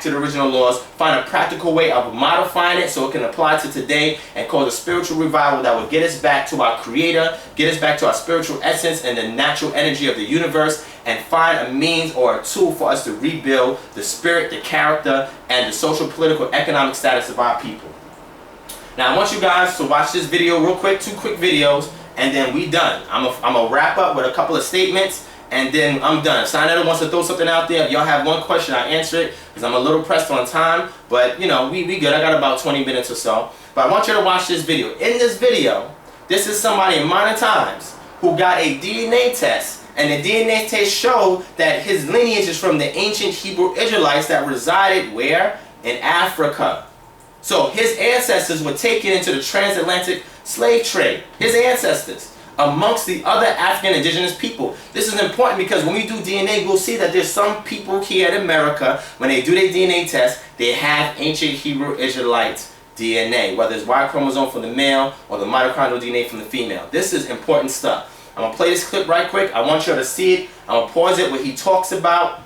to the original laws, find a practical way of modifying it so it can apply to today, and cause a spiritual revival that will get us back to our Creator, get us back to our spiritual essence and the natural energy of the universe, and find a means or a tool for us to rebuild the spirit, the character, and the social, political, economic status of our people. Now I want you guys to watch this video real quick, 2 quick videos, and then we done. I'm gonna wrap up with a couple of statements, and then I'm done. If Sinetta wants to throw something out there, if y'all have one question, I answer it, because I'm a little pressed on time, but you know, we good. I got about 20 minutes or so. But I want you to watch this video. In this video, this is somebody in modern times who got a DNA test, and the DNA test showed that his lineage is from the ancient Hebrew Israelites that resided where? In Africa. So his ancestors were taken into the transatlantic slave trade. His ancestors, amongst the other African indigenous people. This is important because when we do DNA, we'll see that there's some people here in America, when they do their DNA test, they have ancient Hebrew Israelite DNA, whether it's Y chromosome from the male or the mitochondrial DNA from the female. This is important stuff. I'm going to play this clip right quick. I want you to see it. I'm going to pause it where he talks about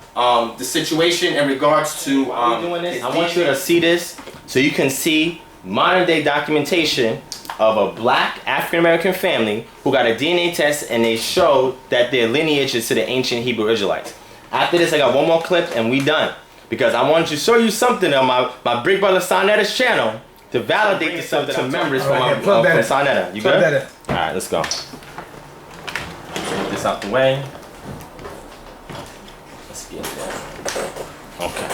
the situation in regards to doing this. I want you to see this so you can see modern day documentation of a black African-American family who got a DNA test, and they showed that their lineage is to the ancient Hebrew Israelites. After this, I got one more clip and we done. Because I wanted to show you something on my Big Brother Sinetta's channel to validate this stuff to memories from Sinetta. You good? Alright, let's go. Get this out the way. Let's get that. Okay.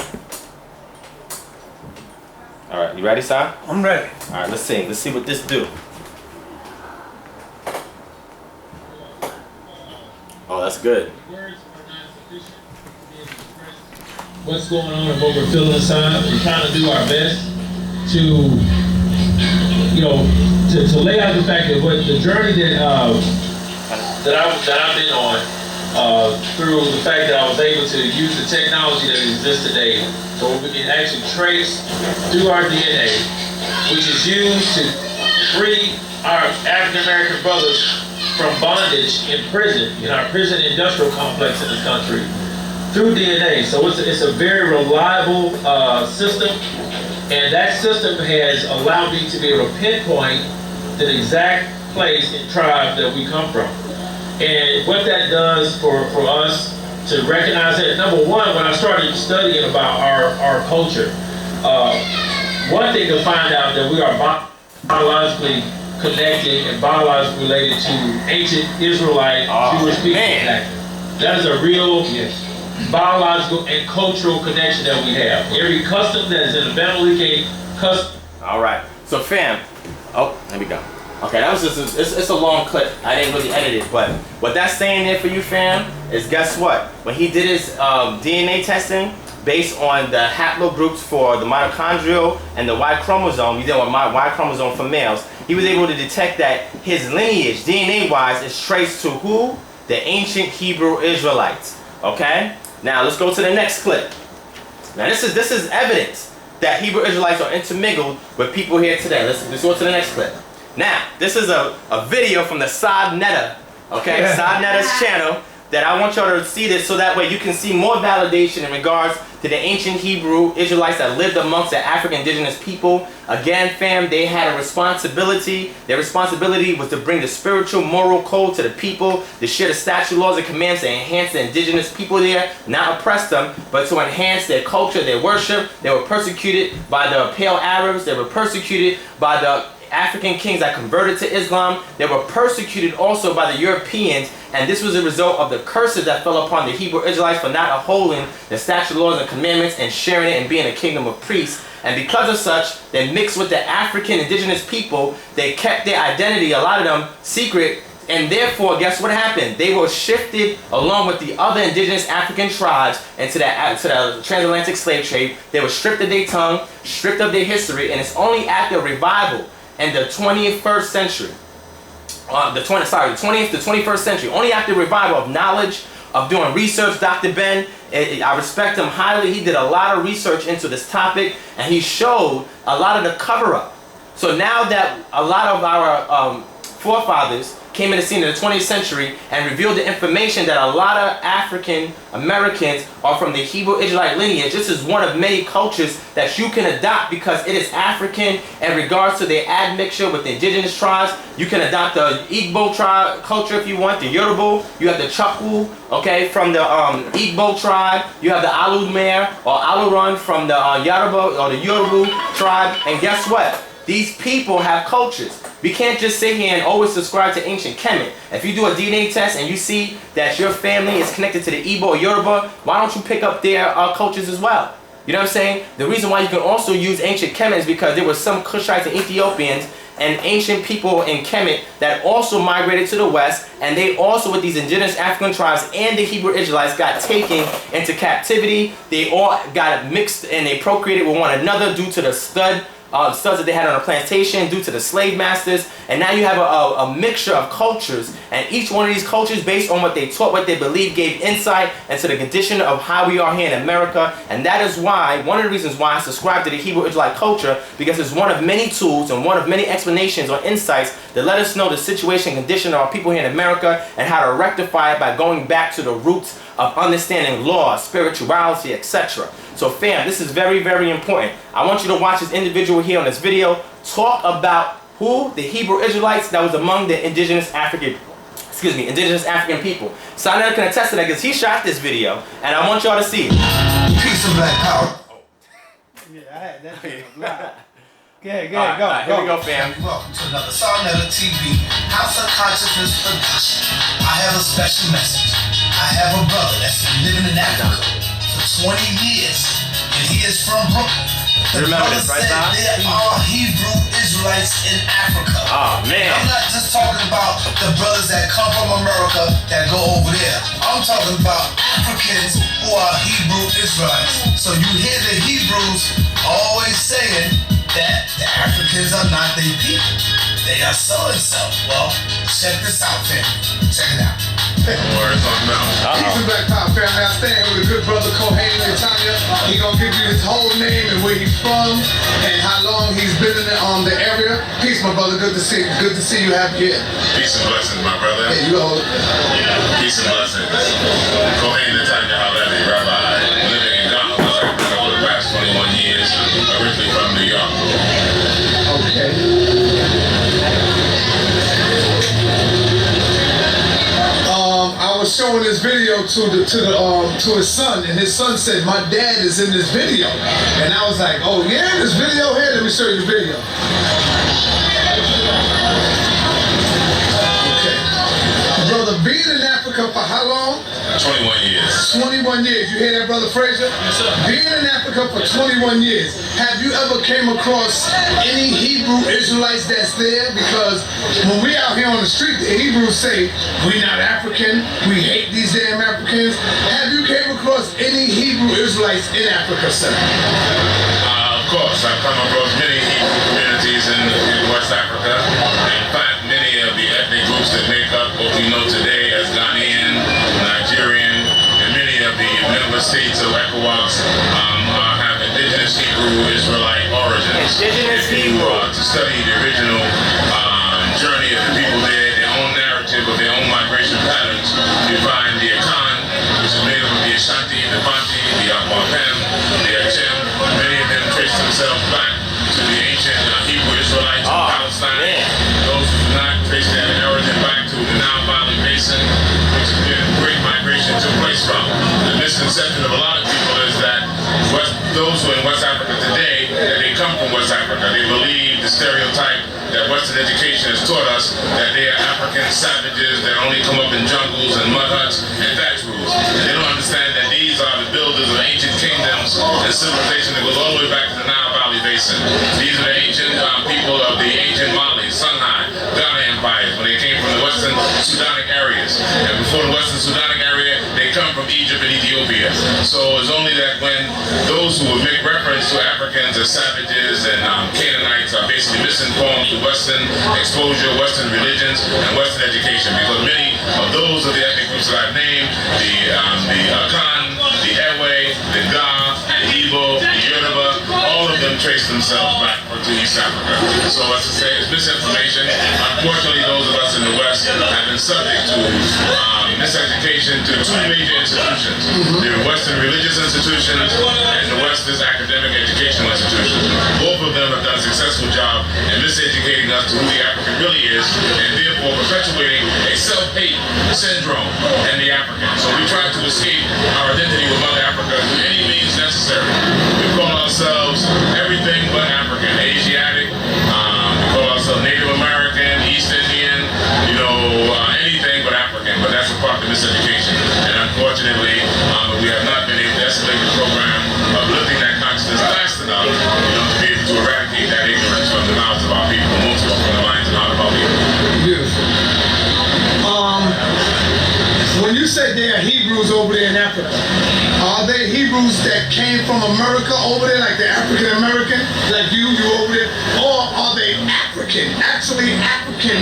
Alright, you ready, Si? I'm ready. Alright, let's see. Let's see what this do. Oh, that's good. What's going on and what we're feeling inside. We're trying to do our best to, you know, to lay out the fact that what the journey that I've been on through the fact that I was able to use the technology that exists today, so we can actually trace through our DNA, which is used to free our African American brothers from bondage in prison, in our prison industrial complex in this country, through DNA. So it's a very reliable system, and that system has allowed me to be able to pinpoint the exact place and tribe that we come from. And what that does for us to recognize that, number one, when I started studying about our culture, one thing to find out that we are biologically connected and biologically related to ancient Israelite Jewish people. That is a real biological and cultural connection that we have. Every custom that is in the family custom. All right. So fam, oh, there we go. Okay, that was just it's a long clip. I didn't really edit it, but what that's saying there for you, fam, is guess what? When he did his DNA testing based on the haplogroups for the mitochondrial and the Y chromosome, he did with Y chromosome for males, he was able to detect that his lineage, DNA-wise, is traced to who? The ancient Hebrew Israelites. Okay? Now let's go to the next clip. Now this is evidence that Hebrew Israelites are intermingled with people here today. Let's go to the next clip. Now, this is a video from the Sod Netta, okay? Yeah. Sod Netta's channel, that I want y'all to see this so that way you can see more validation in regards to the ancient Hebrew Israelites that lived amongst the African indigenous people. Again, fam, they had a responsibility. Their responsibility was to bring the spiritual moral code to the people, to share the statute, laws, and commands to enhance the indigenous people there, not oppress them, but to enhance their culture, their worship. They were persecuted by the pale Arabs. They were persecuted by the African kings that converted to Islam. They were persecuted also by the Europeans, and this was a result of the curses that fell upon the Hebrew Israelites for not upholding the statute, laws, and commandments and sharing it and being a kingdom of priests. And because of such, they mixed with the African indigenous people. They kept their identity, a lot of them, secret, and therefore, guess what happened? They were shifted along with the other indigenous African tribes into the transatlantic slave trade. They were stripped of their tongue, stripped of their history, and it's only after revival in the 21st century, the 20th to 21st century, only after revival of knowledge, of doing research. Dr. Ben, I respect him highly. He did a lot of research into this topic, and he showed a lot of the cover-up. So now that a lot of our forefathers came in the scene in the 20th century and revealed the information that a lot of African Americans are from the Hebrew Israelite lineage. This is one of many cultures that you can adopt because it is African in regards to their admixture with the indigenous tribes. You can adopt the Igbo tribe culture if you want, the Yoruba. You have the Chukwu, okay, from the Igbo tribe. You have the Alumer or Aluran from the Yoruba or the Yoruba tribe. And guess what? These people have cultures. We can't just sit here and always subscribe to ancient Kemet. If you do a DNA test and you see that your family is connected to the Igbo or Yoruba, why don't you pick up their cultures as well? You know what I'm saying? The reason why you can also use ancient Kemet is because there were some Cushites and Ethiopians and ancient people in Kemet that also migrated to the west, and they also, with these indigenous African tribes and the Hebrew Israelites, got taken into captivity. They all got mixed and they procreated with one another due to the studs that they had on a plantation, due to the slave masters. And now you have a mixture of cultures, and each one of these cultures, based on what they taught, what they believed, gave insight into the condition of how we are here in America. And that is why, one of the reasons why I subscribe to the Hebrew Israelite culture, because it's one of many tools and one of many explanations or insights that let us know the situation and condition of our people here in America and how to rectify it by going back to the roots of understanding law, spirituality, etc. So fam, this is very, very important. I want you to watch this individual here on this video talk about who the Hebrew Israelites that was among the indigenous African people. Sana can attest to that because he shot this video, and I want y'all to see it. Peace and black power. Yeah, I had that thing live. Go. Here we go, fam. Welcome to another Sarnetta TV House of Consciousness production. I have a special message. I have a brother that's been living in Africa for 20 years, and he is from Brooklyn. The Remember brother this, right, said there are Hebrew Israelites in Africa. Oh, man. I'm not just talking about the brothers that come from America that go over there. I'm talking about Africans who are Hebrew Israelites. So you hear the Hebrews always saying that the Africans are not their people. They are so and so. Well, check this out, family. Check it out. Peace and black power family. I stand here with a good brother Kohen and Tanya. He gonna give you his whole name and where he's from and how long he's been in the area. Peace, my brother. Good to see you. Good to see you happy here. Peace and blessings, my brother. Hey, you all. Peace and blessings. Kohen and Tanya Haleli, Rabbi, living in Ghana for the past 21 years, originally from New York. Okay. I was showing this video to his son, and his son said, "My dad is in this video," and I was like, "Oh yeah, this video here. Let me show you the video." Okay, brother, being in Africa for how long? 21 years. 21 years. You hear that, Brother Frazier? Yes, sir. Being in Africa for 21 years, have you ever came across any Hebrew Israelites that's there? Because when we out here on the street, the Hebrews say, "We not African, we hate these damn Africans." Have you came across any Hebrew Israelites in Africa, sir? Of course, I've come across many Hebrew communities in West Africa. In fact, many of the ethnic groups that make up what we know today as Ghanaian, Nigerian, and many of the member states of ECOWAS are indigenous Hebrew Israelite origins. Indigenous If you Hebrew. to study the original journey of the people there, their own narrative of their own migration patterns, you find the Akan, which is made up of the Ashanti, the Bantu, the Akwapem, the Achem. Many of them trace themselves back to the ancient Hebrew Israelites in Palestine. Man. Those who do not trace their origin back to the Nile Valley Basin, which is where the great migration took place from. The misconception of a lot of people is that those who are in West Africa today, that they come from West Africa. They believe the stereotype that Western education has taught us that they are African savages that only come up in jungles and mud huts and thatch roofs. And they don't understand that these are the builders of ancient kingdoms and civilization that goes all the way back to the Nile Valley Basin. These are the ancient people of the ancient Mali, Songhai, Ghana empires, when they came from the Western Sudanic areas. And before the Western Sudanic area, they come from Egypt and Ethiopia. So it's only that when those who would make reference to Africans as savages and Canaanites are basically misinformed to Western exposure, Western religions, and Western education, because many of those of the ethnic groups that I've named, the Akan, the Ewe, the Ga, the Igbo, the Yoruba, all of them trace themselves back to East Africa. So as I say, it's misinformation. Unfortunately, those of us in the West have been subject to miseducation to two major institutions. The Western religious institutions and the Western academic educational institutions. Both of them have done a successful job in miseducating us to who the African really is, and therefore perpetuating a self-hate syndrome in the African. So we try to escape our identity with Mother Africa through any means necessary. We call ourselves everything but African, Asiatic, we call ourselves Native American, East Indian, anything but African, but that's a part of the miseducation. And unfortunately, we have not been able to escalate the program of lifting that consciousness fast enough, to be able to eradicate that ignorance from the mouths of our people, most of all from the minds and heart of our people. Beautiful. When you say there are Hebrews over there in Africa, are they Hebrews that came from America over there, like the African American, like you over there, or are they actually African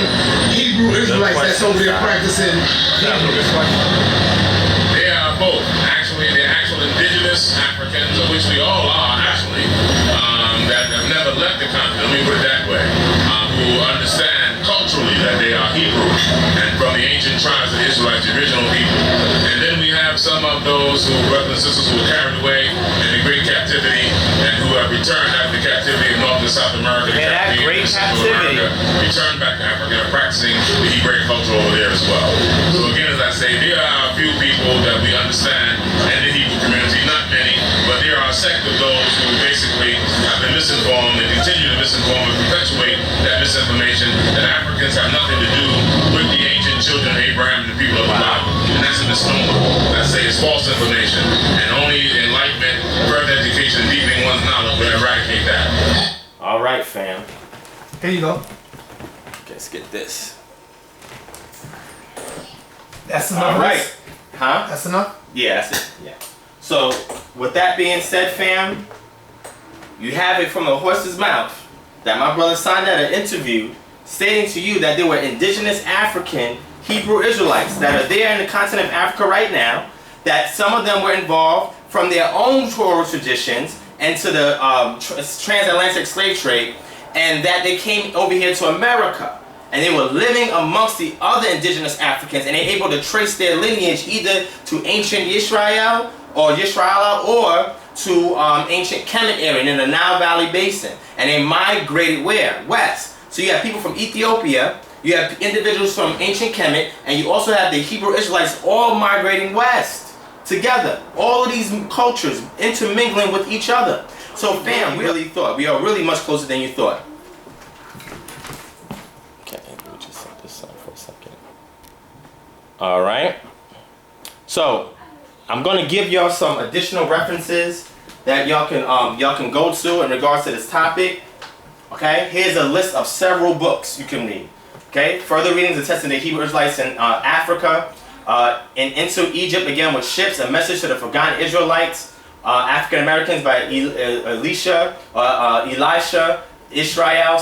Hebrew Israelites that's over there practicing Hebrew? They are both. Actually, they're actual indigenous Africans, of which we all are actually, that have never left the continent, let me put it that way, who understand culturally that they are Hebrew, and from the ancient tribes of the Israelites, the original people. And then we have some of those brothers and sisters who were carried away in the great captivity and who have returned after the captivity of North and South America, that great captivity, returned back to Africa and practicing the Hebraic culture over there as well. So again, as I say, there are a few people that we understand in the Hebrew community, not many, but there are a sect of those who basically have been misinformed and continue to misinform and perpetuate that misinformation that Africans have nothing to do with the ancient children of Abraham and the people of the Bible. And that's a misnomer. I say it's false information. And only enlightenment, further education, and deepening one's knowledge will eradicate that. All right, fam. Here you go. Let's get this. That's enough. All right. Huh? That's enough? Yeah, that's it. Yeah. So, with that being said, fam, you have it from the horse's mouth that my brother Sonetta interviewed, stating to you that there were indigenous African Hebrew Israelites that are there in the continent of Africa right now, that some of them were involved from their own Torah traditions into the transatlantic slave trade, and that they came over here to America. And they were living amongst the other indigenous Africans, and they're able to trace their lineage either to ancient Israel or to ancient Kemet area in the Nile Valley Basin. And they migrated where? West. So you have people from Ethiopia, you have individuals from ancient Kemet, and you also have the Hebrew Israelites all migrating west together. All of these cultures intermingling with each other. So fam, we are really much closer than you thought. Okay, let me just set this up for a second. All right. So I'm gonna give y'all some additional references that y'all can go to in regards to this topic. Okay, here's a list of several books you can read. Okay, further readings attesting the Hebrew Israelites in Africa, into Egypt again with ships, a message to the forgotten Israelites, African Americans by Elisha, Israel,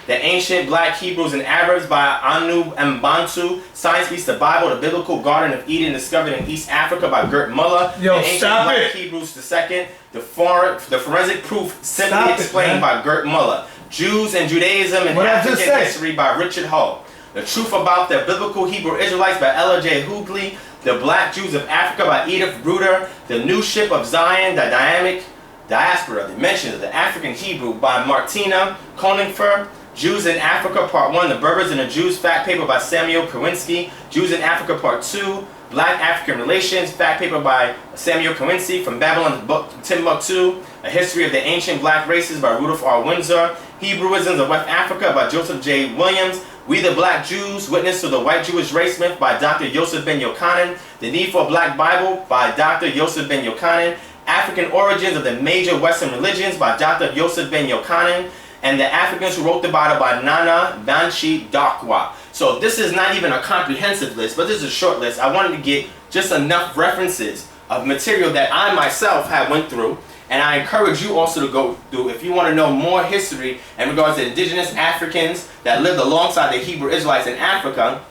the ancient black Hebrews and Arabs by Anu and Bantu, Science Beats the Bible, the Biblical Garden of Eden discovered in East Africa by Gert Muller, Yo, the ancient stop black it. Hebrews II, the forensic proof simply explained by Gert Muller, Jews and Judaism and African history by Richard Hull, The Truth About the Biblical Hebrew Israelites by Ella J. Hughley, The Black Jews of Africa by Edith Bruder, The New Ship of Zion, The Dynamic Diaspora, Dimensions of the African Hebrew by Martina Koningfer, Jews in Africa Part 1, The Berbers and the Jews, Fact Paper by Samuel Kowinski, Jews in Africa Part 2, Black African Relations, Fact Paper by Samuel Kowinski, From Babylon to Timbuktu, A History of the Ancient Black Races by Rudolph R. Windsor, Hebrewisms of West Africa by Joseph J. Williams, We the Black Jews, Witness to the White Jewish Race Myth by Dr. Yosef Ben Yochanan, The Need for a Black Bible by Dr. Yosef Ben Yochanan, African Origins of the Major Western Religions by Dr. Yosef Ben Yochanan, and The Africans Who Wrote the Bible by Nana Banshi Dakwa. So this is not even a comprehensive list, but this is a short list. I wanted to get just enough references of material that I myself have went through, and I encourage you also to go through if you want to know more history in regards to indigenous Africans that lived alongside the Hebrew Israelites in Africa.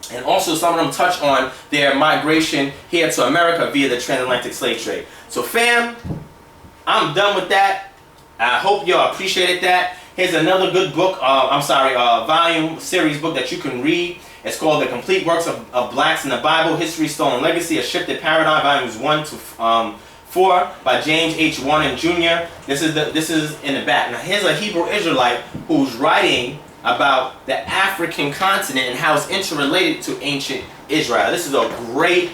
And also some of them touch on their migration here to America via the transatlantic slave trade. So fam, I'm done with that. I hope y'all appreciated that. Here's another good book, volume series book that you can read. It's called The Complete Works of Blacks in the Bible, History, Stolen Legacy, A Shifted Paradigm, volumes 1 to 4 by James H. Warren Jr. This is in the back. Now here's a Hebrew Israelite who's writing about the African continent and how it's interrelated to ancient Israel. This is a great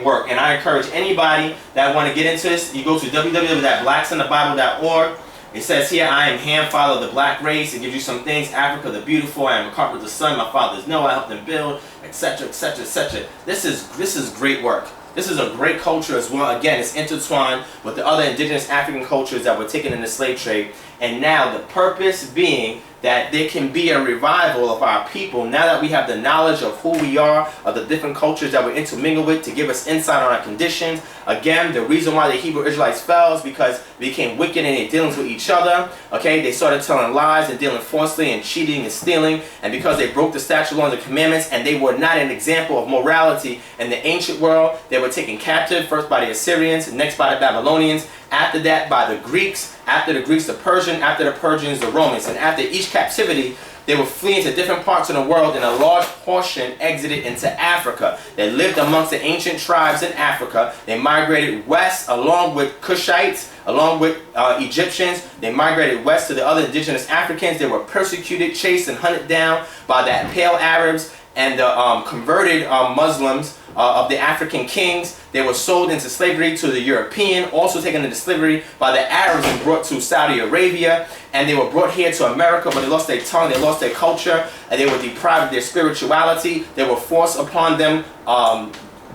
work, and I encourage anybody that want to get into this, you go to www.blacksinthebible.org. It says here, I am Ham, father of the black race. It gives you some things. Africa the beautiful, I am a carpenter's son, my father is Noah, I helped them build, etc., etc., etc. This is great work. This is a great culture as well. Again, it's intertwined with the other indigenous African cultures that were taken in the slave trade. And now the purpose being that there can be a revival of our people now that we have the knowledge of who we are, of the different cultures that we're intermingled with, to give us insight on our conditions. Again, the reason why the Hebrew Israelites fell is because they became wicked in their dealings with each other. Okay, they started telling lies and dealing falsely and cheating and stealing, and because they broke the statute, laws, and commandments, and they were not an example of morality in the ancient world. They were taken captive first by the Assyrians, next by the Babylonians, after that by the Greeks, after the Greeks the Persian, after the Persians the Romans, and after each captivity they were fleeing to different parts of the world, and a large portion exited into Africa. They lived amongst the ancient tribes in Africa. They migrated west along with Cushites, along with Egyptians. They migrated west to the other indigenous Africans. They were persecuted, chased, and hunted down by the pale Arabs and the converted Muslims of the African kings. They were sold into slavery to the European, also taken into slavery by the Arabs and brought to Saudi Arabia. And they were brought here to America, but they lost their tongue, they lost their culture, and they were deprived of their spirituality. They were forced upon them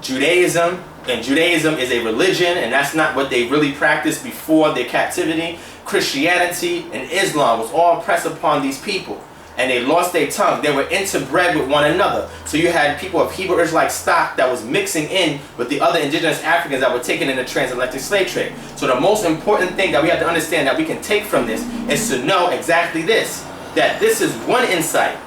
Judaism, and Judaism is a religion, and that's not what they really practiced before their captivity. Christianity and Islam was all pressed upon these people, and they lost their tongue. They were interbred with one another. So you had people of Hebrew Israelite stock that was mixing in with the other indigenous Africans that were taken in the transatlantic slave trade. So the most important thing that we have to understand that we can take from this is to know exactly this, that this is one insight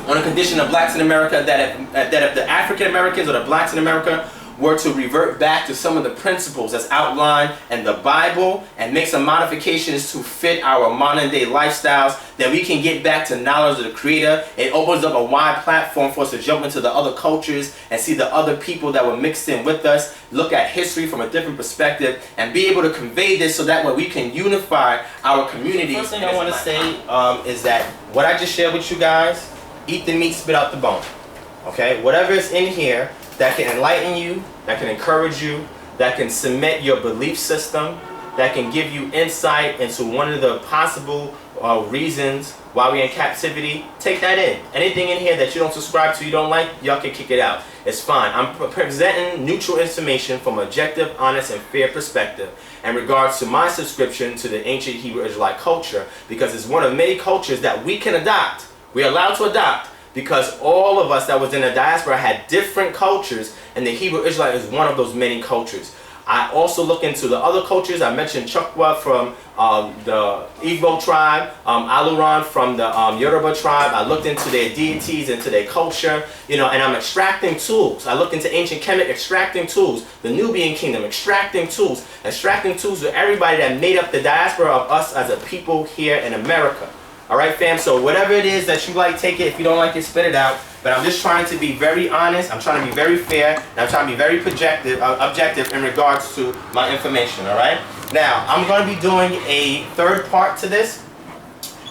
on the condition of blacks in America, that if the African Americans or the blacks in America were to revert back to some of the principles that's outlined in the Bible and make some modifications to fit our modern day lifestyles, then we can get back to knowledge of the Creator. It opens up a wide platform for us to jump into the other cultures and see the other people that were mixed in with us, look at history from a different perspective, and be able to convey this so that way we can unify our communities. First thing I want to say is that what I just shared with you guys, eat the meat, spit out the bone. Okay, whatever is in here that can enlighten you, that can encourage you, that can cement your belief system, that can give you insight into one of the possible reasons why we're in captivity, take that in. Anything in here that you don't subscribe to, you don't like, y'all can kick it out. It's fine. I'm presenting neutral information from an objective, honest, and fair perspective in regards to my subscription to the ancient Hebrew Israelite culture, because it's one of many cultures that we can adopt. We're allowed to adopt, because all of us that was in the diaspora had different cultures, and the Hebrew Israelite is one of those many cultures. I also look into the other cultures. I mentioned Chukwa from the Igbo tribe, Aluran from the Yoruba tribe. I looked into their deities, into their culture, you know, and I'm extracting tools. I looked into ancient Kemet, extracting tools. The Nubian kingdom, extracting tools with everybody that made up the diaspora of us as a people here in America. All right, fam? So whatever it is that you like, take it. If you don't like it, spit it out. But I'm just trying to be very honest. I'm trying to be very fair. And I'm trying to be very objective in regards to my information, all right? Now, I'm going to be doing a third part to this.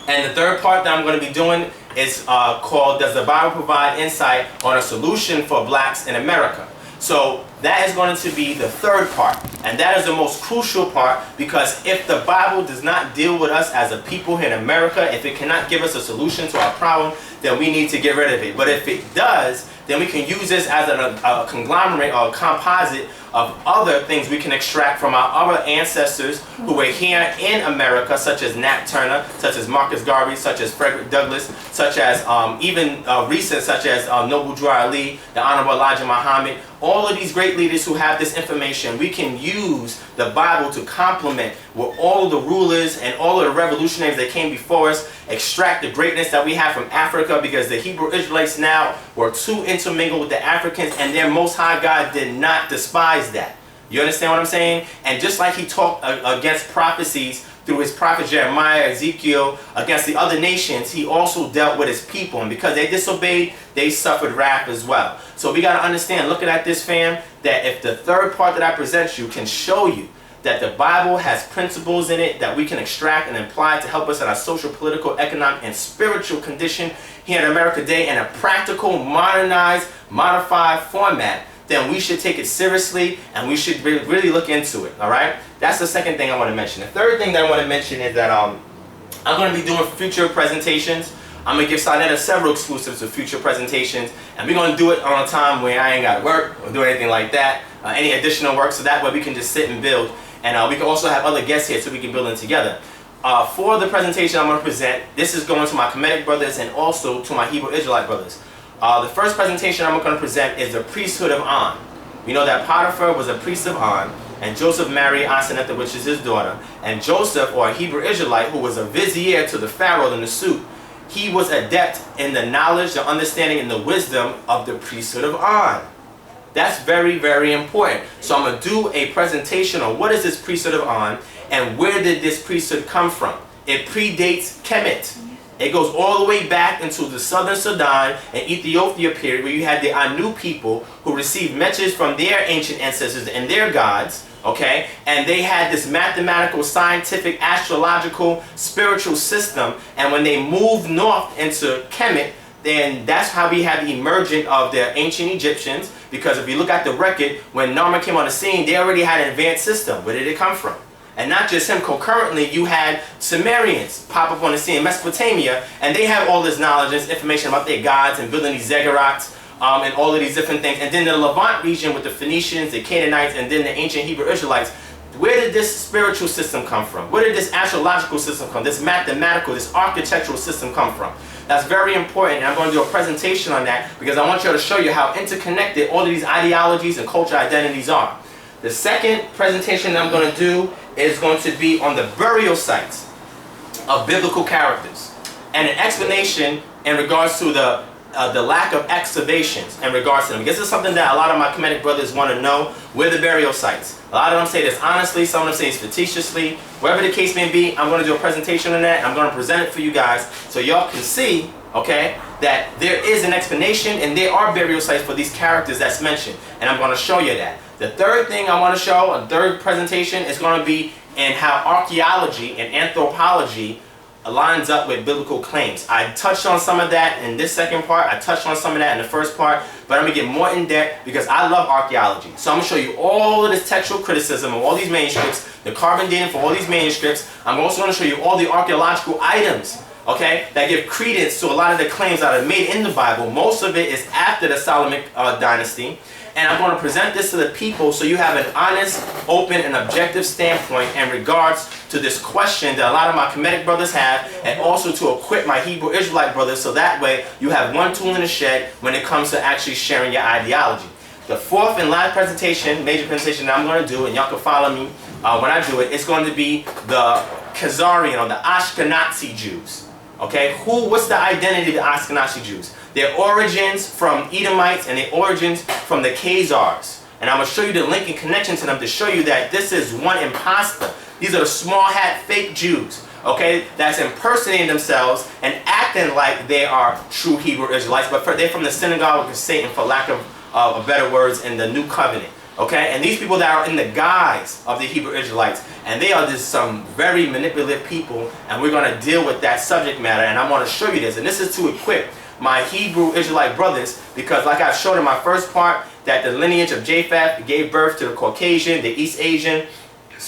And the third part that I'm going to be doing is called, Does the Bible Provide Insight on a Solution for Blacks in America? So that is going to be the third part. And that is the most crucial part, because if the Bible does not deal with us as a people here in America, if it cannot give us a solution to our problem, then we need to get rid of it. But if it does, then we can use this as a conglomerate or a composite of other things we can extract from our other ancestors who were here in America, such as Nat Turner, such as Marcus Garvey, such as Frederick Douglass, such as even recent, such as Noble Drew Ali, the Honorable Elijah Muhammad. All of these great leaders who have this information, we can use the Bible to complement with all of the rulers and all of the revolutionaries that came before us, extract the greatness that we have from Africa, because the Hebrew Israelites now were too intermingled with the Africans, and their Most High God did not despise that. You understand what I'm saying? And just like he talked against prophecies through his prophet Jeremiah, Ezekiel, against the other nations, he also dealt with his people. And because they disobeyed, they suffered wrath as well. So we got to understand, looking at this, fam, that if the third part that I present you can show you that the Bible has principles in it that we can extract and apply to help us in our social, political, economic, and spiritual condition here in America today in a practical, modernized, modified format, then we should take it seriously and we should really look into it, all right? That's the second thing I want to mention. The third thing that I want to mention is that I'm going to be doing future presentations. I'm going to give Sonetta several exclusives of future presentations, and we're going to do it on a time where I ain't got to work or do anything like that, any additional work, so that way we can just sit and build. And we can also have other guests here so we can build them together. For the presentation I'm going to present, this is going to my Kemetic brothers and also to my Hebrew Israelite brothers. The first presentation I'm going to present is the priesthood of On. We know that Potiphar was a priest of On, and Joseph married Asenath, which is his daughter. And Joseph, or a Hebrew Israelite, who was a vizier to the Pharaoh in the suit, he was adept in the knowledge, the understanding, and the wisdom of the priesthood of On. That's very, very important. So I'm going to do a presentation on what is this priesthood of On and where did this priesthood come from. It predates Kemet. It goes all the way back into the southern Sudan and Ethiopia period, where you had the Anu people who received messages from their ancient ancestors and their gods, okay? And they had this mathematical, scientific, astrological, spiritual system. And when they moved north into Kemet, then that's how we have the emergence of the ancient Egyptians. Because if you look at the record, when Narmer came on the scene, they already had an advanced system. Where did it come from? And not just him, concurrently you had Sumerians pop up on the scene in Mesopotamia, and they have all this knowledge and this information about their gods and building these ziggurats and all of these different things. And then the Levant region with the Phoenicians, the Canaanites, and then the ancient Hebrew Israelites. Where did this spiritual system come from? Where did this astrological system come? This mathematical, this architectural system come from? That's very important, and I'm going to do a presentation on that because I want you to show you how interconnected all of these ideologies and cultural identities are. The second presentation that I'm going to do is going to be on the burial sites of biblical characters and an explanation in regards to the lack of excavations in regards to them. This is something that a lot of my Kemetic brothers want to know, where the burial sites. A lot of them say this honestly, some of them say this facetiously. Whatever the case may be, I'm going to do a presentation on that, and I'm going to present it for you guys so y'all can see, okay, that there is an explanation and there are burial sites for these characters that's mentioned, and I'm going to show you that. The third thing I want to show, a third presentation, is going to be in how archaeology and anthropology lines up with biblical claims. I touched on some of that in this second part. I touched on some of that in the first part, but I'm going to get more in depth because I love archaeology. So I'm going to show you all of this textual criticism of all these manuscripts, the carbon dating for all these manuscripts. I'm also going to show you all the archaeological items, okay, that give credence to a lot of the claims that are made in the Bible. Most of it is after the Solomonic dynasty. And I'm going to present this to the people so you have an honest, open, and objective standpoint in regards to this question that a lot of my Kemetic brothers have, and also to equip my Hebrew Israelite brothers so that way you have one tool in the shed when it comes to actually sharing your ideology. The fourth and last presentation, major presentation that I'm going to do, and y'all can follow me when I do it, it's going to be the Khazarian or the Ashkenazi Jews. Okay, what's the identity of the Ashkenazi Jews? Their origins from Edomites and their origins from the Khazars. And I'm going to show you the link and connection to them to show you that this is one imposter. These are the small hat fake Jews, okay, that's impersonating themselves and acting like they are true Hebrew Israelites, but they're from the synagogue of Satan, for lack of better words, in the new covenant. Okay, and these people that are in the guise of the Hebrew Israelites, and they are just some very manipulative people, and we're going to deal with that subject matter, and I'm going to show you this, and this is to equip my Hebrew Israelite brothers, because like I've shown in my first part, that the lineage of Japheth gave birth to the Caucasian, the East Asian,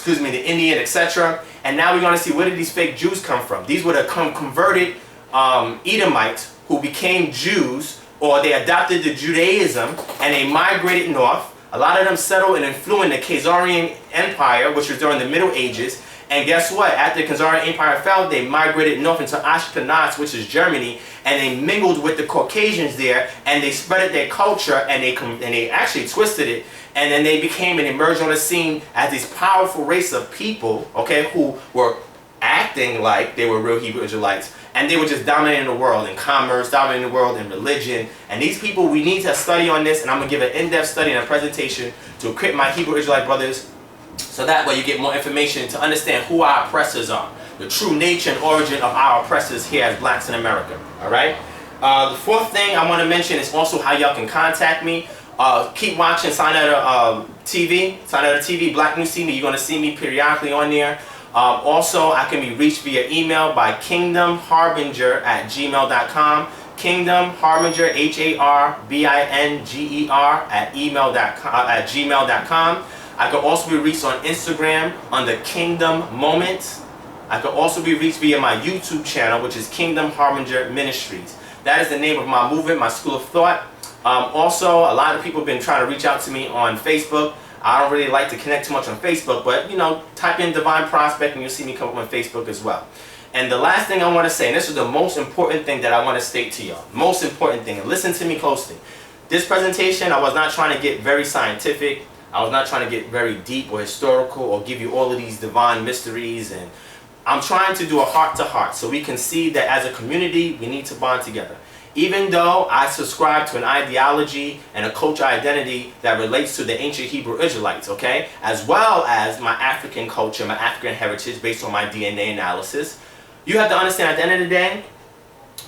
the Indian, etc. And now we're going to see, where did these fake Jews come from? These were the converted Edomites who became Jews, or they adopted the Judaism, and they migrated north. A lot of them settled and influenced the Khazarian Empire, which was during the Middle Ages. And guess what? After the Khazarian Empire fell, they migrated north into Ashkenaz, which is Germany, and they mingled with the Caucasians there, and they spread their culture, and they actually twisted it, and then they became and emerged on the scene as this powerful race of people, okay, who were acting like they were real Hebrew Israelites, and they were just dominating the world in commerce, dominating the world in religion. And these people, we need to study on this, and I'm going to give an in-depth study and a presentation to equip my Hebrew Israelite brothers, so that way you get more information to understand who our oppressors are, the true nature and origin of our oppressors here as blacks in America. Alright? The fourth thing I want to mention is also how y'all can contact me. Keep watching Sign Out TV, Black News TV. You're going to see me periodically on there. Also, I can be reached via email by kingdomharbinger@gmail.com. Kingdomharbinger, HARBINGER @gmail.com. I can also be reached on Instagram under Kingdom Moments. I can also be reached via my YouTube channel, which is Kingdom Harbinger Ministries. That is the name of my movement, my school of thought. Also, a lot of people have been trying to reach out to me on Facebook. I don't really like to connect too much on Facebook, but you know, type in Divine Prospect and you'll see me come up on Facebook as well. And the last thing I want to say, and this is the most important thing that I want to state to y'all, most important thing, and listen to me closely. This presentation, I was not trying to get very scientific. I was not trying to get very deep or historical or give you all of these divine mysteries, and I'm trying to do a heart-to-heart so we can see that as a community we need to bond together. Even though I subscribe to an ideology and a cultural identity that relates to the ancient Hebrew Israelites, okay, as well as my African culture, my African heritage based on my DNA analysis, you have to understand at the end of the day,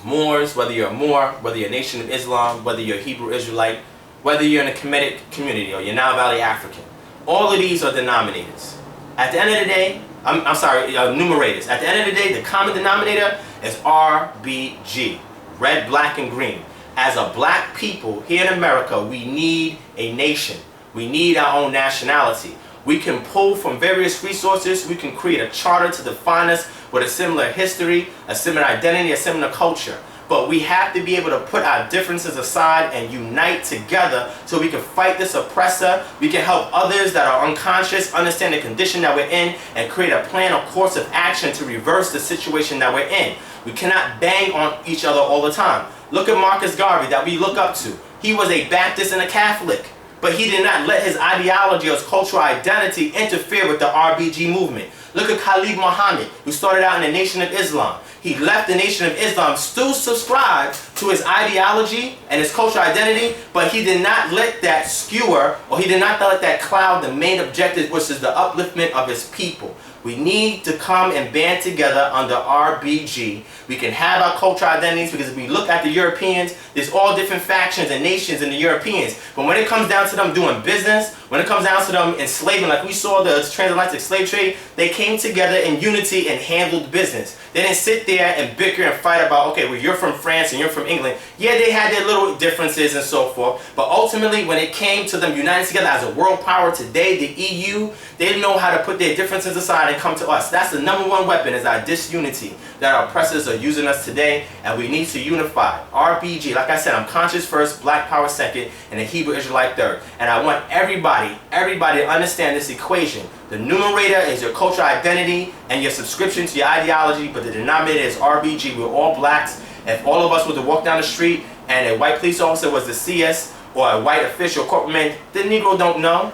Moors, whether you're a Moor, whether you're a Nation of Islam, whether you're a Hebrew Israelite, whether you're in a Kemetic community or you're Nile Valley African, all of these are denominators. At the end of the day, numerators. At the end of the day, the common denominator is RBG, red, black, and green. As a black people here in America, we need a nation. We need our own nationality. We can pull from various resources. We can create a charter to define us with a similar history, a similar identity, a similar culture. But we have to be able to put our differences aside and unite together so we can fight this oppressor. We can help others that are unconscious understand the condition that we're in and create a plan or course of action to reverse the situation that we're in. We cannot bang on each other all the time. Look at Marcus Garvey that we look up to. He was a Baptist and a Catholic, but he did not let his ideology or his cultural identity interfere with the RBG movement. Look at Khalid Muhammad, who started out in the Nation of Islam. He left the Nation of Islam, still subscribed to his ideology and his cultural identity, but he did not let that skewer, or he did not let that cloud the main objective, which is the upliftment of his people. We need to come and band together under RBG. We can have our cultural identities, because if we look at the Europeans, there's all different factions and nations in the Europeans. But when it comes down to them doing business, when it comes down to them enslaving, like we saw the transatlantic slave trade, they came together in unity and handled business. They didn't sit there and bicker and fight about, okay, well, you're from France and you're from England. Yeah, they had their little differences and so forth. But ultimately, when it came to them united together as a world power today, the EU, they know how to put their differences aside and come to us. That's the number one weapon, is our disunity that our oppressors are using us today, and we need to unify. RBG, like I said, I'm conscious first, black power second, and the Hebrew Israelite third. And I want everybody to understand this equation. The numerator is your cultural identity and your subscription to your ideology, but the denominator is RBG. We're all blacks. If all of us were to walk down the street and a white police officer was to see us, or a white official, corporate man, the Negro don't know.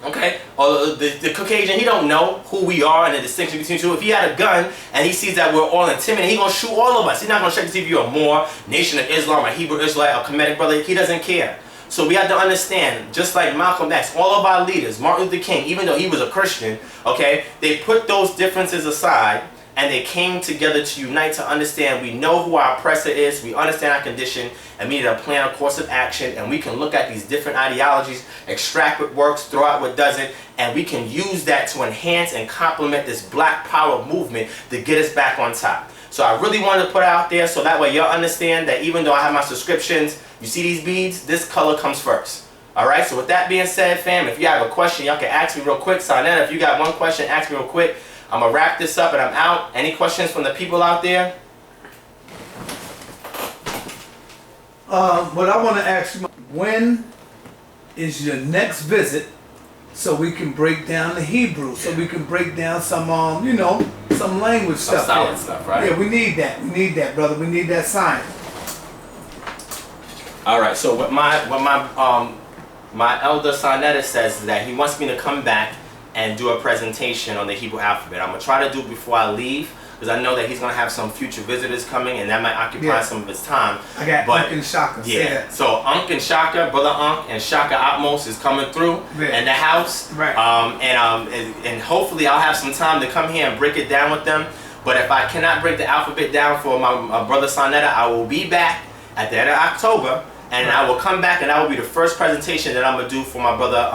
Okay, or the Caucasian, he don't know who we are and the distinction between the two. If he had a gun and he sees that we're all intimidated, he's gonna shoot all of us. He's not gonna check to see if you're a Moor, Nation of Islam, a Hebrew Israelite, a Kemetic brother. He doesn't care. So we have to understand, just like Malcolm X, all of our leaders, Martin Luther King, even though he was a Christian, okay, they put those differences aside and they came together to unite, to understand we know who our oppressor is, we understand our condition, and we need to plan a course of action, and we can look at these different ideologies, extract what works, throw out what doesn't, and we can use that to enhance and complement this black power movement to get us back on top. So I really wanted to put it out there so that way y'all understand that even though I have my subscriptions, you see these beads, this color comes first. Alright, so with that being said, fam, if you have a question, y'all can ask me real quick. Sonetta, if you got one question, ask me real quick. I'm going to wrap this up and I'm out. Any questions from the people out there? What I want to ask you, when is your next visit so we can break down the Hebrew, so we can break down some, you know, some language stuff. Some solid stuff, right? Yeah, we need that. We need that, brother. We need that science. All right, so what my elder Sonetta says is that he wants me to come back and do a presentation on the Hebrew alphabet. I'm going to try to do it before I leave, because I know that he's going to have some future visitors coming, and that might occupy some of his time. I got Unc and Shaka. Yeah, so Unc and Shaka, Brother Unc and Shaka Atmos is coming through in the house. Right. And hopefully I'll have some time to come here and break it down with them. But if I cannot break the alphabet down for my brother Sonetta, I will be back at the end of October. And I will come back, and that will be the first presentation that I'm going to do for my brother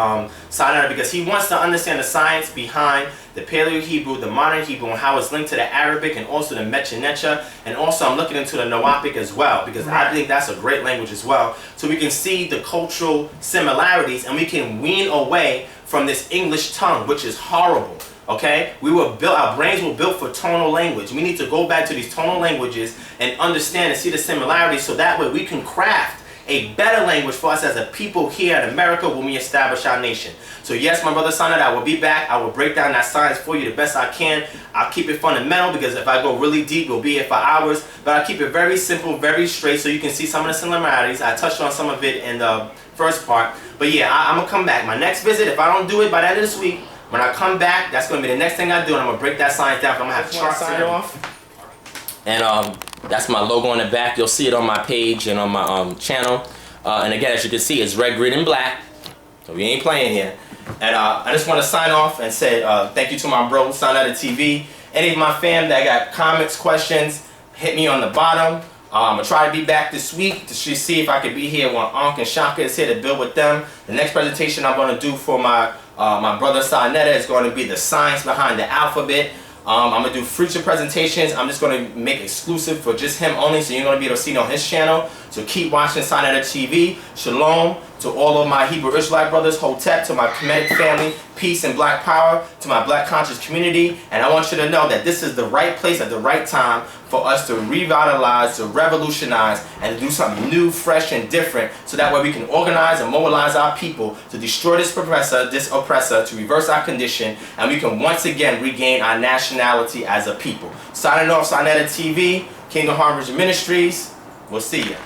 Sonetta, because he wants to understand the science behind the Paleo-Hebrew, the modern Hebrew, and how it's linked to the Arabic and also the Mechinecha. And also I'm looking into the Nawapic as well, because I think that's a great language as well. So we can see the cultural similarities, and we can wean away from this English tongue, which is horrible. Okay, we were built, our brains were built for tonal language. We need to go back to these tonal languages and understand and see the similarities, so that way we can craft a better language for us as a people here in America when we establish our nation. So yes, my brother Sonetta, I will be back. I will break down that science for you the best I can. I'll keep it fundamental, because if I go really deep, we'll be here for hours. But I'll keep it very simple, very straight, so you can see some of the similarities. I touched on some of it in the first part. But yeah, I'm going to come back. My next visit, if I don't do it by the end of this week, when I come back, that's going to be the next thing I do, and I'm going to break that science down. I'm going to have charts sign off. And that's my logo on the back. You'll see it on my page and on my channel. And again, as you can see, it's red, green, and black. So we ain't playing here. And I just want to sign off and say thank you to my bro, Sonetta TV. Any of my fam that got comments, questions, hit me on the bottom. I'm going to try to be back this week to see if I can be here when Ankh and Shaka is here to build with them. The next presentation I'm going to do for my brother Sonetta is going to be the science behind the alphabet. I'm going to do future presentations. I'm just going to make exclusive for just him only, so you're going to be able to see it on his channel. So keep watching Sonetta TV. Shalom to all of my Hebrew Israelite brothers. Hotep to my Kemetic family. Peace and black power to my black conscious community. And I want you to know that this is the right place at the right time for us to revitalize, to revolutionize, and to do something new, fresh, and different, so that way we can organize and mobilize our people to destroy this oppressor, to reverse our condition, and we can once again regain our nationality as a people. Signing off, Sonetta TV, Kingdom Harbinger Ministries. We'll see ya.